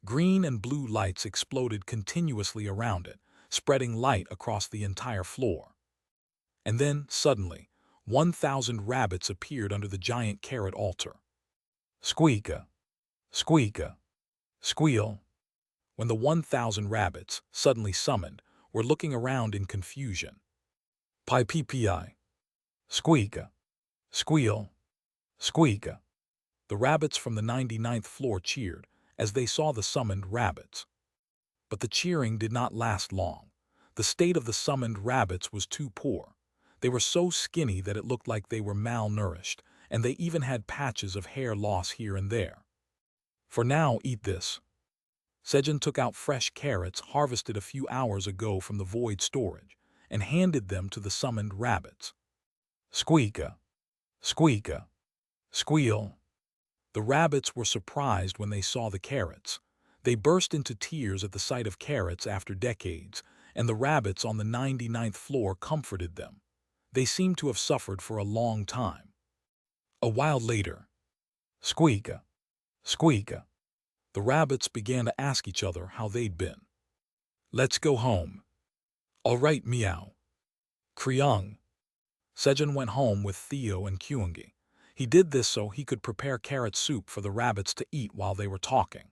Green and blue lights exploded continuously around it, spreading light across the entire floor. And then, suddenly, 1,000 rabbits appeared under the giant carrot altar. Squeaka, squeaka, squeal. When the 1,000 rabbits, suddenly summoned, were looking around in confusion. Pi ppi. Squeaka, squeal, squeaka. The rabbits from the 99th floor cheered as they saw the summoned rabbits. But the cheering did not last long. The state of the summoned rabbits was too poor. They were so skinny that it looked like they were malnourished, and they even had patches of hair loss here and there. For now, eat this. Sejun took out fresh carrots harvested a few hours ago from the void storage and handed them to the summoned rabbits. Squeaka, squeaka, squeal. The rabbits were surprised when they saw the carrots. They burst into tears at the sight of carrots after decades, and the rabbits on the 99th floor comforted them. They seemed to have suffered for a long time. A while later, squeaka, squeaka. The rabbits began to ask each other how they'd been. Let's go home. All right, meow. Kriung. Sejun went home with Theo and Kyungi. He did this so he could prepare carrot soup for the rabbits to eat while they were talking.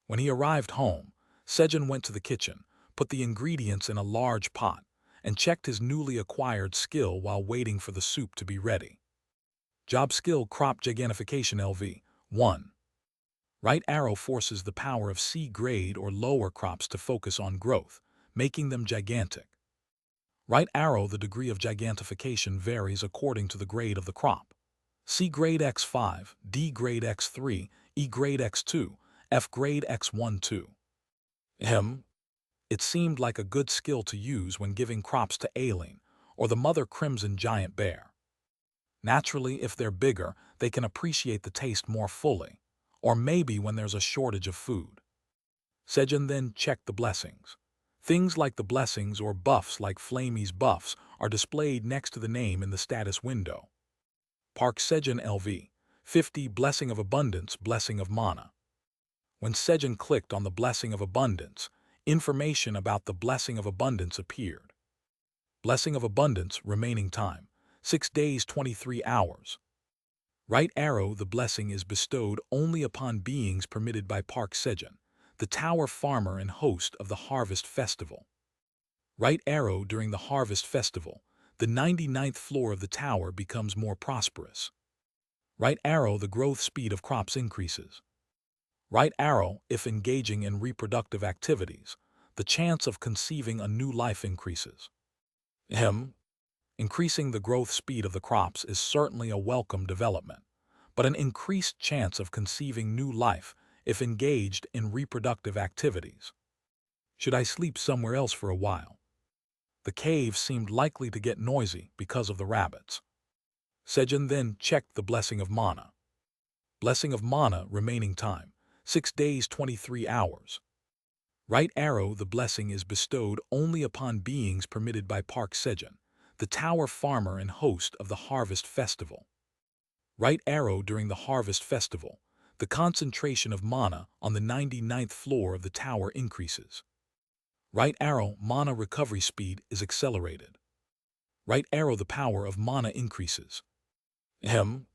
When he arrived home, Sejun went to the kitchen, put the ingredients in a large pot, and checked his newly acquired skill while waiting for the soup to be ready. Job skill Crop Gigantification LV1. Right arrow forces the power of C-grade or lower crops to focus on growth, making them gigantic. Right arrow the degree of gigantification varies according to the grade of the crop. C-grade X5, D-grade X3, E-grade X2, F-grade X1-2. It seemed like a good skill to use when giving crops to Aileen or the mother crimson giant bear. Naturally, if they're bigger, they can appreciate the taste more fully, or maybe when there's a shortage of food. Sejun then checked the blessings. Things like the blessings or buffs like Flamey's buffs are displayed next to the name in the status window. Park Sejun LV, 50 Blessing of Abundance, Blessing of Mana. When Sejun clicked on the Blessing of Abundance, information about the Blessing of Abundance appeared. Blessing of Abundance, remaining time, 6 days 23 hours. Right arrow the blessing is bestowed only upon beings permitted by Park Sejun, the tower farmer and host of the Harvest Festival. Right arrow during the Harvest Festival, the 99th floor of the tower becomes more prosperous. Right arrow the growth speed of crops increases. Right arrow if engaging in reproductive activities, the chance of conceiving a new life increases. Increasing the growth speed of the crops is certainly a welcome development, but an increased chance of conceiving new life if engaged in reproductive activities. Should I sleep somewhere else for a while? The cave seemed likely to get noisy because of the rabbits. Sejun then checked the Blessing of Mana. Blessing of Mana remaining time, 6 days 23 hours. Right arrow, the blessing is bestowed only upon beings permitted by Park Sejun, the tower farmer and host of the Harvest Festival. Right arrow, during the Harvest Festival, the concentration of mana on the 99th floor of the tower increases. Right arrow, mana recovery speed is accelerated. Right arrow, the power of mana increases. The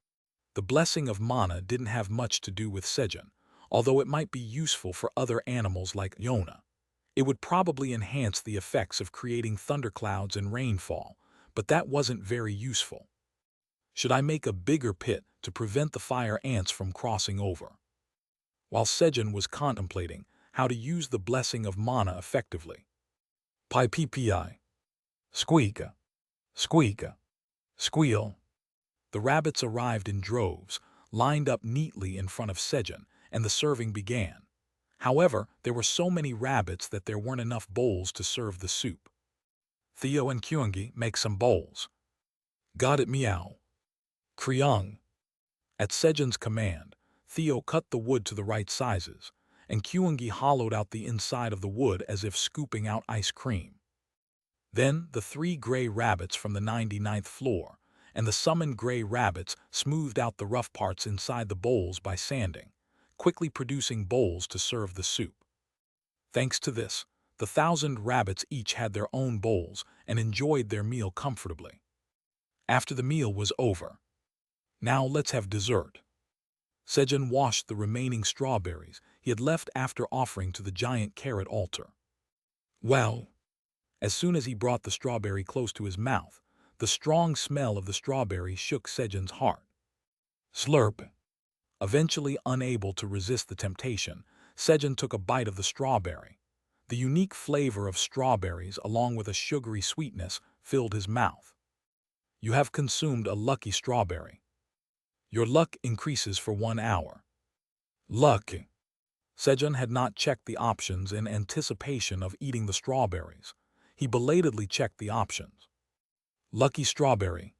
blessing of mana didn't have much to do with Sejun, although it might be useful for other animals like Yona. It would probably enhance the effects of creating thunderclouds and rainfall, but that wasn't very useful. Should I make a bigger pit to prevent the fire ants from crossing over? While Sejun was contemplating how to use the blessing of mana effectively. Pi ppi. Squeak. Squeak. Squeal. The rabbits arrived in droves, lined up neatly in front of Sejun, and the serving began. However, there were so many rabbits that there weren't enough bowls to serve the soup. Theo and Kyungi make some bowls. Got it, meow. Kriung. At Sejun's command, Theo cut the wood to the right sizes, and Kyungi hollowed out the inside of the wood as if scooping out ice cream. Then the 3 gray rabbits from the 99th floor and the summoned gray rabbits smoothed out the rough parts inside the bowls by sanding, quickly producing bowls to serve the soup. Thanks to this, the 1,000 rabbits each had their own bowls and enjoyed their meal comfortably. After the meal was over, now let's have dessert. Sejun washed the remaining strawberries he had left after offering to the giant carrot altar. Well, as soon as he brought the strawberry close to his mouth, the strong smell of the strawberry shook Sejun's heart. Slurp. Eventually unable to resist the temptation, Sejun took a bite of the strawberry. The unique flavor of strawberries along with a sugary sweetness filled his mouth. You have consumed a lucky strawberry. Your luck increases for 1 hour. Luck. Sejun had not checked the options in anticipation of eating the strawberries. He belatedly checked the options. Lucky strawberry.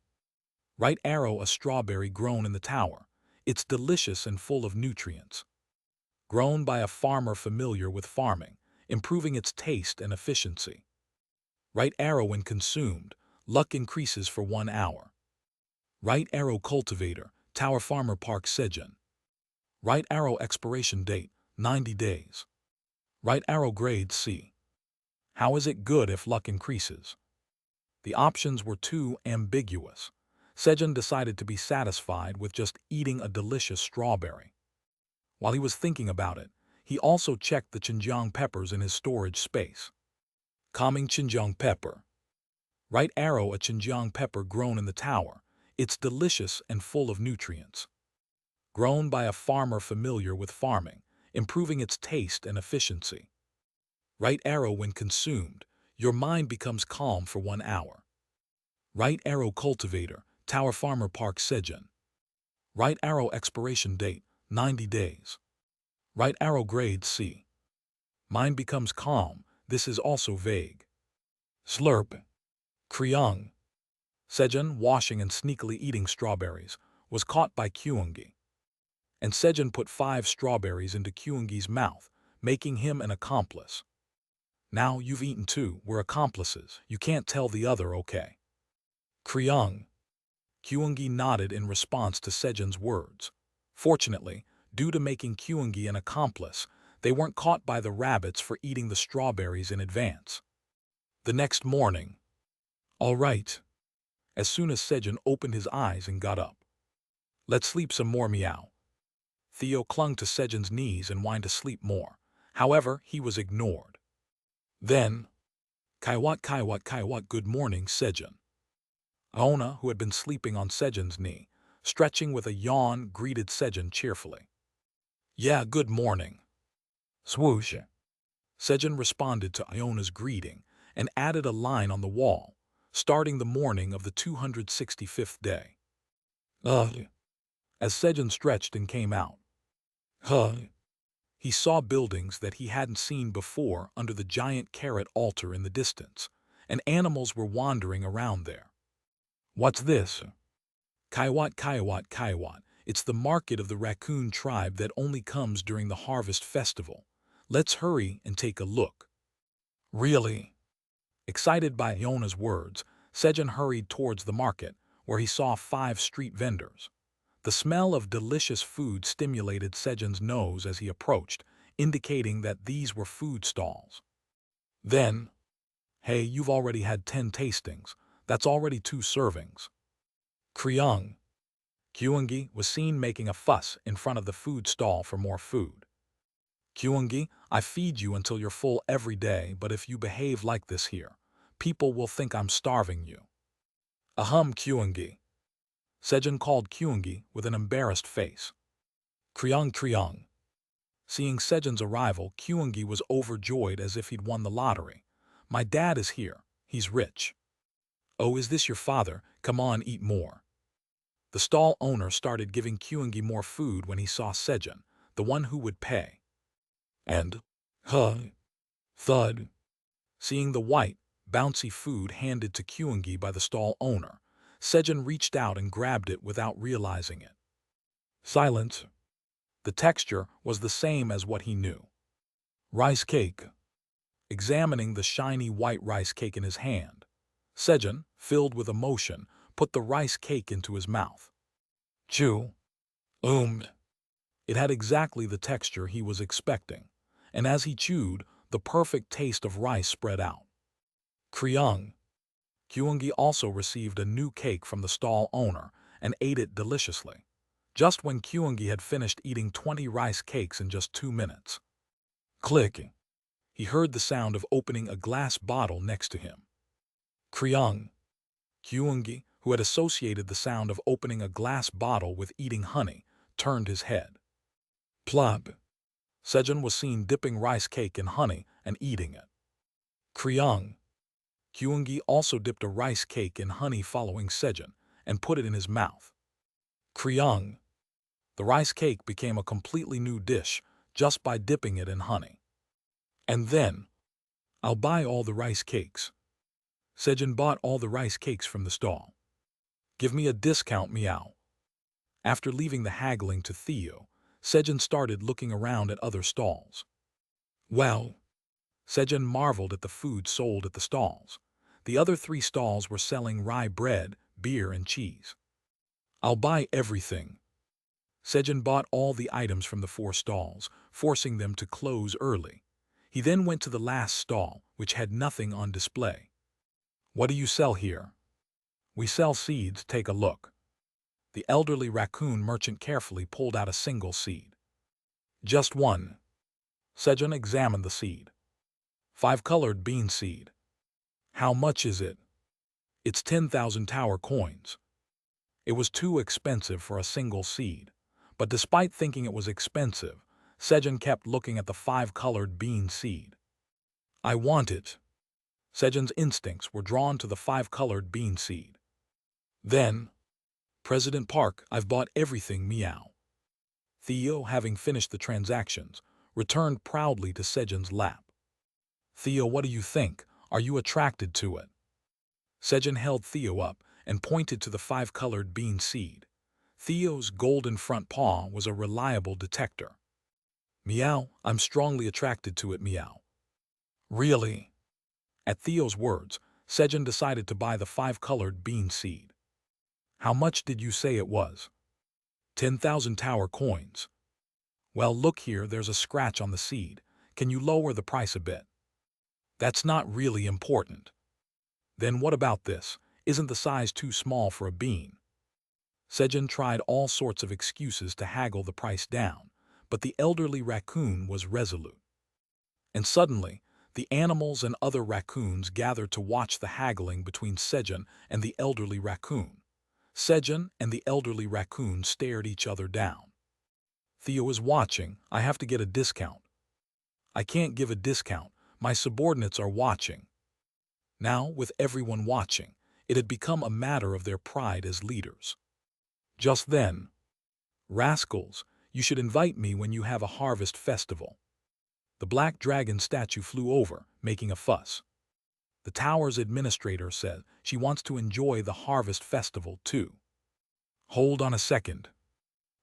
Right arrow, a strawberry grown in the tower. It's delicious and full of nutrients. Grown by a farmer familiar with farming, improving its taste and efficiency. Right arrow, when consumed, luck increases for 1 hour. Right arrow, cultivator, tower farmer Park Sejun. Right arrow, expiration date, 90 days. Right arrow, grade C. How is it good if luck increases? The options were too ambiguous. Sejun decided to be satisfied with just eating a delicious strawberry. While he was thinking about it, he also checked the Xinjiang peppers in his storage space. Calming Xinjiang pepper. Right arrow, a Xinjiang pepper grown in the tower. It's delicious and full of nutrients. Grown by a farmer familiar with farming, improving its taste and efficiency. Right arrow, when consumed, your mind becomes calm for 1 hour. Right arrow, cultivator, tower farmer Park Sejun. Right arrow, expiration date, 90 days. Right arrow, grade C. Mind becomes calm, this is also vague. Slurp. Kriung. Sejun, washing and sneakily eating strawberries, was caught by Kyungi. And Sejun put 5 strawberries into Kyungi's mouth, making him an accomplice. Now you've eaten 2, we're accomplices, you can't tell the other, okay? Kriung. Kyungi nodded in response to Sejun's words. Fortunately, due to making Kyungi an accomplice, they weren't caught by the rabbits for eating the strawberries in advance. The next morning. All right. As soon as Sejun opened his eyes and got up. Let's sleep some more, meow. Theo clung to Sejun's knees and whined to sleep more. However, he was ignored. Then, Kaiwat, good morning, Sejun. Aona, who had been sleeping on Sejun's knee, stretching with a yawn, greeted Sejun cheerfully. Yeah, good morning. Swoosh. Sejun responded to Iona's greeting and added a line on the wall, starting the morning of the 265th day. As Sejun stretched and came out. He saw buildings that he hadn't seen before under the giant carrot altar in the distance, and animals were wandering around there. What's this? Kaiwat, Kaiwat, Kaiwat. It's the market of the raccoon tribe that only comes during the harvest festival. Let's hurry and take a look. Really? Excited by Yona's words, Sejun hurried towards the market, where he saw 5 street vendors. The smell of delicious food stimulated Sejun's nose as he approached, indicating that these were food stalls. Then, hey, you've already had 10 tastings. That's already 2 servings. Kryung. Kyungi was seen making a fuss in front of the food stall for more food. Kyungi, I feed you until you're full every day, but if you behave like this here, people will think I'm starving you. Kyungi. Sejun called Kyungi with an embarrassed face. Kryung, Kryung. Seeing Sejun's arrival, Kyungi was overjoyed as if he'd won the lottery. My dad is here. He's rich. Oh, is this your father? Come on, eat more. The stall owner started giving Kyungi more food when he saw Sejun, the one who would pay. And, thud. Seeing the white, bouncy food handed to Kyungi by the stall owner, Sejun reached out and grabbed it without realizing it. Silence. The texture was the same as what he knew. Rice cake. Examining the shiny white rice cake in his hand, Sejun, filled with emotion, put the rice cake into his mouth. Chew. It had exactly the texture he was expecting, and as he chewed, the perfect taste of rice spread out. Kryung. Kyungi also received a new cake from the stall owner and ate it deliciously, just when Kyungi had finished eating 20 rice cakes in just 2 minutes. Click. He heard the sound of opening a glass bottle next to him. Kryung. Kyungi, who had associated the sound of opening a glass bottle with eating honey, turned his head. Plop. Sejun was seen dipping rice cake in honey and eating it. Kryung. Kyungi also dipped a rice cake in honey following Sejun and put it in his mouth. Kryung. The rice cake became a completely new dish just by dipping it in honey. And then, I'll buy all the rice cakes. Sejun bought all the rice cakes from the stall. Give me a discount, meow. After leaving the haggling to Theo, Sejun started looking around at other stalls. Wow! Sejun marveled at the food sold at the stalls. The other 3 stalls were selling rye bread, beer, and cheese. I'll buy everything. Sejun bought all the items from the 4 stalls, forcing them to close early. He then went to the last stall, which had nothing on display. What do you sell here? We sell seeds, take a look. The elderly raccoon merchant carefully pulled out a single seed. Just one. Sejun examined the seed. 5-colored bean seed. How much is it? It's 10,000 tower coins. It was too expensive for a single seed, but despite thinking it was expensive, Sejun kept looking at the 5-colored bean seed. I want it. Sejun's instincts were drawn to the 5-colored bean seed. Then, President Park, I've bought everything, meow. Theo, having finished the transactions, returned proudly to Sejun's lap. Theo, what do you think? Are you attracted to it? Sejun held Theo up and pointed to the 5-colored bean seed. Theo's golden front paw was a reliable detector. Meow, I'm strongly attracted to it, meow. Really? At Theo's words, Sejun decided to buy the 5-colored bean seed. How much did you say it was? 10,000 tower coins. Well, look here, there's a scratch on the seed. Can you lower the price a bit? That's not really important. Then what about this? Isn't the size too small for a bean? Sejun tried all sorts of excuses to haggle the price down, but the elderly raccoon was resolute. And suddenly, the animals and other raccoons gathered to watch the haggling between Sejun and the elderly raccoon. Sejun and the elderly raccoon stared each other down. Theo is watching. I have to get a discount. I can't give a discount. My subordinates are watching. Now, with everyone watching, it had become a matter of their pride as leaders. Just then, rascals, you should invite me when you have a harvest festival. The black dragon statue flew over, making a fuss. The tower's administrator said she wants to enjoy the harvest festival too. Hold on a second.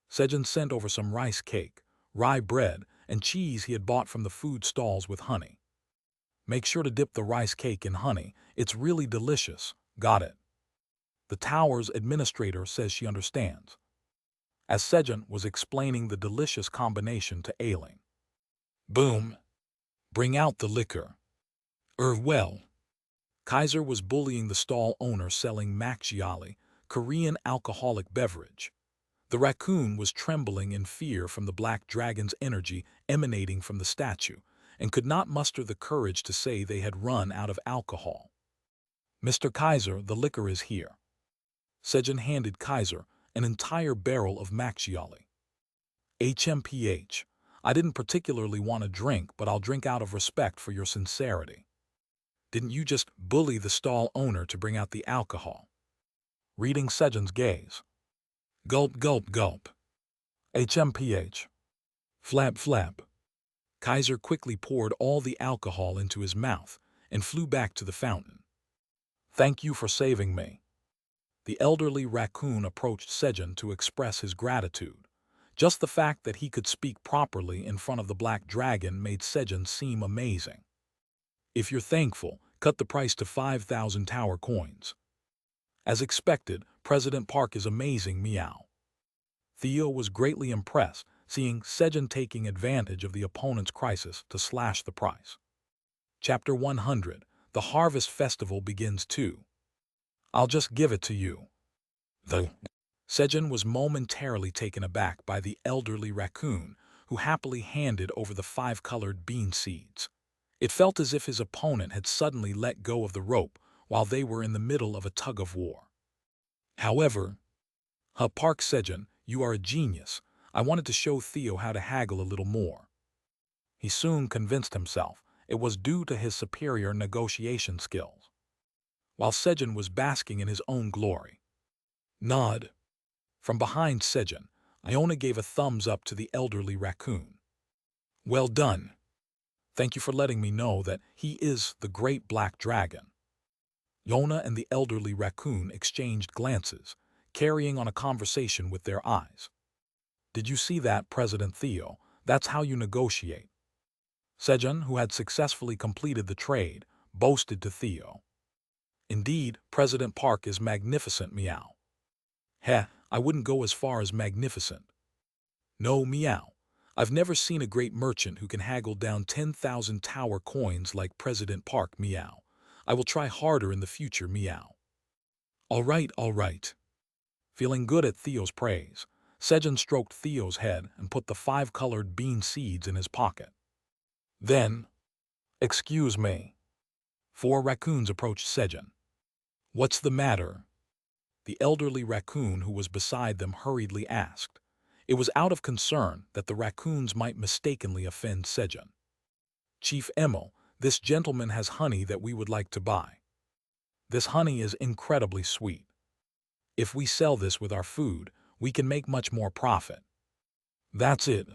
Sejun sent over some rice cake, rye bread, and cheese he had bought from the food stalls with honey. Make sure to dip the rice cake in honey. It's really delicious. Got it. The tower's administrator says she understands, as Sejun was explaining the delicious combination to Ailing. Boom. Bring out the liquor. Well. Kaiser was bullying the stall owner selling makgeolli, Korean alcoholic beverage. The raccoon was trembling in fear from the black dragon's energy emanating from the statue, and could not muster the courage to say they had run out of alcohol. Mr. Kaiser, the liquor is here. Sejun handed Kaiser an entire barrel of makgeolli. HMPH. I didn't particularly want a drink, but I'll drink out of respect for your sincerity. Didn't you just bully the stall owner to bring out the alcohol? Reading Sejun's gaze. Gulp, gulp, gulp. HMPH. Flap, flap. Kaiser quickly poured all the alcohol into his mouth and flew back to the fountain. Thank you for saving me. The elderly raccoon approached Sejun to express his gratitude. Just the fact that he could speak properly in front of the black dragon made Sejun seem amazing. If you're thankful, cut the price to 5,000 tower coins. As expected, President Park is amazing, meow. Theo was greatly impressed, seeing Sejun taking advantage of the opponent's crisis to slash the price. Chapter 100. The Harvest Festival begins too. I'll just give it to you. Sejun was momentarily taken aback by the elderly raccoon, who happily handed over the 5 colored bean seeds. It felt as if his opponent had suddenly let go of the rope while they were in the middle of a tug-of-war. However, Park Sejun, you are a genius. I wanted to show Theo how to haggle a little more. He soon convinced himself it was due to his superior negotiation skills. While Sejun was basking in his own glory. Nod. From behind Sejun, Iona gave a thumbs up to the elderly raccoon. Well done. Thank you for letting me know that he is the great black dragon. Iona and the elderly raccoon exchanged glances, carrying on a conversation with their eyes. Did you see that, President Theo? That's how you negotiate. Sejun, who had successfully completed the trade, boasted to Theo. Indeed, President Park is magnificent, meow. Heh, I wouldn't go as far as magnificent. No, meow. I've never seen a great merchant who can haggle down 10,000 tower coins like President Park, meow. I will try harder in the future, meow. All right. Feeling good at Theo's praise, Sejun stroked Theo's head and put the 5 colored bean seeds in his pocket. Then, excuse me. 4 raccoons approached Sejun. What's the matter? The elderly raccoon who was beside them hurriedly asked. It was out of concern that the raccoons might mistakenly offend Sejun. Chief Emil, this gentleman has honey that we would like to buy. This honey is incredibly sweet. If we sell this with our food, we can make much more profit. That's it.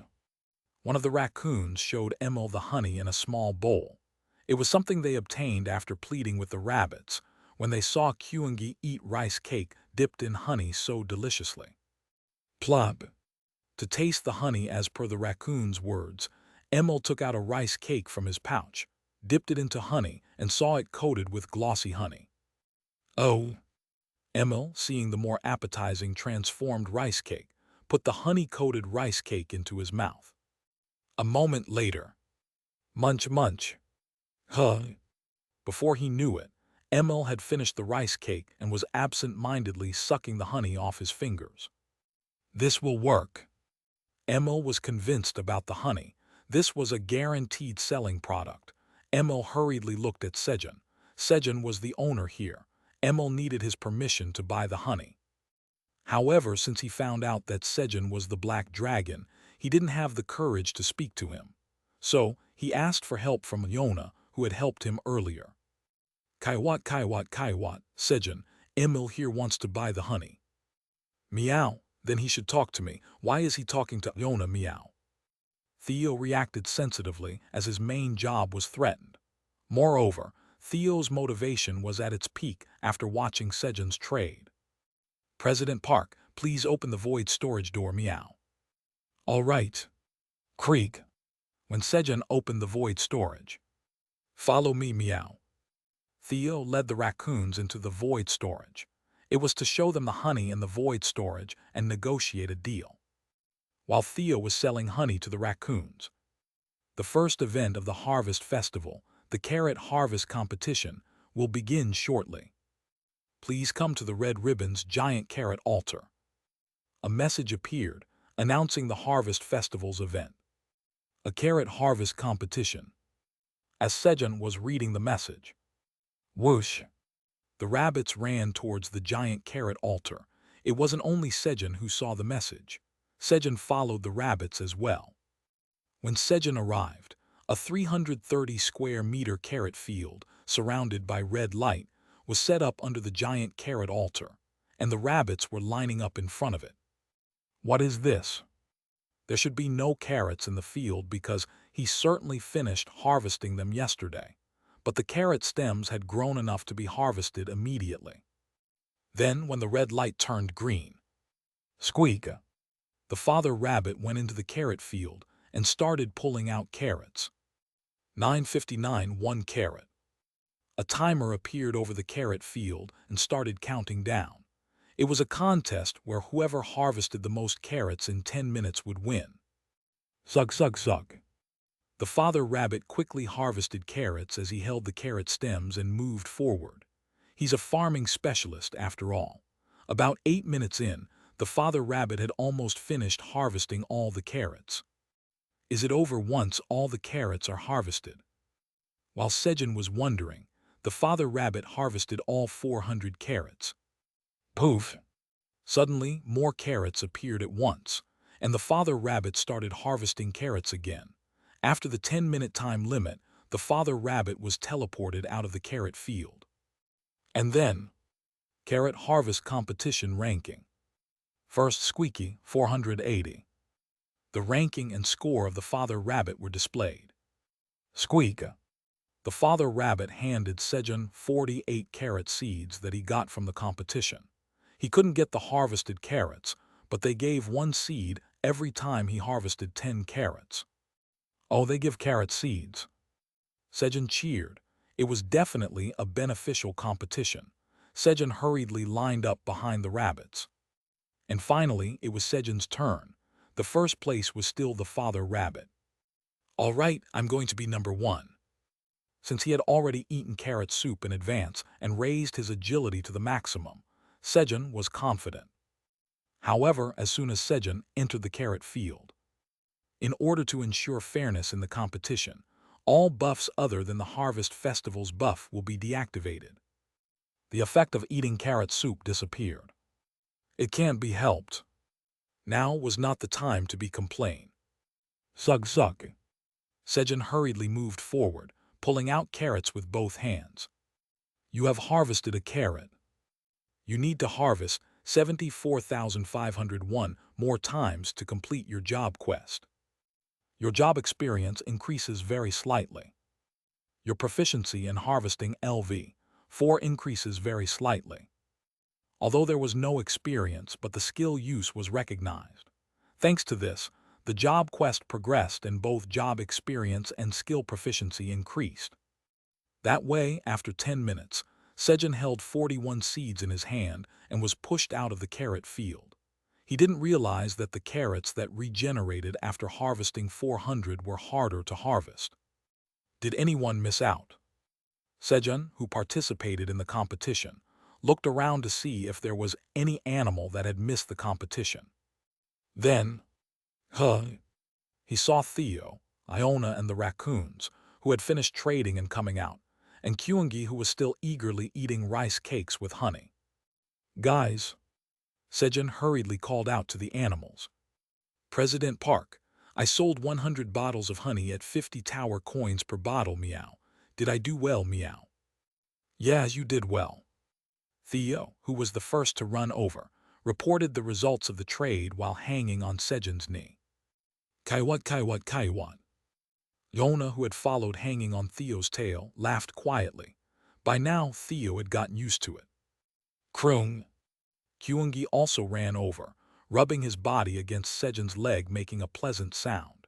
One of the raccoons showed Emil the honey in a small bowl. It was something they obtained after pleading with the rabbits when they saw Kyungi eat rice cake dipped in honey so deliciously. Plop. To taste the honey as per the raccoon's words, Emil took out a rice cake from his pouch, dipped it into honey, and saw it coated with glossy honey. Oh! Emil, seeing the more appetizing transformed rice cake, put the honey-coated rice cake into his mouth. A moment later. Munch, munch. Before he knew it, Emil had finished the rice cake and was absent-mindedly sucking the honey off his fingers. This will work. Emil was convinced about the honey. This was a guaranteed selling product. Emil hurriedly looked at Sejun. Sejun was the owner here. Emil needed his permission to buy the honey. However, since he found out that Sejun was the black dragon, he didn't have the courage to speak to him. So, he asked for help from Iona, who had helped him earlier. Kaiwat, Sejun, Emil here wants to buy the honey. Meow, then he should talk to me. Why is he talking to Iona, meow? Theo reacted sensitively as his main job was threatened. Moreover, Theo's motivation was at its peak after watching Sejun's trade. President Park, please open the void storage door, meow. All right. Creak. When Sejun opened the void storage. Follow me, meow. Theo led the raccoons into the void storage. It was to show them the honey in the void storage and negotiate a deal. While Theo was selling honey to the raccoons. The first event of the Harvest Festival, the Carrot Harvest Competition, will begin shortly. Please come to the Red Ribbon's giant carrot altar. A message appeared, announcing the Harvest Festival's event. A carrot harvest competition. As Sejun was reading the message. Whoosh! The rabbits ran towards the giant carrot altar. It wasn't only Sejun who saw the message. Sejun followed the rabbits as well. When Sejun arrived, a 330-square-meter carrot field, surrounded by red light, was set up under the giant carrot altar, and the rabbits were lining up in front of it. What is this? There should be no carrots in the field because he certainly finished harvesting them yesterday, but the carrot stems had grown enough to be harvested immediately. Then, when the red light turned green, squeak! The father rabbit went into the carrot field and started pulling out carrots. 9:59, 1 carrot. A timer appeared over the carrot field and started counting down. It was a contest where whoever harvested the most carrots in 10 minutes would win. Zug, zug, zug. The father rabbit quickly harvested carrots as he held the carrot stems and moved forward. He's a farming specialist after all. About 8 minutes in, the father rabbit had almost finished harvesting all the carrots. Is it over once all the carrots are harvested? While Sejun was wondering, the father rabbit harvested all 400 carrots. Poof! Suddenly, more carrots appeared at once, and the father rabbit started harvesting carrots again. After the 10-minute time limit, the father rabbit was teleported out of the carrot field. And then, carrot harvest competition ranking. First Squeaky, 480. The ranking and score of the father rabbit were displayed. Squeak! The father rabbit handed Sejun 48 carrot seeds that he got from the competition. He couldn't get the harvested carrots, but they gave 1 seed every time he harvested 10 carrots. Oh, they give carrot seeds. Sejun cheered. It was definitely a beneficial competition. Sejun hurriedly lined up behind the rabbits. And finally, it was Sejun's turn. The first place was still the father rabbit. All right, I'm going to be number 1. Since he had already eaten carrot soup in advance and raised his agility to the maximum, Sejun was confident. However, as soon as Sejun entered the carrot field, in order to ensure fairness in the competition, all buffs other than the Harvest Festival's buff will be deactivated. The effect of eating carrot soup disappeared. It can't be helped. Now was not the time to be complained. Zug zug. Sejun hurriedly moved forward, pulling out carrots with both hands. You have harvested a carrot. You need to harvest 74,501 more times to complete your job quest. Your job experience increases very slightly. Your proficiency in harvesting LV4 increases very slightly. Although there was no experience, but the skill use was recognized. Thanks to this, the job quest progressed and both job experience and skill proficiency increased. That way, after 10 minutes, Sejun held 41 seeds in his hand and was pushed out of the carrot field. He didn't realize that the carrots that regenerated after harvesting 400 were harder to harvest. Did anyone miss out? Sejun, who participated in the competition, looked around to see if there was any animal that had missed the competition. Then, he saw Theo, Iona and the raccoons, who had finished trading and coming out, and Kyungi, who was still eagerly eating rice cakes with honey. Guys, Sejun hurriedly called out to the animals. President Park, I sold 100 bottles of honey at 50 tower coins per bottle, meow. Did I do well, meow? Yeah, you did well. Theo, who was the first to run over, reported the results of the trade while hanging on Sejun's knee. Kaiwat, Kaiwat. Yona, who had followed hanging on Theo's tail, laughed quietly. By now, Theo had gotten used to it. Krung. Kyungi also ran over, rubbing his body against Sejun's leg, making a pleasant sound.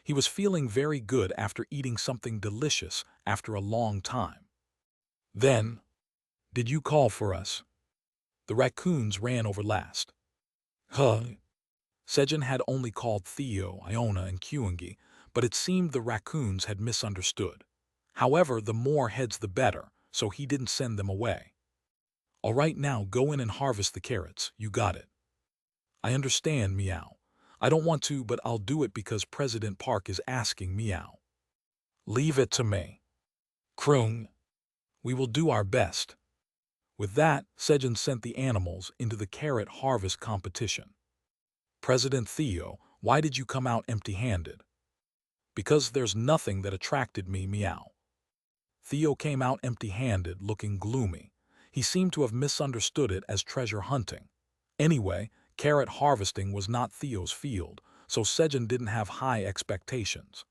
He was feeling very good after eating something delicious after a long time. Then, did you call for us? The raccoons ran over last. Huh? Sejun had only called Theo, Iona, and Kyungi, but it seemed the raccoons had misunderstood. However, the more heads the better, so he didn't send them away. All right, now go in and harvest the carrots, you got it. I understand, Meow. I don't want to, but I'll do it because President Park is asking, Meow. Leave it to me. Krung. We will do our best. With that, Sejun sent the animals into the carrot harvest competition. President Theo, why did you come out empty-handed? Because there's nothing that attracted me, Meow. Theo came out empty-handed, looking gloomy. He seemed to have misunderstood it as treasure hunting. Anyway, carrot harvesting was not Theo's field, so Sejun didn't have high expectations.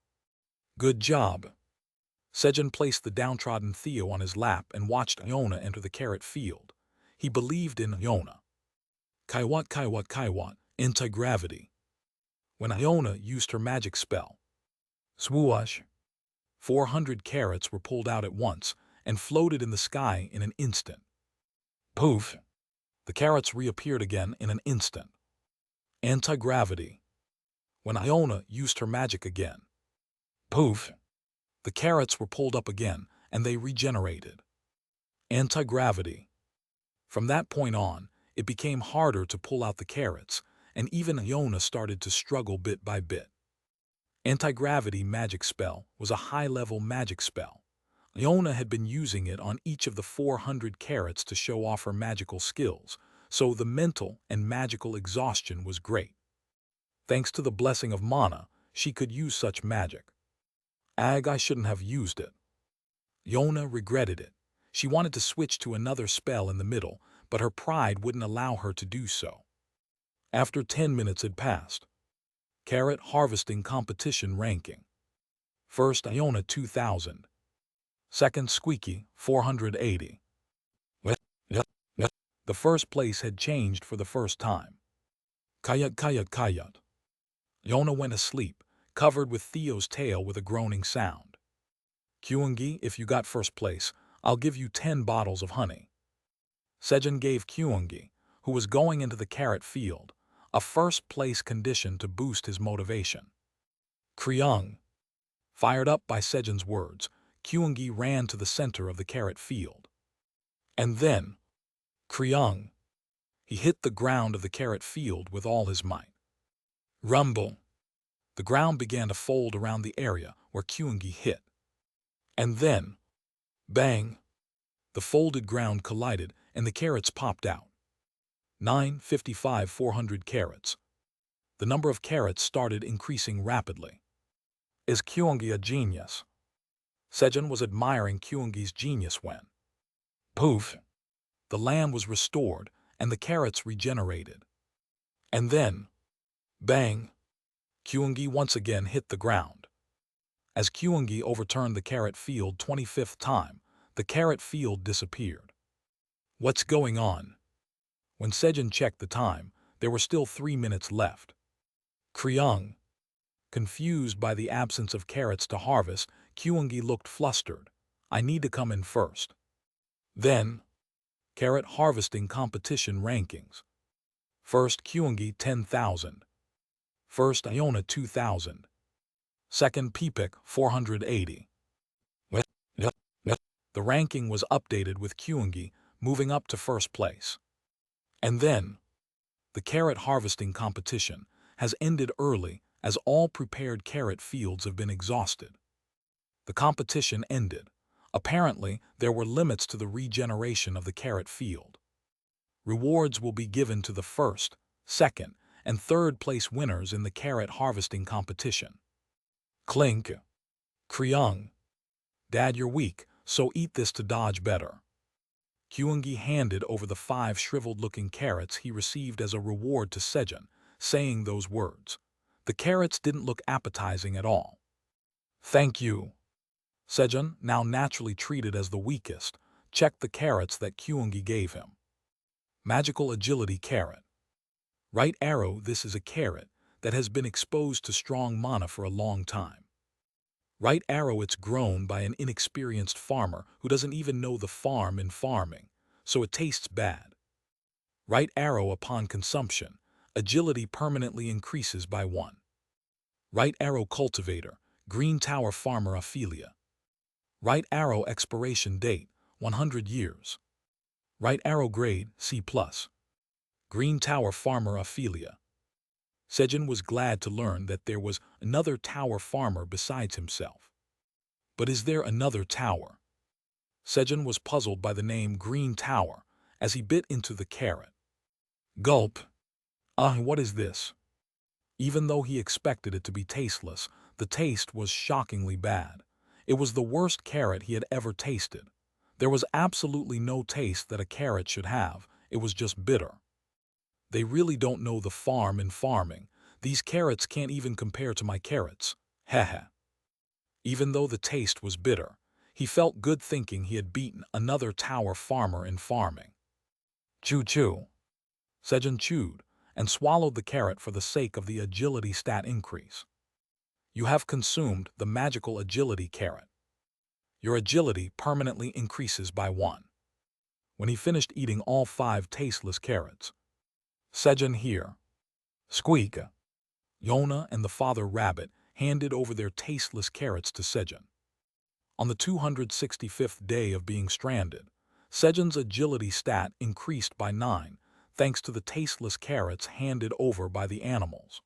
Good job. Sejun placed the downtrodden Theo on his lap and watched Iona enter the carrot field. He believed in Iona. Kaiwat, Kaiwat, Kaiwat, anti-gravity. When Iona used her magic spell, swoosh, 400 carrots were pulled out at once and floated in the sky in an instant. Poof! The carrots reappeared again in an instant. Anti-gravity. When Iona used her magic again, poof! The carrots were pulled up again and they regenerated. Anti-gravity. From that point on, it became harder to pull out the carrots, and even Iona started to struggle bit by bit. Anti-gravity magic spell was a high-level magic spell. Iona had been using it on each of the 400 carrots to show off her magical skills, so the mental and magical exhaustion was great. Thanks to the blessing of mana, she could use such magic. I shouldn't have used it. Iona regretted it. She wanted to switch to another spell in the middle, but her pride wouldn't allow her to do so. After 10 minutes had passed. Carrot harvesting competition ranking. First, Iona 2000. Second, Squeaky 480. The first place had changed for the first time. Kayat, Kayat, Kayat. Iona went asleep, covered with Theo's tail with a groaning sound. Kyungi, if you got first place, I'll give you 10 bottles of honey. Sejun gave Kyungi, who was going into the carrot field, a first-place condition to boost his motivation. Kryung. Fired up by Sejun's words, Kyungi ran to the center of the carrot field. And then, Kryung. He hit the ground of the carrot field with all his might. Rumble. The ground began to fold around the area where Kyungi hit. And then, bang. The folded ground collided and the carrots popped out. 955 400 carrots. The number of carrots started increasing rapidly. Is Kyungi a genius? Sejun was admiring Kyungi's genius when, poof, the land was restored and the carrots regenerated. And then, bang, Kyungi once again hit the ground. As Kyungi overturned the carrot field 25th time, the carrot field disappeared. What's going on? When Sejun checked the time, there were still 3 minutes left. Kryung. Confused by the absence of carrots to harvest, Kyungi looked flustered. I need to come in first. Then, carrot harvesting competition rankings. First, Kyungi 10,000. First, Iona 2,000. Second, Pipik 480. The ranking was updated with Kyungi moving up to first place. And then, the carrot harvesting competition has ended early as all prepared carrot fields have been exhausted. The competition ended. Apparently, there were limits to the regeneration of the carrot field. Rewards will be given to the first, second, and third place winners in the carrot harvesting competition. Clink. Kryung. Dad, you're weak, so eat this to dodge better. Kyungi handed over the 5 shriveled-looking carrots he received as a reward to Sejun, saying those words. The carrots didn't look appetizing at all. Thank you. Sejun, now naturally treated as the weakest, Check the carrots that Kyungi gave him. Magical Agility Carrot. Right arrow, this is a carrot that has been exposed to strong mana for a long time. Right arrow, it's grown by an inexperienced farmer who doesn't even know the farm in farming, so it tastes bad. Right arrow, upon consumption, agility permanently increases by 1. Right arrow cultivator, Green Tower farmer Ophelia. Right arrow expiration date, 100 years. Right arrow grade, C+. Green Tower farmer Ophelia. Sejun was glad to learn that there was another tower farmer besides himself. But is there another tower? Sejun was puzzled by the name Green Tower as he bit into the carrot. Gulp. What is this? Even though he expected it to be tasteless, the taste was shockingly bad. It was the worst carrot he had ever tasted. There was absolutely no taste that a carrot should have. It was just bitter. They really don't know the farm in farming. These carrots can't even compare to my carrots. Heh. Even though the taste was bitter, he felt good thinking he had beaten another tower farmer in farming. Chew. Sejun chewed and swallowed the carrot for the sake of the agility stat increase. You have consumed the magical agility carrot. Your agility permanently increases by 1. When he finished eating all 5 tasteless carrots, Sejun here. Squeak. Yona and the father rabbit handed over their tasteless carrots to Sejun. On the 265th day of being stranded, Sejun's agility stat increased by 9 thanks to the tasteless carrots handed over by the animals.